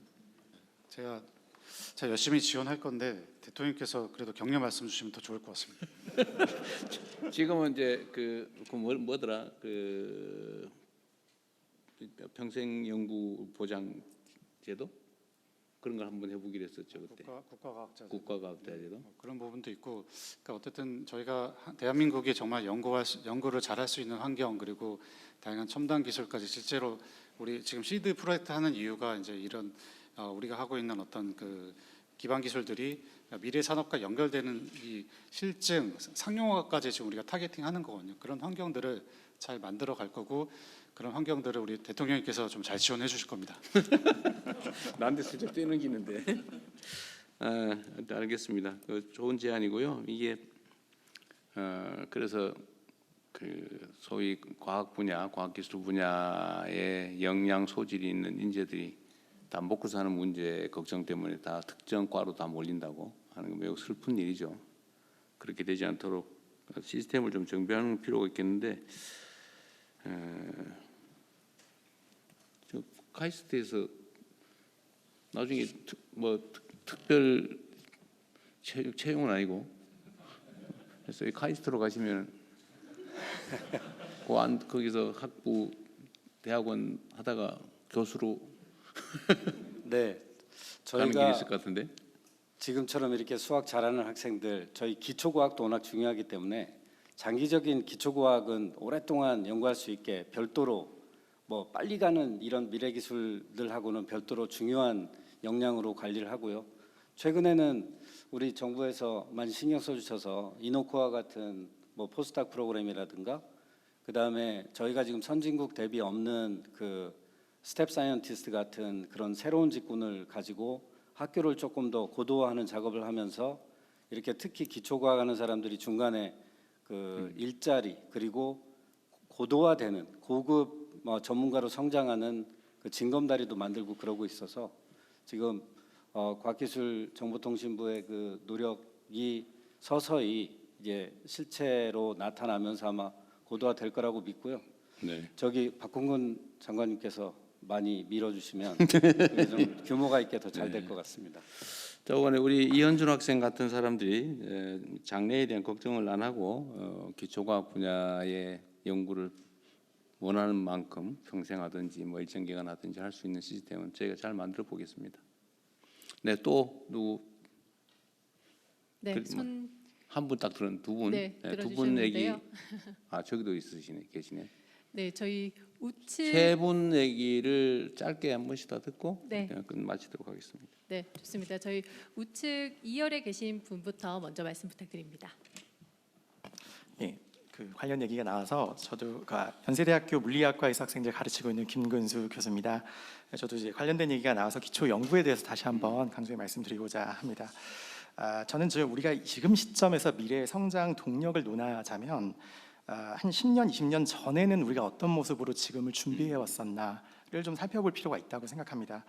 제가 열심히 지원할 건데 대통령께서 그래도 격려 말씀 주시면 더 좋을 것 같습니다. 지금은 이제 뭐더라 평생 연구 보장 제도 그런 걸 한번 해보기로 했었죠 그때. 국가과학자 제도. 그런 부분도 있고, 그러니까 어쨌든 저희가 대한민국이 정말 연구를 잘할 수 있는 환경 그리고 다양한 첨단 기술까지 실제로 우리 지금 시드 프로젝트 하는 이유가 이제 이런 우리가 하고 있는 어떤 그 기반 기술들이 미래 산업과 연결되는 이 실증, 상용화까지 지금 우리가 타겟팅하는 거거든요. 그런 환경들을 잘 만들어 갈 거고 그런 환경들을 우리 대통령님께서 좀 잘 지원해 주실 겁니다. 나한테 슬쩍 뛰는기는데. 알겠습니다. 좋은 제안이고요. 이게 그래서 그 소위 과학 분야, 과학기술 분야에 역량 소질이 있는 인재들이 다 먹고 사는 문제 걱정 때문에 다 특정 과로 다 몰린다고 하는 건 매우 슬픈 일이죠. 그렇게 되지 않도록 시스템을 좀 정비하는 필요가 있겠는데, 저 카이스트에서 나중에 특별 채용은 아니고, 그래서 이 카이스트로 가시면 거기서 학부 대학원 하다가 교수로 네, 가는 길이 있을 것 같은데. 지금처럼 이렇게 수학 잘하는 학생들, 저희 기초과학도 워낙 중요하기 때문에 장기적인 기초과학은 오랫동안 연구할 수 있게 별도로 뭐 빨리 가는 이런 미래기술들하고는 별도로 중요한 역량으로 관리를 하고요. 최근에는 우리 정부에서 많이 신경 써주셔서 이노코아 같은 뭐 포스닥 프로그램이라든가, 그 다음에 저희가 지금 선진국 대비 없는 그 스텝 사이언티스트 같은 그런 새로운 직군을 가지고 학교를 조금 더 고도화하는 작업을 하면서 이렇게 특히 기초과학하는 사람들이 중간에 그 일자리 그리고 고도화되는 고급 전문가로 성장하는 그 징검다리도 만들고 그러고 있어서 지금 과학기술정보통신부의 그 노력이 서서히 이제 실체로 나타나면서 아마 고도화될 거라고 믿고요. 네. 저기 박홍근 장관님께서 많이 밀어주시면 그게 좀 규모가 있게 더 잘 될 것 같습니다. 저번에 우리 이현준 학생 같은 사람들이 장래에 대한 걱정을 안 하고 기초과학 분야의 연구를 원하는 만큼 평생 하든지 뭐 일정 기간 하든지 할 수 있는 시스템은 저희가 잘 만들어 보겠습니다. 네, 또 누구? 네, 한 분 딱 들은 두 분. 네, 두 분 얘기. 들어주셨는데요. 저기도 계시네. 네, 저희 우측 세 분 얘기를 짧게 한 번씩 다 듣고 네. 끝 마치도록 하겠습니다. 네, 좋습니다. 저희 우측 2열에 계신 분부터 먼저 말씀 부탁드립니다. 예, 그 관련 얘기가 나와서 저도 연세대학교 물리학과에서 학생들 가르치고 있는 김근수 교수입니다. 저도 이제 관련된 얘기가 나와서 기초 연구에 대해서 다시 한번 강조해 말씀드리고자 합니다. 저는 우리가 지금 시점에서 미래의 성장 동력을 논하자면 한 10년, 20년 전에는 우리가 어떤 모습으로 지금을 준비해 왔었나를 좀 살펴볼 필요가 있다고 생각합니다.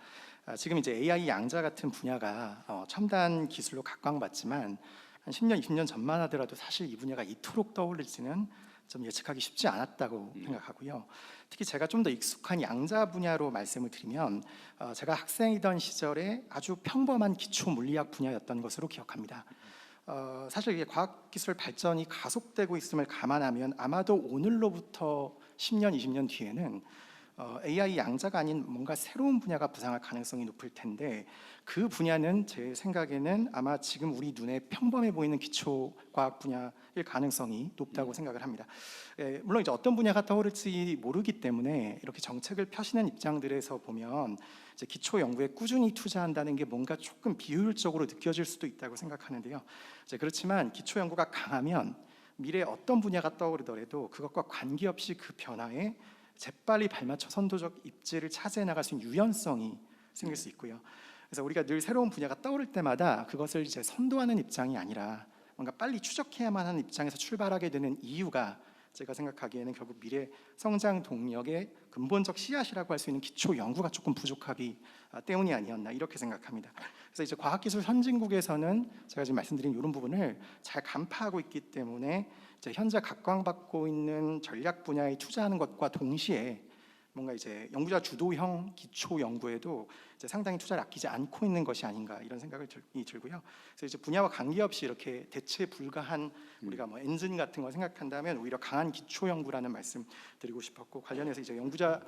지금 이제 AI 양자 같은 분야가 첨단 기술로 각광받지만 한 10년, 20년 전만 하더라도 사실 이 분야가 이토록 떠오를지는 좀 예측하기 쉽지 않았다고 생각하고요. 특히 제가 좀 더 익숙한 양자 분야로 말씀을 드리면 제가 학생이던 시절에 아주 평범한 기초 물리학 분야였던 것으로 기억합니다. 사실 이게 과학기술 발전이 가속되고 있음을 감안하면 아마도 오늘로부터 10년, 20년 뒤에는 AI 양자가 아닌 뭔가 새로운 분야가 부상할 가능성이 높을 텐데 그 분야는 제 생각에는 아마 지금 우리 눈에 평범해 보이는 기초과학 분야일 가능성이 높다고 생각을 합니다. 물론 이제 어떤 분야가 떠오를지 모르기 때문에 이렇게 정책을 펴시는 입장들에서 보면 이제 기초 연구에 꾸준히 투자한다는 게 뭔가 조금 비효율적으로 느껴질 수도 있다고 생각하는데요. 그렇지만 기초 연구가 강하면 미래에 어떤 분야가 떠오르더라도 그것과 관계없이 그 변화에 재빨리 발맞춰 선도적 입지를 차지해 나갈 수 있는 유연성이 생길 수 있고요. 그래서 우리가 늘 새로운 분야가 떠오를 때마다 그것을 이제 선도하는 입장이 아니라 뭔가 빨리 추적해야만 하는 입장에서 출발하게 되는 이유가 제가 생각하기에는 결국 미래 성장 동력의 근본적 씨앗이라고 할 수 있는 기초 연구가 조금 부족하기 때문이 아니었나 이렇게 생각합니다. 그래서 이제 과학기술 선진국에서는 제가 지금 말씀드린 이런 부분을 잘 간파하고 있기 때문에 이제 현재 각광받고 있는 전략 분야에 투자하는 것과 동시에 뭔가 이제 연구자 주도형 기초 연구에도 이제 상당히 투자를 아끼지 않고 있는 것이 아닌가 이런 생각이 들고요. 그래서 이제 분야와 관계없이 이렇게 대체 불가한 우리가 뭐 엔진 같은 거 생각한다면 오히려 강한 기초 연구라는 말씀 드리고 싶었고, 관련해서 이제 연구자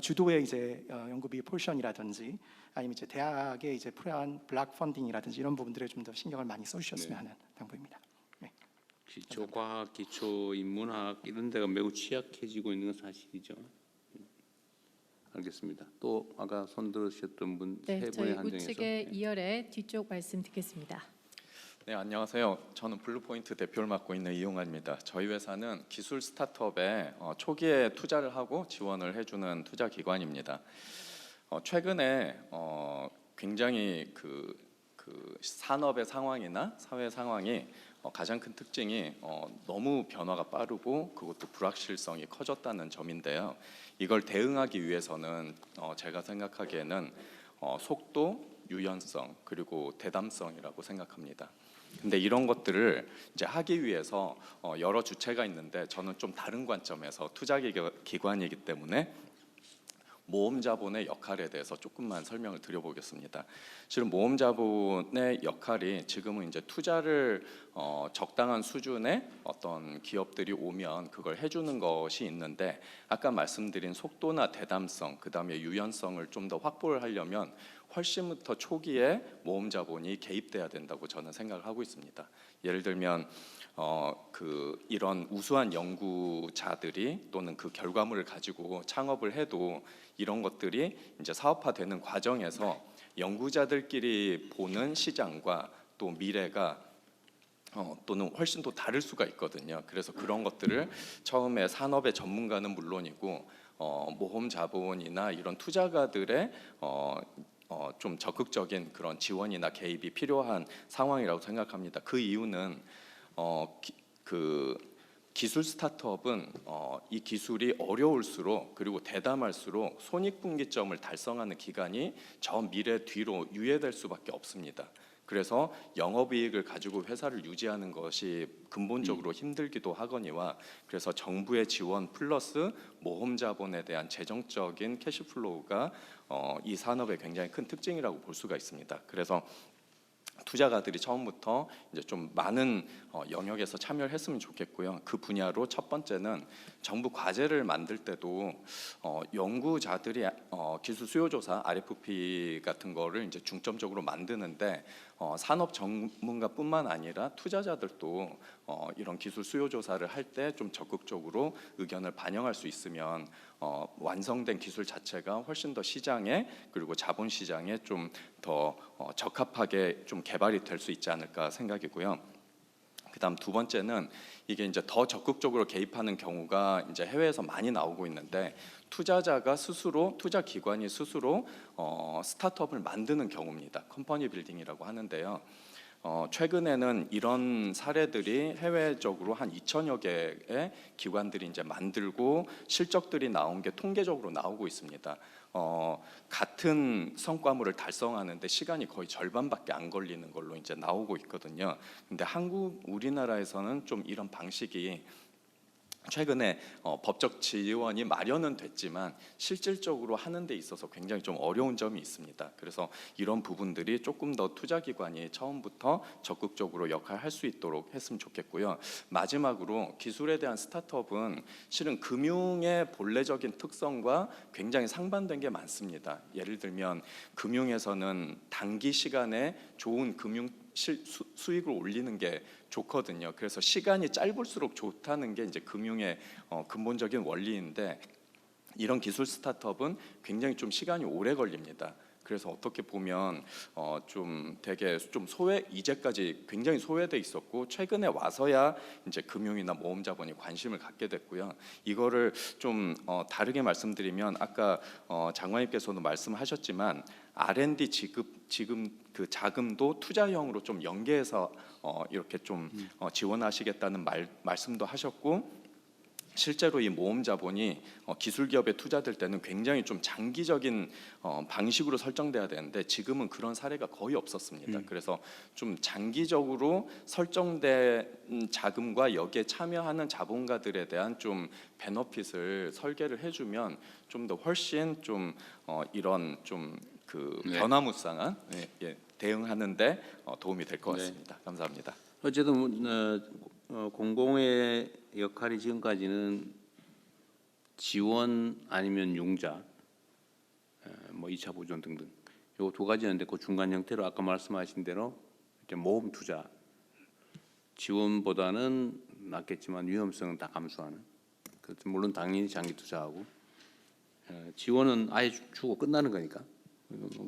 주도의 이제 연구비 포션이라든지 아니면 이제 대학의 이제 필요한 블락 펀딩이라든지 이런 부분들에 좀 더 신경을 많이 써주셨으면 하는 당부입니다. 네. 기초과학, 기초인문학 이런 데가 매우 취약해지고 있는 건 사실이죠. 알겠습니다. 또 아까 손 들으셨던 분 세 네, 분의 저희 한정해서 우측의 2열의 뒤쪽 말씀 듣겠습니다. 네, 안녕하세요. 저는 블루포인트 대표를 맡고 있는 이용환입니다. 저희 회사는 기술 스타트업에 초기에 투자를 하고 지원을 해주는 투자 기관입니다. 최근에 굉장히 그 산업의 상황이나 사회 상황이 가장 큰 특징이 너무 변화가 빠르고 그것도 불확실성이 커졌다는 점인데요. 이걸 대응하기 위해서는 제가 생각하기에는 속도, 유연성 그리고 대담성이라고 생각합니다. 근데 이런 것들을 이제 하기 위해서 여러 주체가 있는데 저는 좀 다른 관점에서 투자 기관이기 때문에 모험 자본의 역할에 대해서 조금만 설명을 드려보겠습니다. 실은 모험 자본의 역할이 지금은 이제 투자를 적당한 수준의 어떤 기업들이 오면 그걸 해주는 것이 있는데 아까 말씀드린 속도나 대담성, 그 다음에 유연성을 좀 더 확보를 하려면 훨씬부터 초기에 모험 자본이 개입돼야 된다고 저는 생각을 하고 있습니다. 예를 들면 이런 우수한 연구자들이 또는 그 결과물을 가지고 창업을 해도 이런 것들이 이제 사업화되는 과정에서 연구자들끼리 보는 시장과 또 미래가 또는 훨씬 더 다를 수가 있거든요. 그래서 그런 것들을 처음에 산업의 전문가는 물론이고 모험 자본이나 이런 투자가들의 좀 적극적인 그런 지원이나 개입이 필요한 상황이라고 생각합니다. 그 이유는 기술 스타트업은 이 기술이 어려울수록 그리고 대담할수록 손익분기점을 달성하는 기간이 저 미래 뒤로 유예될 수밖에 없습니다. 그래서 영업이익을 가지고 회사를 유지하는 것이 근본적으로 힘들기도 하거니와 그래서 정부의 지원 플러스 모험 자본에 대한 재정적인 캐시플로우가 이 산업의 굉장히 큰 특징이라고 볼 수가 있습니다. 그래서 투자가들이 처음부터 이제 좀 많은 영역에서 참여를 했으면 좋겠고요. 그 분야로 첫 번째는 정부 과제를 만들 때도 연구자들이 기술 수요조사 RFP 같은 거를 이제 중점적으로 만드는데 산업 전문가뿐만 아니라 투자자들도 이런 기술 수요조사를 할 때 좀 적극적으로 의견을 반영할 수 있으면 완성된 기술 자체가 훨씬 더 시장에 그리고 자본 시장에 좀 더 적합하게 좀 개발이 될 수 있지 않을까 생각이고요. 그다음 두 번째는 이게 이제 더 적극적으로 개입하는 경우가 이제 해외에서 많이 나오고 있는데 투자자가 스스로 투자 기관이 스스로 스타트업을 만드는 경우입니다. 컴퍼니 빌딩이라고 하는데요. 최근에는 이런 사례들이 해외적으로 한 2천여 개의 기관들이 이제 만들고 실적들이 나온 게 통계적으로 나오고 있습니다. 같은 성과물을 달성하는데 시간이 거의 절반밖에 안 걸리는 걸로 이제 나오고 있거든요. 근데 우리나라에서는 좀 이런 방식이 최근에 법적 지원이 마련은 됐지만 실질적으로 하는 데 있어서 굉장히 좀 어려운 점이 있습니다. 그래서 이런 부분들이 조금 더 투자기관이 처음부터 적극적으로 역할할 수 있도록 했으면 좋겠고요. 마지막으로 기술에 대한 스타트업은 실은 금융의 본래적인 특성과 굉장히 상반된 게 많습니다. 예를 들면 금융에서는 단기 시간에 좋은 금융 수익을 올리는 게 좋거든요. 그래서 시간이 짧을수록 좋다는 게 이제 금융의 근본적인 원리인데 이런 기술 스타트업은 굉장히 좀 시간이 오래 걸립니다. 그래서 어떻게 보면 좀 되게 좀 이제까지 굉장히 소외돼 있었고 최근에 와서야 이제 금융이나 모험 자본이 관심을 갖게 됐고요. 이거를 좀 다르게 말씀드리면 아까 장관님께서도 말씀하셨지만 R&D 지금 그 자금도 투자형으로 좀 연계해서 이렇게 좀 지원하시겠다는 말씀도 하셨고 실제로 이 모험 자본이 기술 기업에 투자될 때는 굉장히 좀 장기적인 방식으로 설정돼야 되는데 지금은 그런 사례가 거의 없었습니다. 그래서 좀 장기적으로 설정된 자금과 여기에 참여하는 자본가들에 대한 좀 베너핏을 설계를 해주면 좀 더 훨씬 좀 이런 좀 그 변화무쌍한 대응하는데 도움이 될 것 같습니다. 감사합니다. 어쨌든 공공의 역할이 지금까지는 지원 아니면 융자, 뭐 2차 보존 등등 요 두 가지였는데 그 중간 형태로 아까 말씀하신 대로 이제 모험 투자 지원보다는 낫겠지만 위험성은 다 감수하는. 물론 당연히 장기 투자하고 지원은 아예 주고 끝나는 거니까.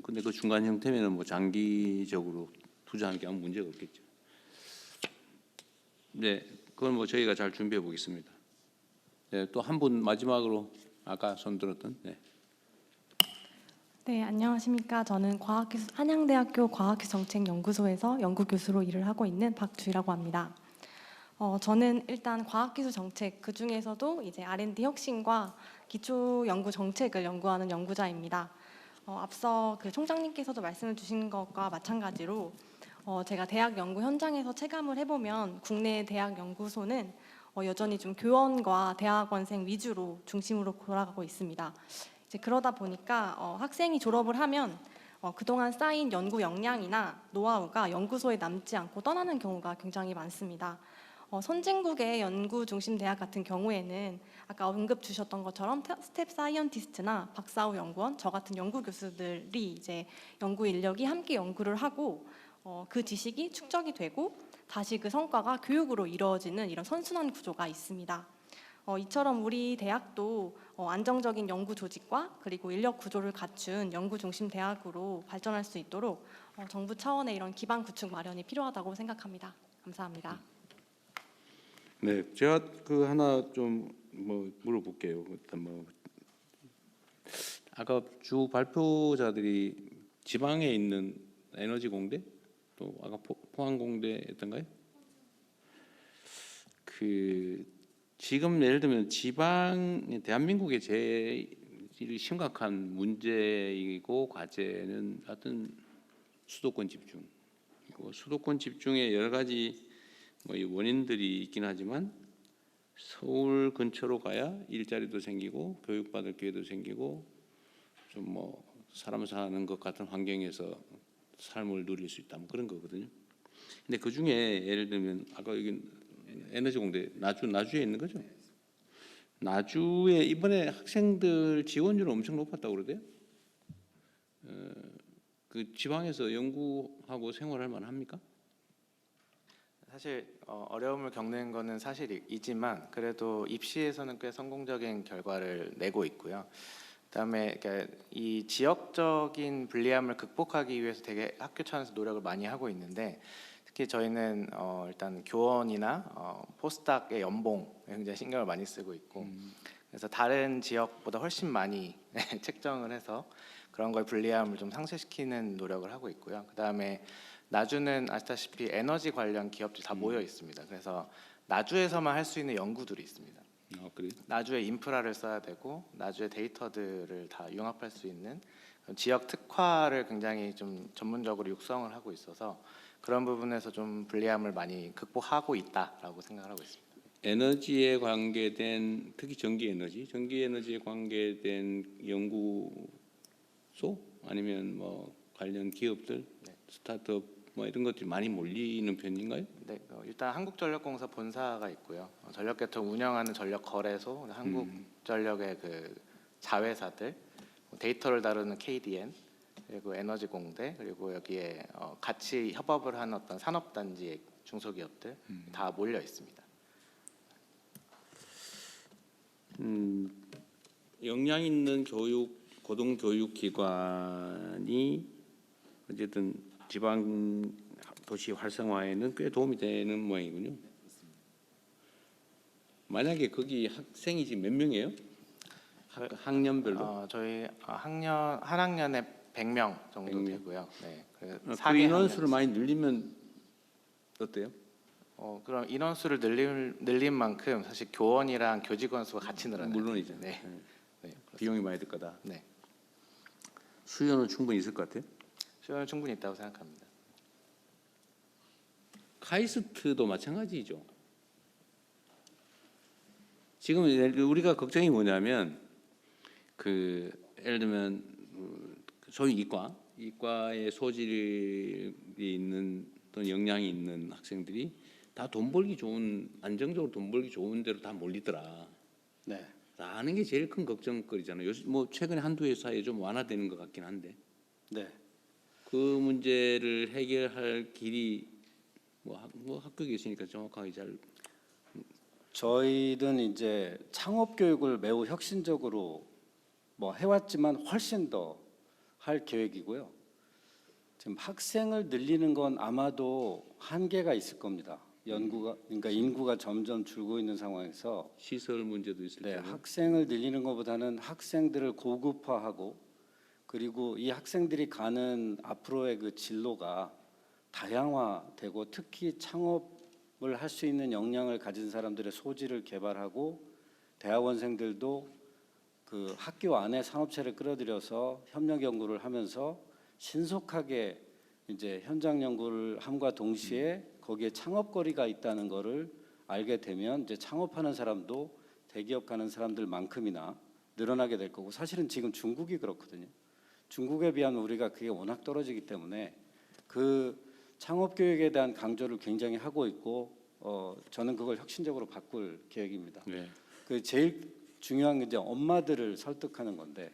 근데 그 중간 형태면은 뭐 장기적으로 투자하는 게 아무 문제가 없겠죠. 네, 그건 뭐 저희가 잘 준비해 보겠습니다. 네, 또 한 분 마지막으로 아까 손 들었던. 네. 네, 안녕하십니까. 저는 한양대학교 과학기술정책연구소에서 연구교수로 일을 하고 있는 박주희라고 합니다. 저는 일단 과학기술 정책 그 중에서도 이제 R&D 혁신과 기초 연구 정책을 연구하는 연구자입니다. 앞서 그 총장님께서도 말씀을 주신 것과 마찬가지로 제가 대학 연구 현장에서 체감을 해보면 국내 대학 연구소는 여전히 좀 교원과 대학원생 위주로 중심으로 돌아가고 있습니다. 이제 그러다 보니까 학생이 졸업을 하면 그동안 쌓인 연구 역량이나 노하우가 연구소에 남지 않고 떠나는 경우가 굉장히 많습니다. 선진국의 연구 중심 대학 같은 경우에는 아까 언급 주셨던 것처럼 스텝 사이언티스트나 박사후 연구원, 저 같은 연구 교수들이 이제 연구 인력이 함께 연구를 하고 그 지식이 축적이 되고 다시 그 성과가 교육으로 이루어지는 이런 선순환 구조가 있습니다. 이처럼 우리 대학도 안정적인 연구 조직과 그리고 인력 구조를 갖춘 연구 중심 대학으로 발전할 수 있도록 정부 차원의 이런 기반 구축 마련이 필요하다고 생각합니다. 감사합니다. 네, 제가 그 하나 좀 뭐 물어볼게요. 일단 뭐 아까 주 발표자들이 지방에 있는 에너지 공대 또 아까 포항공대였던가요? 그 지금 예를 들면 지방 대한민국의 제일 심각한 문제이고 과제는 하여튼 수도권 집중. 수도권 집중의 여러 가지 뭐 원인들이 있긴 하지만 서울 근처로 가야 일자리도 생기고 교육받을 기회도 생기고 좀 뭐 사람 사는 것 같은 환경에서 삶을 누릴 수 있다 뭐 그런 거거든요. 근데 그 중에 예를 들면 아까 여기 에너지공대 나주에 있는 거죠. 나주에 이번에 학생들 지원율은 엄청 높았다고 그러대요. 그 지방에서 연구하고 생활할 만합니까? 사실 어려움을 겪는 거는 사실이지만 그래도 입시에서는 꽤 성공적인 결과를 내고 있고요. 그다음에 그러니까 이 지역적인 불리함을 극복하기 위해서 되게 학교 차원에서 노력을 많이 하고 있는데 특히 저희는 일단 교원이나 포스닥의 연봉에 굉장히 신경을 많이 쓰고 있고 그래서 다른 지역보다 훨씬 많이 책정을 해서 그런 거에 불리함을 좀 상쇄시키는 노력을 하고 있고요. 그다음에 나주는 아시다시피 에너지 관련 기업들이 다 모여 있습니다. 그래서 나주에서만 할 수 있는 연구들이 있습니다. 그래요? 나주의 인프라를 써야 되고 나주의 데이터들을 다 융합할 수 있는 지역 특화를 굉장히 좀 전문적으로 육성을 하고 있어서 그런 부분에서 좀 불리함을 많이 극복하고 있다라고 생각을 하고 있습니다. 에너지에 관계된 특히 전기 에너지에 관계된 연구소 아니면 뭐 관련 기업들 스타트업 뭐 이런 것들이 많이 몰리는 편인가요? 네, 일단 한국전력공사 본사가 있고요. 전력계통 운영하는 전력거래소, 한국전력의 그 자회사들, 데이터를 다루는 KDN, 그리고 에너지공대, 그리고 여기에 같이 협업을 하는 어떤 산업단지의 중소기업들 다 몰려 있습니다. 역량 있는 고등교육기관이 어쨌든 지방 도시 활성화에는 꽤 도움이 되는 모양이군요. 만약에 거기 학생이 지금 몇 명이에요? 학년별로? 저희 한 학년에 100명 정도 되고요. 네, 그 인원수를 많이 늘리면 어때요? 그럼 인원수를 늘린 만큼 사실 교원이랑 교직원 수가 같이 늘어나요. 물론이죠. 네. 비용이 많이 들 거다. 네. 수요는 충분히 있을 것 같아요. 수요는 충분히 있다고 생각합니다. 카이스트도 마찬가지죠. 지금 우리가 걱정이 뭐냐면 그 예를 들면 소위 이과의 소질이 있는 또는 역량이 있는 학생들이 다 돈 벌기 좋은 안정적으로 돈 벌기 좋은 데로 다 몰리더라. 네. 라는 게 제일 큰 걱정거리잖아요. 요즘 뭐 최근에 한두 회사에 좀 완화되는 것 같긴 한데. 네. 그 문제를 해결할 길이 뭐 학교에 계시니까 정확하게 잘. 저희는 이제 창업 교육을 매우 혁신적으로 뭐 해왔지만 훨씬 더 할 계획이고요. 지금 학생을 늘리는 건 아마도 한계가 있을 겁니다. 그러니까 인구가 점점 줄고 있는 상황에서 시설 문제도 있을 네, 테고. 학생을 늘리는 것보다는 학생들을 고급화하고 그리고 이 학생들이 가는 앞으로의 그 진로가 다양화되고 특히 창업을 할 수 있는 역량을 가진 사람들의 소질을 개발하고 대학원생들도 그 학교 안에 산업체를 끌어들여서 협력 연구를 하면서 신속하게 이제 현장 연구를 함과 동시에 거기에 창업거리가 있다는 것을 알게 되면 이제 창업하는 사람도 대기업 가는 사람들만큼이나 늘어나게 될 거고 사실은 지금 중국이 그렇거든요. 중국에 비하면 우리가 그게 워낙 떨어지기 때문에 그 창업 교육에 대한 강조를 굉장히 하고 있고 저는 그걸 혁신적으로 바꿀 계획입니다. 네. 그 제일 중요한 게 이제 엄마들을 설득하는 건데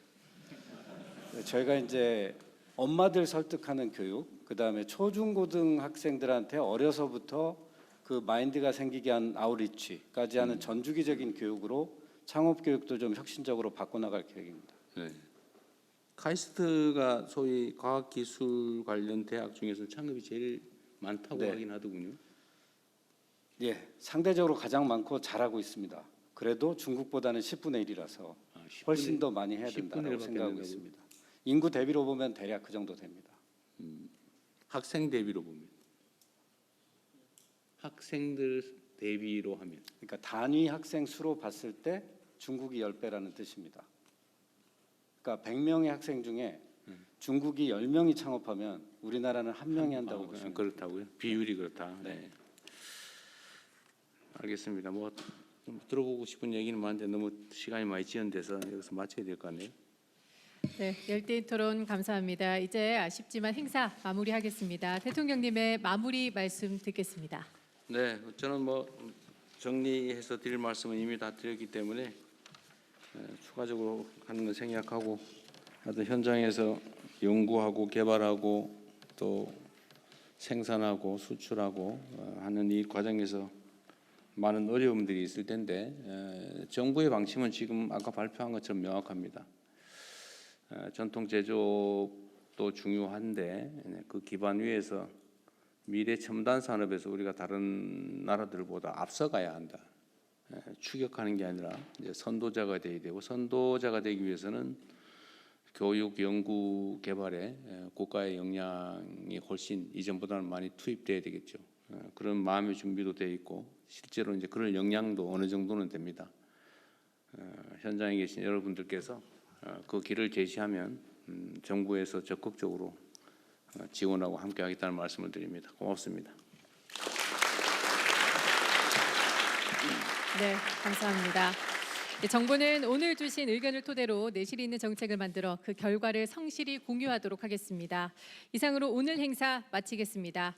저희가 이제 엄마들 설득하는 교육, 그다음에 초중고등 학생들한테 어려서부터 그 마인드가 생기게 한 아웃리치까지 하는 전주기적인 교육으로 창업 교육도 좀 혁신적으로 바꿔나갈 계획입니다. 네. 카이스트가 소위 과학기술 관련 대학 중에서 창업이 제일 많다고 네. 하긴 하더군요. 예, 상대적으로 가장 많고 잘하고 있습니다. 그래도 중국보다는 10분의 1이라서 훨씬 더 많이 해야 10분의 된다고 1밖에 생각하고 안 된다고요? 있습니다. 인구 대비로 보면 대략 그 정도 됩니다. 학생 대비로 보면. 학생들 대비로 하면. 그러니까 단위 학생 수로 봤을 때 중국이 10배라는 뜻입니다. 그러니까 100명의 학생 중에 중국이 10명이 창업하면 우리나라는 1명이 한다고 보시면 됩니다. 그렇다고요? 비율이 그렇다. 네. 알겠습니다. 뭐 좀 들어보고 싶은 얘기는 많은데 너무 시간이 많이 지연돼서 여기서 마쳐야 될 것 같네요. 네, 열띤 토론 감사합니다. 이제 아쉽지만 행사 마무리하겠습니다. 대통령님의 마무리 말씀 듣겠습니다. 네, 저는 뭐 정리해서 드릴 말씀은 이미 다 드렸기 때문에 추가적으로 하는 건 생략하고 하여튼 현장에서 연구하고 개발하고 또 생산하고 수출하고 하는 이 과정에서 많은 어려움들이 있을 텐데 정부의 방침은 지금 아까 발표한 것처럼 명확합니다. 전통 제조도 중요한데 그 기반 위에서 미래 첨단 산업에서 우리가 다른 나라들보다 앞서가야 한다. 추격하는 게 아니라 이제 선도자가 되어야 되고 선도자가 되기 위해서는 교육, 연구, 개발에 국가의 역량이 훨씬 이전보다는 많이 투입돼야 되겠죠. 그런 마음의 준비도 돼 있고 실제로 이제 그런 역량도 어느 정도는 됩니다. 현장에 계신 여러분들께서 그 길을 제시하면 정부에서 적극적으로 지원하고 함께하겠다는 말씀을 드립니다. 고맙습니다. 네, 감사합니다. 정부는 오늘 주신 의견을 토대로 내실 있는 정책을 만들어 그 결과를 성실히 공유하도록 하겠습니다. 이상으로 오늘 행사 마치겠습니다.